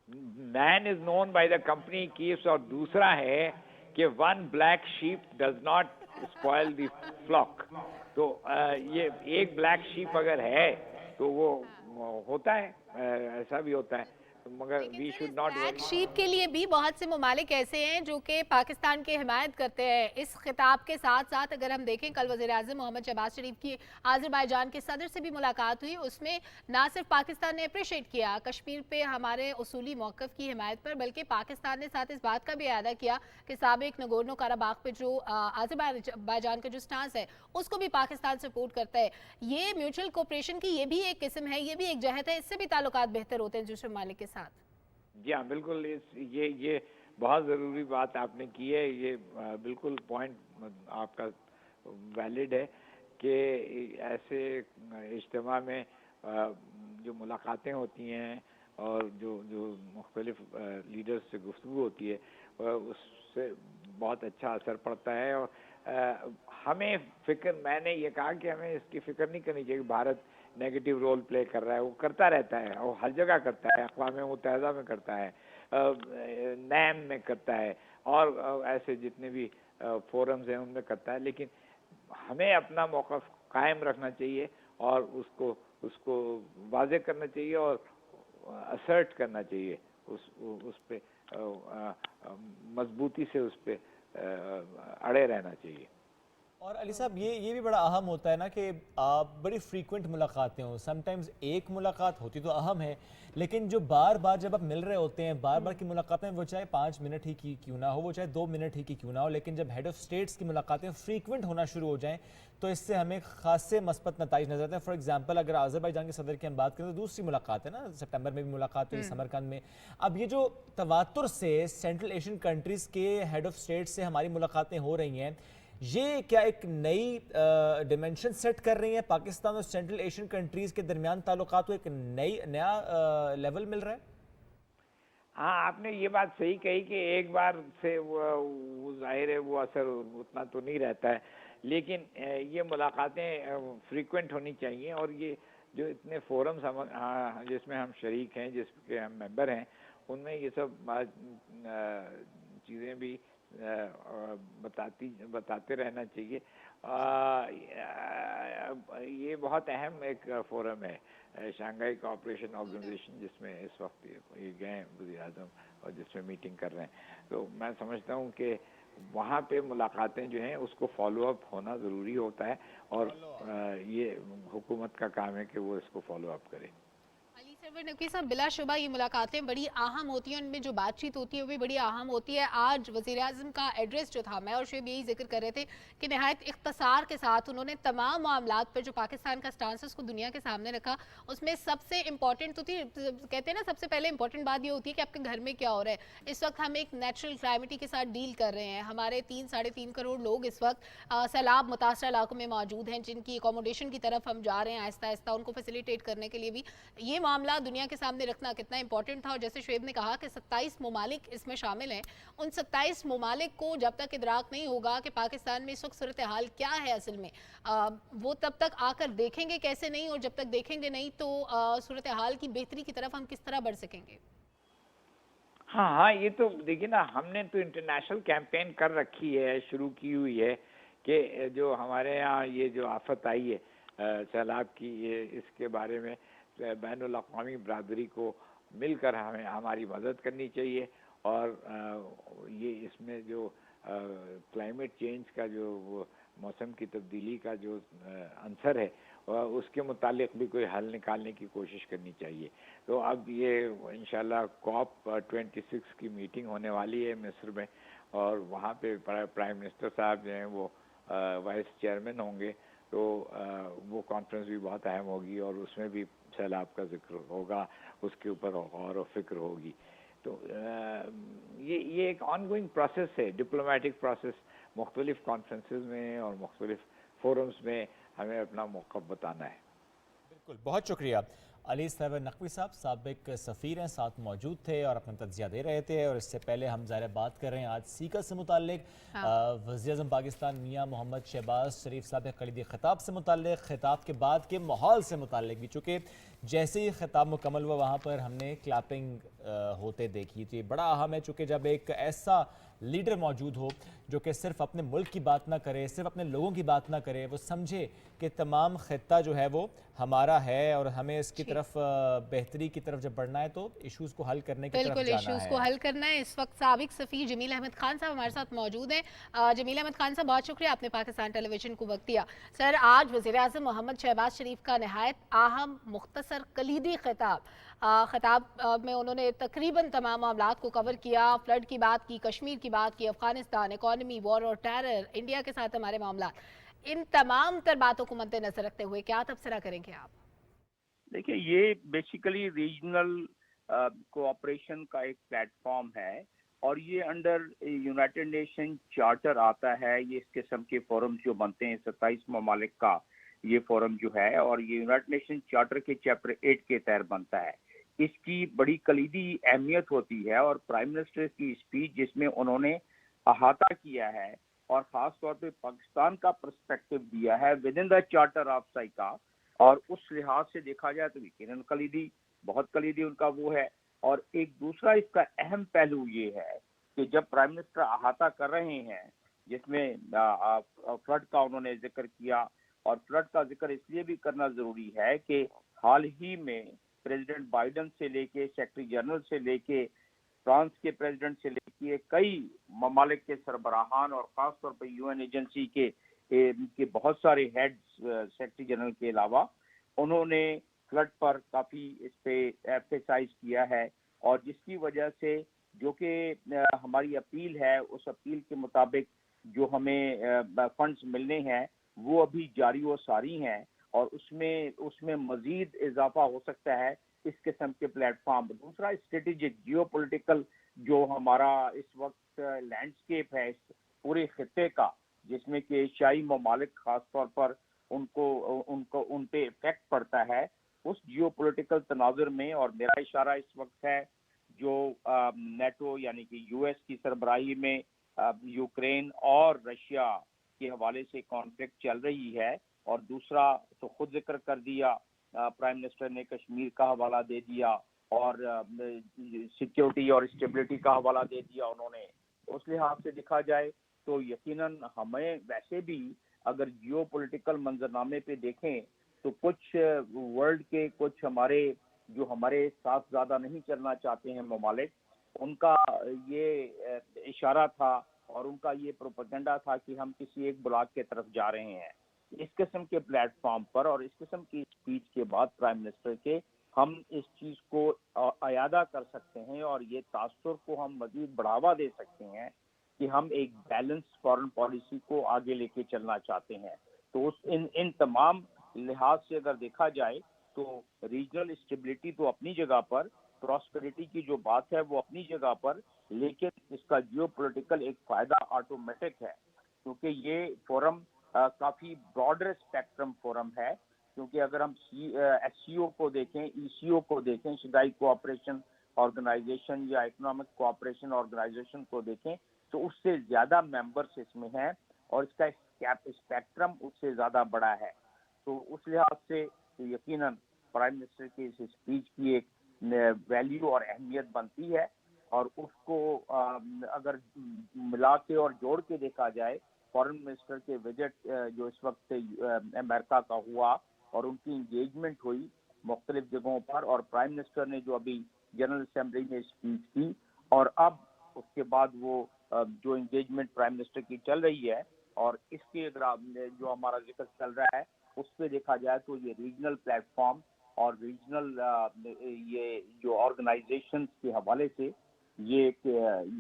Man is known by the company keeps, اور دوسرا ہے کہ one black sheep does not spoil the flock. تو یہ ایک بلیک شیپ اگر ہے تو وہ ہوتا ہے, ایسا بھی ہوتا ہے, مگر we should not. Black sheep کے لیے بھی بہت سے ممالک ایسے ہیں جو کہ پاکستان کی حمایت کرتے ہیں. اس خطاب کے ساتھ ساتھ اگر ہم دیکھیں, کل وزیر اعظم محمد شہباز شریف کی آذربائیجان کے صدر سے بھی ملاقات ہوئی, اس میں نہ صرف پاکستان نے اپریشیٹ کیا کشمیر پہ ہمارے اصولی موقف کی حمایت پر, بلکہ پاکستان نے ساتھ اس بات کا بھی اعادہ کیا کہ سابق نگورنو کاراباخ پہ جو آذربائیجان کا جو سٹانس ہے اس کو بھی پاکستان سپورٹ کرتا ہے. یہ میوچل کوپریشن کی یہ بھی ایک قسم ہے, یہ بھی ایک جہت ہے, اس سے بھی تعلقات بہتر ہوتے ہیں دوسرے ممالک کے ساتھ. جی ہاں بالکل, یہ بہت ضروری بات آپ نے کی ہے. یہ بالکل پوائنٹ آپ کا ویلڈ ہے کہ ایسے اجتماع میں جو ملاقاتیں ہوتی ہیں اور جو مختلف لیڈرز سے گفتگو ہوتی ہے اس سے بہت اچھا اثر پڑتا ہے. اور ہمیں میں نے یہ کہا کہ ہمیں اس کی فکر نہیں کرنی چاہیے کہ بھارت نیگیٹو رول پلے کر رہا ہے. وہ کرتا رہتا ہے, وہ ہر جگہ کرتا ہے, اقوام متحدہ میں کرتا ہے, نیم میں کرتا ہے, اور ایسے جتنے بھی فورمز ہیں ان میں کرتا ہے. لیکن ہمیں اپنا موقف قائم رکھنا چاہیے اور اس کو واضح کرنا چاہیے اور اسرٹ کرنا چاہیے, اس پہ مضبوطی سے اس پہ اڑے رہنا چاہیے. اور علی صاحب یہ بھی بڑا اہم ہوتا ہے نا کہ بڑی فریکوینٹ ملاقاتیں ہوں. سم ٹائمز ایک ملاقات ہوتی تو اہم ہے, لیکن جو بار بار جب آپ مل رہے ہوتے ہیں, بار بار کی ملاقاتیں, وہ چاہے 5 منٹ ہی کی کیوں نہ ہو, وہ چاہے 2 منٹ ہی کی کیوں نہ ہو, لیکن جب ہیڈ آف اسٹیٹس کی ملاقاتیں فریکوینٹ ہونا شروع ہو جائیں تو اس سے ہمیں خاصے مثبت نتائج نظر آتے ہیں. فار ایگزامپل اگر آذربائیجان کے صدر کی ہم بات کریں تو دوسری ملاقات ہے نا, سپٹمبر میں بھی ملاقات ہوئی سمرقند میں. اب یہ جو تواتر سے سینٹرل ایشین کنٹریز کے ہیڈ آف اسٹیٹ سے ہماری ملاقاتیں ہو رہی ہیں, یہ کیا ایک نئی ڈیمنشن سیٹ کر رہی ہیں پاکستان اور سینٹرل ایشین کنٹریز کے درمیان تعلقات کو ایک نیا لیول مل رہا ہے؟ ہاں, آپ نے یہ بات صحیح کہی کہ ایک بار سے وہ ظاہر ہے وہ اثر اتنا تو نہیں رہتا ہے, لیکن یہ ملاقاتیں فریکوینٹ ہونی چاہیے. اور یہ جو اتنے فورمز جس میں ہم شریک ہیں, جس کے ہم ممبر ہیں, ان میں یہ سب چیزیں بھی بتاتے رہنا چاہیے. یہ بہت اہم ایک فورم ہے شنگھائی کوآپریشن آرگنائزیشن, جس میں اس وقت یہ گئے وزیر اعظم اور جس میں میٹنگ کر رہے ہیں. تو میں سمجھتا ہوں کہ وہاں پہ ملاقاتیں جو ہیں اس کو فالو اپ ہونا ضروری ہوتا ہے، اور یہ حکومت کا کام ہے کہ وہ اس کو فالو اپ کرے۔ علی سرور نقوی صاحب، بلا شبہ یہ ملاقاتیں بڑی اہم ہوتی ہیں، ان میں جو بات چیت ہوتی ہے وہ بھی بڑی اہم ہوتی ہے۔ آج وزیر اعظم کا ایڈریس جو تھا، میں اور شعیب یہی ذکر کر رہے تھے کہ نہایت اختصار کے ساتھ انہوں نے تمام معاملات پر جو پاکستان کا سٹانس ہے اس کو دنیا کے سامنے رکھا۔ اس میں سب سے امپورٹنٹ تو تھی، کہتے ہیں نا سب سے پہلے امپورٹنٹ بات یہ ہوتی ہے کہ آپ کے گھر میں کیا ہو رہا ہے۔ اس وقت ہم ایک نیچرل کلائمیٹی کے ساتھ ڈیل کر رہے ہیں، ہمارے 3-3.5 کروڑ لوگ اس وقت سیلاب متاثرہ علاقوں میں موجود ہیں، جن کی اکوموڈیشن کی طرف ہم جا رہے ہیں آہستہ آہستہ، ان کو فیسیلیٹیٹ کرنے کے لیے بھی یہ معاملہ دنیا کے سامنے رکھنا کتنا امپورٹنٹ تھا۔ اور جیسے شعیب نے کہا کہ 27 ممالک اس میں شامل ہیں، ان 27 ممالک کو جب تک ادراک نہیں ہوگا کہ پاکستان میں اس وقت صورتحال کیا ہے اصل میں، وہ تب تک آ کر دیکھیں گے کیسے نہیں، اور جب تک دیکھیں گے نہیں تو صورتحال کی بہتری کی طرف ہم کس طرح بڑھ سکیں گے؟ ہاں یہ تو دیکھیے نا، ہم نے تو انٹرنیشنل کیمپین کر رکھی ہے، شروع کی ہوئی ہے کہ جو ہمارے یہاں یہ جو آفت آئی ہے سیلاب کی، یہ اس کے بارے میں بین الاقوامی برادری کو مل کر ہماری مدد کرنی چاہیے، اور یہ اس میں جو کلائمیٹ چینج کا جو وہ موسم کی تبدیلی کا جو عنصر ہے اس کے متعلق بھی کوئی حل نکالنے کی کوشش کرنی چاہیے۔ تو اب یہ انشاءاللہ COP 26 کی میٹنگ ہونے والی ہے مصر میں، اور وہاں پہ پرائم منسٹر صاحب جو ہیں وہ وائس چیئرمین ہوں گے، تو وہ کانفرنس بھی بہت اہم ہوگی، اور اس میں بھی سیلاب کا ذکر ہوگا، اس کے اوپر غور و فکر ہوگی۔ تو یہ ایک آن گوئنگ پروسیس ہے، ڈپلومیٹک پروسیس، مختلف کانفرنسز میں اور مختلف فورمز میں ہمیں اپنا موقف بتانا ہے۔ بالکل، بہت شکریہ۔ علی سرور نقوی صاحب سابق سفیر ہیں، ساتھ موجود تھے اور اپنا تجزیہ دے رہے تھے، اور اس سے پہلے ہم ظاہر بات کر رہے ہیں آج سیکا سے متعلق وزیر اعظم پاکستان میاں محمد شہباز شریف صاحب کے کلیدی خطاب سے متعلق، خطاب کے بعد کے ماحول سے متعلق بھی، چونکہ جیسے ہی خطاب مکمل ہوا وہاں پر ہم نے کلیپنگ ہوتے دیکھی تھی۔ بڑا اہم ہے چونکہ جب ایک ایسا لیڈر موجود ہو جو کہ صرف اپنے ملک کی بات نہ کرے، صرف اپنے لوگوں کی بات نہ کرے، وہ سمجھے کہ تمام خطہ جو ہے وہ ہمارا ہے اور ہمیں اس کی طرف بہتری کی طرف جب بڑھنا ہے تو ایشوز کو حل کرنے کی طرف جانا ہے۔ بالکل، ایشوز کو حل کرنا ہے۔ اس وقت سابق سفیر جمیل احمد خان صاحب ہمارے ساتھ موجود ہیں۔ جمیل احمد خان صاحب، بہت شکریہ آپ نے پاکستان ٹیلی ویژن کو وقت دیا۔ سر، آج وزیر اعظم محمد شہباز شریف کا نہایت اہم مختصر کلیدی خطاب میں انہوں نے تقریباً تمام معاملات کو کور کیا، فلڈ کی بات کی، کشمیر کی بات کی، افغانستان، اکانومی، وار اور ٹیرر، انڈیا کے ساتھ ہمارے معاملات، ان تمام تر باتوں کو مد نظر رکھتے ہوئے کیا تبصرہ کریں گے آپ؟ دیکھیں، یہ بیسیکلی ریجنل کوآپریشن کا ایک پلیٹ فارم ہے، اور یہ انڈر یونائٹڈ نیشن چارٹر آتا ہے۔ یہ اس قسم کے فورم جو بنتے ہیں 27 ممالک کا یہ فورم جو ہے، اور یہ یونائٹڈ نیشن چارٹر کے چیپٹر 8 کے تحت بنتا ہے۔ اس کی بڑی کلیدی اہمیت ہوتی ہے، اور پرائم منسٹر کی اسپیچ جس میں انہوں نے احاطہ کیا ہے اور خاص طور پہ پاکستان کا پرسپیکٹو دیا ہے within the charter of سائکا، اور اس لحاظ سے دیکھا جائے تو یقیناً کلیدی، بہت کلیدی ان کا وہ ہے۔ اور ایک دوسرا اس کا اہم پہلو یہ ہے کہ جب پرائم منسٹر احاطہ کر رہے ہیں، جس میں فلڈ کا انہوں نے ذکر کیا، اور فلڈ کا ذکر اس لیے بھی کرنا ضروری ہے کہ حال ہی میں پریزیڈنٹ بائیڈن سے لے کے سیکرٹری جنرل سے لے کے فرانس کے پریزیڈنٹ سے لے کے کئی ممالک کے سربراہان، اور خاص طور پر UN ایجنسی کے بہت سارے ہیڈ سیکرٹری جنرل کے علاوہ، انہوں نے فلڈ پر کافی اس پہ ایمفیسائز کیا ہے، اور جس کی وجہ سے جو کہ ہماری اپیل ہے، اس اپیل کے مطابق جو ہمیں فنڈز ملنے ہیں وہ ابھی جاری و ساری ہیں، اور اس میں مزید اضافہ ہو سکتا ہے اس قسم کے پلیٹ فارم۔ دوسرا اسٹریٹجک جیو پولیٹیکل جو ہمارا اس وقت لینڈسکیپ ہے اس پورے خطے کا، جس میں کہ ایشیائی ممالک خاص طور پر ان پہ افیکٹ پڑتا ہے، اس جیو پولیٹیکل تناظر میں، اور میرا اشارہ اس وقت ہے جو نیٹو یعنی کہ US کی سربراہی میں یوکرین اور رشیا کے حوالے سے کانفلکٹ چل رہی ہے، اور دوسرا تو خود ذکر کر دیا پرائم منسٹر نے، کشمیر کا حوالہ دے دیا، اور سیکیورٹی اور اسٹیبلٹی کا حوالہ دے دیا انہوں نے۔ اس لحاظ سے دیکھا جائے تو یقیناً ہمیں ویسے بھی اگر جیو پولیٹیکل منظرنامے پہ دیکھیں تو کچھ ورلڈ کے کچھ ہمارے ساتھ زیادہ نہیں چلنا چاہتے ہیں ممالک، ان کا یہ اشارہ تھا اور ان کا یہ پروپیگنڈا تھا کہ ہم کسی ایک بلاک کی طرف جا رہے ہیں. اس قسم کے پلیٹ فارم پر اور اس قسم کی اسپیچ کے بعد پرائم منسٹر کے ہم اس چیز کو اعادہ کر سکتے ہیں اور یہ تاثر کو ہم مزید بڑھاوا دے سکتے ہیں کہ ہم ایک بیلنس فارن پالیسی کو آگے لے کے چلنا چاہتے ہیں. تو ان تمام لحاظ سے اگر دیکھا جائے تو ریجنل اسٹیبلٹی تو اپنی جگہ پر, پراسپیرٹی کی جو بات ہے وہ اپنی جگہ پر, لیکن اس کا جیو پولیٹیکل ایک فائدہ آٹومیٹک ہے کیونکہ یہ فورم کافی براڈر اسپیکٹرم فورم ہے. کیونکہ اگر ہم ایس سی او کو دیکھیں, ای سی او کو دیکھیں, شنگھائی کوآپریشن آرگنائزیشن یا اکنامک کوآپریشن آرگنائزیشن کو دیکھیں تو اس سے زیادہ ممبرس اس میں ہیں اور اس کا اسپیکٹرم اس سے زیادہ بڑا ہے. تو اس لحاظ سے یقیناً پرائم منسٹر کی اس اسپیچ کی ایک ویلیو اور اہمیت بنتی ہے اور اس کو اگر ملا کے اور جوڑ کے دیکھا جائے, فارن منسٹر کے وزٹ جو اس وقت امریکہ کا ہوا اور ان کی انگیجمنٹ ہوئی مختلف جگہوں پر, اور پرائم منسٹر نے جو ابھی جنرل اسمبلی میں اسپیچ کی اور اب اس کے بعد وہ جو انگیجمنٹ پرائم منسٹر کی چل رہی ہے اور اس کے جو ہمارا ذکر چل رہا ہے اس پہ دیکھا جائے تو یہ ریجنل پلیٹ فارم اور ریجنل یہ جو آرگنائزیشن کے حوالے سے یہ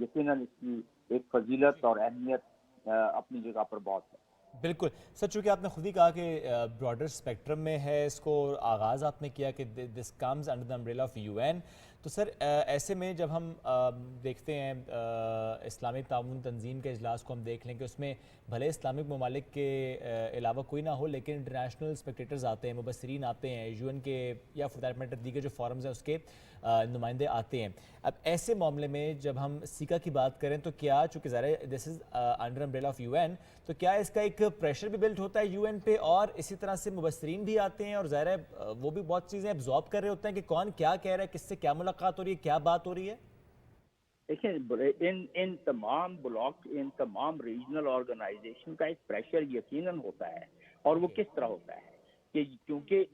یقیناً اس کی ایک فضیلت اور اہمیت اپنی جگہ پر بہت ہے. بالکل سر, چونکہ آپ نے خود ہی کہا کہ براڈر اسپیکٹرم میں ہے, اس کو آغاز آپ نے کیا کہ this comes under the umbrella of U N, تو سر ایسے میں جب ہم دیکھتے ہیں اسلامی تعاون تنظیم کے اجلاس کو ہم دیکھ لیں کہ اس میں بھلے اسلامک ممالک کے علاوہ کوئی نہ ہو لیکن انٹرنیشنل اسپیکٹیٹرز آتے ہیں, مبصرین آتے ہیں, یو این کے یا فور دیٹ میٹر دیگر جو فورمز ہیں اس کے نمائندے آتے ہیں. اب ایسے معاملے میں جب ہم سیکا کی بات کریں تو کیا, چونکہ ظاہر this is under umbrella of U N, تو کیا اس کا ایک پریشر بھی بلڈ ہوتا ہے یو این پہ, اور اسی طرح سے مبصرین بھی آتے ہیں اور ظاہر ہے وہ بھی بہت چیزیں ابزارب کر رہے ہوتے ہیں کہ کون کیا کہہ رہا ہے, کس سے کیا ملاقات ہو رہی ہے, کیا بات ہو رہی ہے؟ دیکھیں ان تمام بلاک, ان تمام ریجنل آرگنائزیشن کا ایک پریشر یقیناً ہوتا ہے. اور وہ کس طرح ہوتا ہے کہ کیونکہ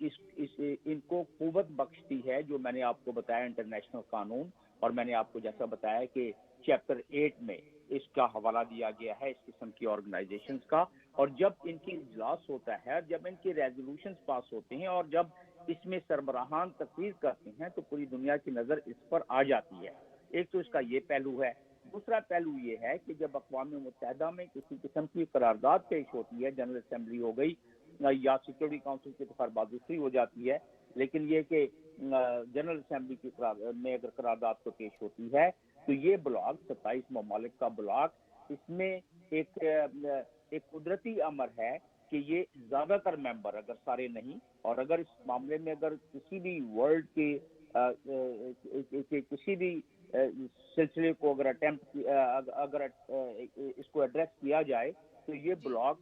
ان کو قوت بخشتی ہے جو میں نے آپ کو بتایا انٹرنیشنل قانون, اور میں نے آپ کو جیسا بتایا کہ چیپٹر 8 میں اس کا حوالہ دیا گیا ہے اس قسم کی آرگنائزیشنز کا. اور جب ان کی اجلاس ہوتا ہے, جب ان کے ریزولوشنز پاس ہوتے ہیں اور جب اس میں سربراہان تقریر کرتے ہیں تو پوری دنیا کی نظر اس پر آ جاتی ہے. ایک تو اس کا یہ پہلو ہے. دوسرا پہلو یہ ہے کہ جب اقوام متحدہ میں کسی قسم کی قرارداد پیش ہوتی ہے, جنرل اسمبلی ہو گئی یا سیکورٹی کونسل کی تقربات دوسری ہو جاتی ہے, لیکن یہ کہ جنرل اسمبلی کی میں اگر قرارداد کو پیش ہوتی ہے تو یہ بلاک 27 ممالک کا بلاک, اس میں ایک قدرتی امر ہے کہ یہ زیادہ تر ممبر اگر سارے نہیں, اور اگر اس معاملے میں اگر کسی بھی ورلڈ کے کسی بھی سلسلے کو اگر اس کو ایڈریس کیا جائے تو یہ بلاک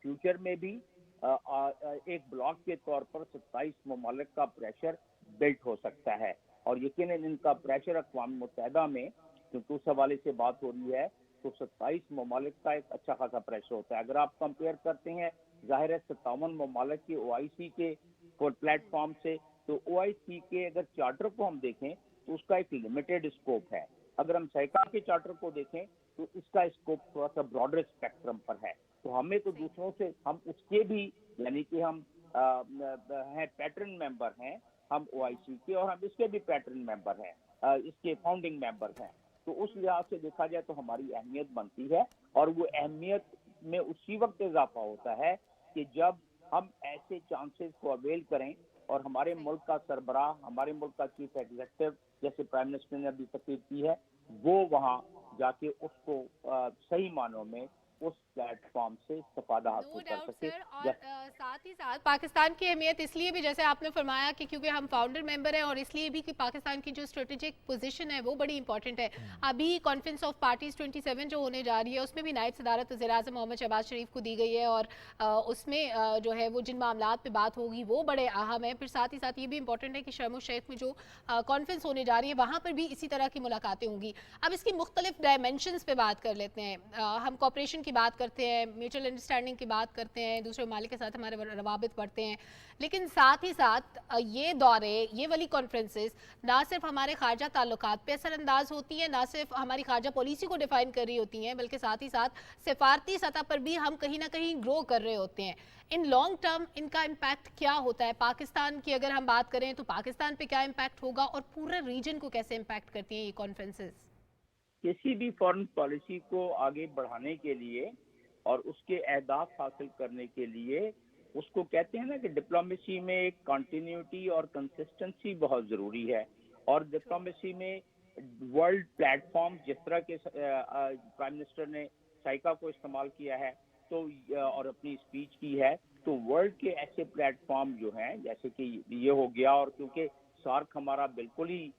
فیوچر میں بھی ایک بلاک کے طور پر 27 ممالک کا پریشر بلٹ ہو سکتا ہے. اور یقیناً ان کا پریشر اقوام متحدہ میں کیونکہ اس حوالے سے بات ہو رہی ہے تو 27 ممالک کا ایک اچھا خاصا پریشر ہوتا ہے. اگر آپ کمپیئر کرتے ہیں ظاہر ہے 57 ممالک کے او آئی سی کے پلیٹ فارم سے, تو او آئی سی کے اگر چارٹر کو ہم دیکھیں تو اس کا ایک لمیٹڈ اسکوپ ہے. اگر ہم سیکا کے چارٹر کو دیکھیں تو اس کا اسکوپ تھوڑا سا براڈر اسپیکٹرم پر ہے. تو ہمیں تو دوسروں سے ہم اس کے بھی یعنی کہ ہم ہیں پیٹرن ممبر ہیں ہم او آئی سی کے, اور ہم اس کے بھی پیٹرن ممبر ہیں, اس کے فاؤنڈنگ ممبر ہیں. تو اس لحاظ سے دیکھا جائے تو ہماری اہمیت بنتی ہے, اور وہ اہمیت میں اسی وقت اضافہ ہوتا ہے کہ جب ہم ایسے چانسز کو اویل کریں اور ہمارے ملک کا سربراہ, ہمارے ملک کا چیف ایگزیکٹو جیسے پرائم منسٹر نے ابھی تقریر کی ہے, وہ وہاں جا کے اس کو صحیح معنوں میں اس پلیٹ فارم سے استفادہ حاصل کر سکے. اور ساتھ ہی ساتھ پاکستان کی اہمیت اس لیے بھی جیسے آپ نے فرمایا کہ کیونکہ ہم فاؤنڈر ممبر ہیں, اور اس لیے بھی کہ پاکستان کی جو اسٹریٹجک پوزیشن ہے وہ بڑی امپورٹنٹ ہے. ابھی کانفرنس آف پارٹیز 27 جو ہونے جا رہی ہے اس میں بھی نائب صدارت وزیر اعظم محمد شہباز شریف کو دی گئی ہے, اور اس میں جو ہے وہ جن معاملات پہ بات ہوگی وہ بڑے اہم ہیں. پھر ساتھ ہی ساتھ یہ بھی امپورٹنٹ ہے کہ شرم الشیخ میں جو کانفرنس ہونے جا رہی ہے وہاں پر بھی اسی طرح کی ملاقاتیں ہوں گی. اب اس کی مختلف ڈائمینشنز پہ بات کر لیتے ہیں. ہم کوآپریشن की बात करते हैं, म्यूचुअल अंडरस्टैंडिंग की बात करते हैं, दूसरे ममालिक के साथ हमारे रवाबित बढ़ते हैं, लेकिन साथ ही साथ ये दौरे, ये वाली कॉन्फ्रेंसेस ना सिर्फ हमारे खारजा ताल्लुकात पे असरअंदाज होती हैं, ना सिर्फ हमारी खारजा पॉलिसी को डिफाइन कर रही होती हैं, बल्कि साथ ही साथ सिफारती सतह पर भी हम कहीं ना कहीं ग्रो कर रहे होते हैं। इन लॉन्ग टर्म इनका इम्पैक्ट क्या होता है? पाकिस्तान की अगर हम बात करें तो पाकिस्तान पे क्या इम्पैक्ट होगा और पूरे रीजन को कैसे इम्पैक्ट करती हैं ये कॉन्फ्रेंसेस? किसी भी फॉरेन पॉलिसी को आगे बढ़ाने के लिए और उसके अहदाफ हासिल करने के लिए, उसको कहते हैं ना कि डिप्लोमेसी में एक कंटिन्यूटी और कंसिस्टेंसी बहुत ज़रूरी है। और डिप्लोमेसी में वर्ल्ड प्लेटफॉर्म, जिस तरह के प्राइम मिनिस्टर ने साइका को इस्तेमाल किया है तो और अपनी स्पीच की है, तो वर्ल्ड के ऐसे प्लेटफॉर्म जो हैं, जैसे कि ये हो गया, और क्योंकि सार्क हमारा बिल्कुल ही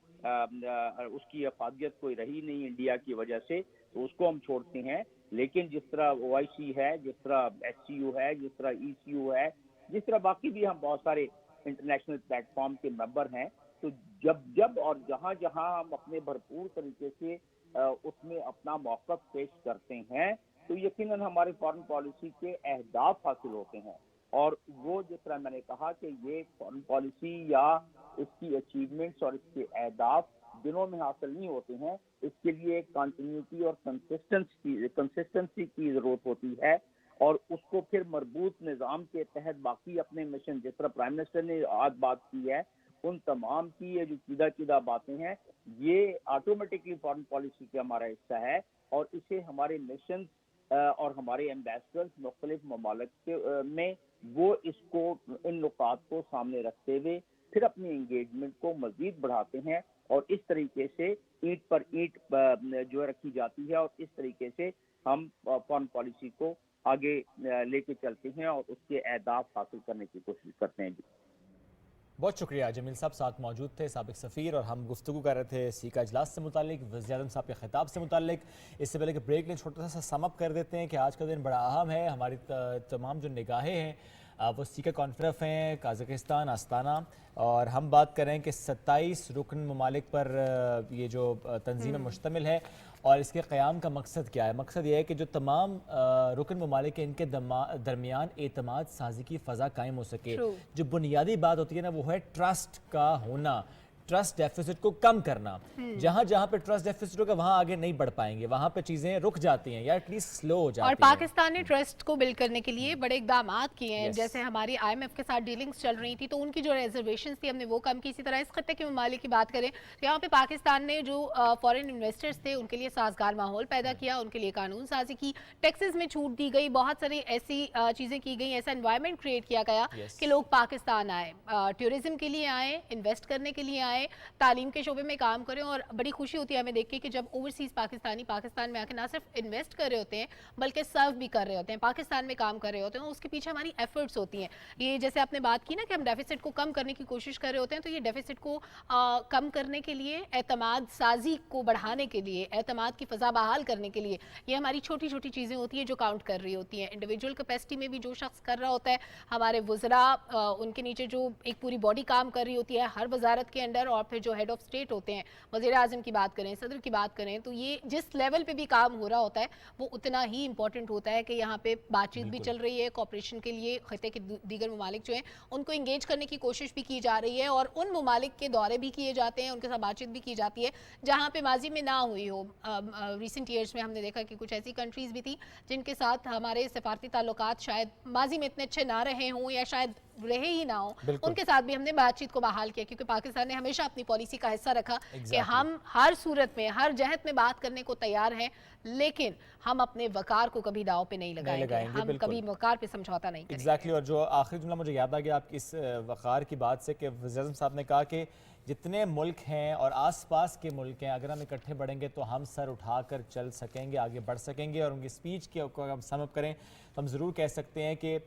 उसकी अफादियत कोई रही नहीं इंडिया की वजह से, तो उसको हम छोड़ते हैं। लेकिन जिस तरह OIC है, जिस तरह SCU है, जिस तरह ECU है, जिस तरह बाकी भी हम बहुत सारे इंटरनेशनल प्लेटफॉर्म के मेंबर हैं, तो जब और जहां जहां हम अपने भरपूर तरीके से उसमें अपना मौक़िफ़ पेश करते हैं, तो यकीनन हमारे फॉरेन पॉलिसी के अहदाफ हासिल होते हैं। और वो जिस तरह मैंने कहा कि ये फॉरेन पॉलिसी या इसकी अचीवमेंट्स और इसके अहदाफ दिनों में हासिल नहीं होते हैं, इसके लिए कंटिन्यूटी और कंसिस्टेंसी की ज़रूरत होती है। और उसको फिर मरबूत निज़ाम के तहत बाकी अपने मिशन, जिस तरह प्राइम मिनिस्टर ने आज बात की है, उन तमाम की ये जो चीदा बातें हैं, ये ऑटोमेटिकली फॉरेन पॉलिसी का हमारा हिस्सा है। और इसे हमारे मिशन और हमारे एम्बेसडर्स मुख्तलिफ ममालिक में वो इसको, इन नुकात को सामने रखते हुए फिर अपनी इंगेजमेंट को मजीद बढ़ाते हैं। और इस तरीके से ईंट पर ईंट जो रखी जाती है, और इस तरीके से हम फॉरेन पॉलिसी को आगे लेके चलते हैं और उसके अहदाफ हासिल करने की कोशिश करते हैं। बहुत शुक्रिया। जमील साहब साथ मौजूद थे, साबिक सफ़ीर, और हम गुफ्तगू कर रहे थे सीका इजलास से मुतालिक, वज़ीर-ए-आज़म साहब के खिताब से मुतालिक। इससे पहले कि ब्रेक लें, छोटा सा समअप कर देते हैं कि आज का दिन बड़ा अहम है। हमारी तमाम जो निगाहें हैं वो सीका कॉन्फ्रेंस हैं काज़ाकिस्तान आस्ताना, और हम बात करें कि 27 रुकन ममालिक पर ये जो तंजीम मुश्तमिल है, और इसके क़याम का मकसद क्या है? मकसद ये है कि जो तमाम रुकन ममालिक हैं, इनके दरमियान एतमाद साजी की फ़ज़ा कायम हो सके। जो बुनियादी बात होती है ना, वो है ट्रस्ट का होना, ट्रस्ट डेफिसिट को कम करना। जहां जहां पे ट्रस्ट डेफिसिट होगा वहां आगे नहीं बढ़ पाएंगे, वहां पे चीजें रुक जाती हैं या एटलीस्ट स्लो हो जाती हैं। और पाकिस्तान ने ट्रस्ट को बिल्ड करने के लिए बड़े इकदाम किए हैं। जैसे हमारी IMF के साथ डीलिंग्स चल रही थी तो उनकी जो रिजर्वेशंस थी हमने वो कम की। इसी तरह इस खत्ते के ममालिक की बात करें तो यहाँ पे पाकिस्तान ने जो फॉरेन इन्वेस्टर्स थे उनके लिए साजगार माहौल पैदा किया, उनके लिए कानून साजी की, टैक्सेस में छूट दी गई, बहुत सारी ऐसी चीज़ें की गई, ऐसा एनवायरनमेंट क्रिएट किया गया कि लोग पाकिस्तान आए, टूरिज्म के लिए आए, इन्वेस्ट करने के लिए आए, तालीम के शोबे में काम करें। और बड़ी खुशी होती है हमें देख के कि जब ओवरसीज पाकिस्तानी पाकिस्तान में आके ना सिर्फ इन्वेस्ट कर रहे होते हैं बल्कि सर्व भी कर रहे होते हैं, पाकिस्तान में काम कर रहे होते हैं, उसके पीछे हमारी एफर्ट्स होती हैं। ये जैसे आपने बात की ना कि हम डेफिसिट को कम करने की कोशिश कर रहे होते हैं, तो ये डेफिसिट को कम करने के लिए, एतमाद साजी को बढ़ाने के लिए, एतमाद की फ़ज़ा बहाल करने के लिए ये हमारी छोटी छोटी चीज़ें होती हैं जो काउंट कर रही होती हैं। इंडिविजुअल कैपेसिटी में भी जो शख्स कर रहा होता है, हमारे वज़रा उनके नीचे जो एक पूरी बॉडी काम कर रही होती है हर वजारत के अंडर, और फिर जो हेड ऑफ स्टेट होते हैं, वज़ीर-ए-आज़म की बात करें, सदर की बात करें, तो ये जिस लेवल पे भी काम हो रहा होता है वो उतना ही इंपॉर्टेंट होता है कि यहाँ पे बातचीत भी चल रही है, कॉपरेशन के लिए खत्ते के दीगर ममालिक जो हैं उनको इंगेज करने की कोशिश भी की जा रही है, और उन ममालिक के दौरे भी किए जाते हैं, उनके साथ बातचीत भी की जाती है जहाँ पे माजी में ना हुई हो। रिसेंट ईयर्स में हमने देखा कि कुछ ऐसी कंट्रीज़ भी थी जिनके साथ हमारे सफारती ताल्लुकात शायद माजी में इतने अच्छे ना रहे हों या शायद रहे ही ना हो, उनके साथ भी हमने बातचीत को बहाल किया, क्योंकि पाकिस्तान ने हमेशा अपनी पॉलिसी का हिस्सा रखा कि हम हर सूरत में, हर जहत में बात करने को तैयार हैं, लेकिन हम अपने वकार को कभी दाव पे नहीं लगाएंगे, हम कभी वकार पे समझौता नहीं करेंगे। एग्जैक्टली। और जो आखिरी जुमला मुझे याद आ गया आपकी इस वकार की बात से कि वज़ीर-ए-आज़म साहब ने कहा कि जितने मुल्क हैं और आसपास के मुल्क हैं, अगर हम इकट्ठे बढ़ेंगे तो हम सर उठाकर चल सकेंगे, आगे बढ़ सकेंगे। और उनकी स्पीच के अगर हम समअप करें तो हम ज़रूर कह सकते हैं कि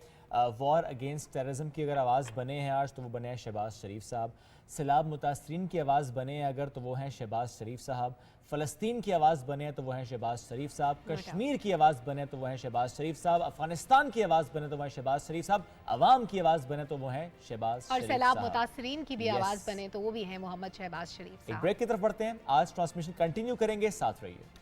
वॉर अगेंस्ट टेररिज्म की अगर आवाज़ बने हैं आज तो वो बने हैं शहबाज शरीफ साहब, सैलाब मुतासरीन की आवाज़ बने हैं अगर तो वो हैं शहबाज शरीफ साहब, फ़लस्तीन की आवाज़ बने हैं तो वो हैं शहबाज शरीफ साहब, कश्मीर की आवाज़ बने तो वो हैं शहबाज शरीफ साहब, अफगानिस्तान की आवाज़ बने तो वो हैं शहबाज शरीफ साहब, अवाम की आवाज़ बने तो वो हैं शहबाज शरीफ, और सैलाब मुतासरीन की भी आवाज़ बने तो वो भी हैं मोहम्मद शहबाज शरीफ साहब। एक ब्रेक की तरफ बढ़ते हैं, आज ट्रांसमिशन कंटिन्यू करेंगे, साथ रहिए।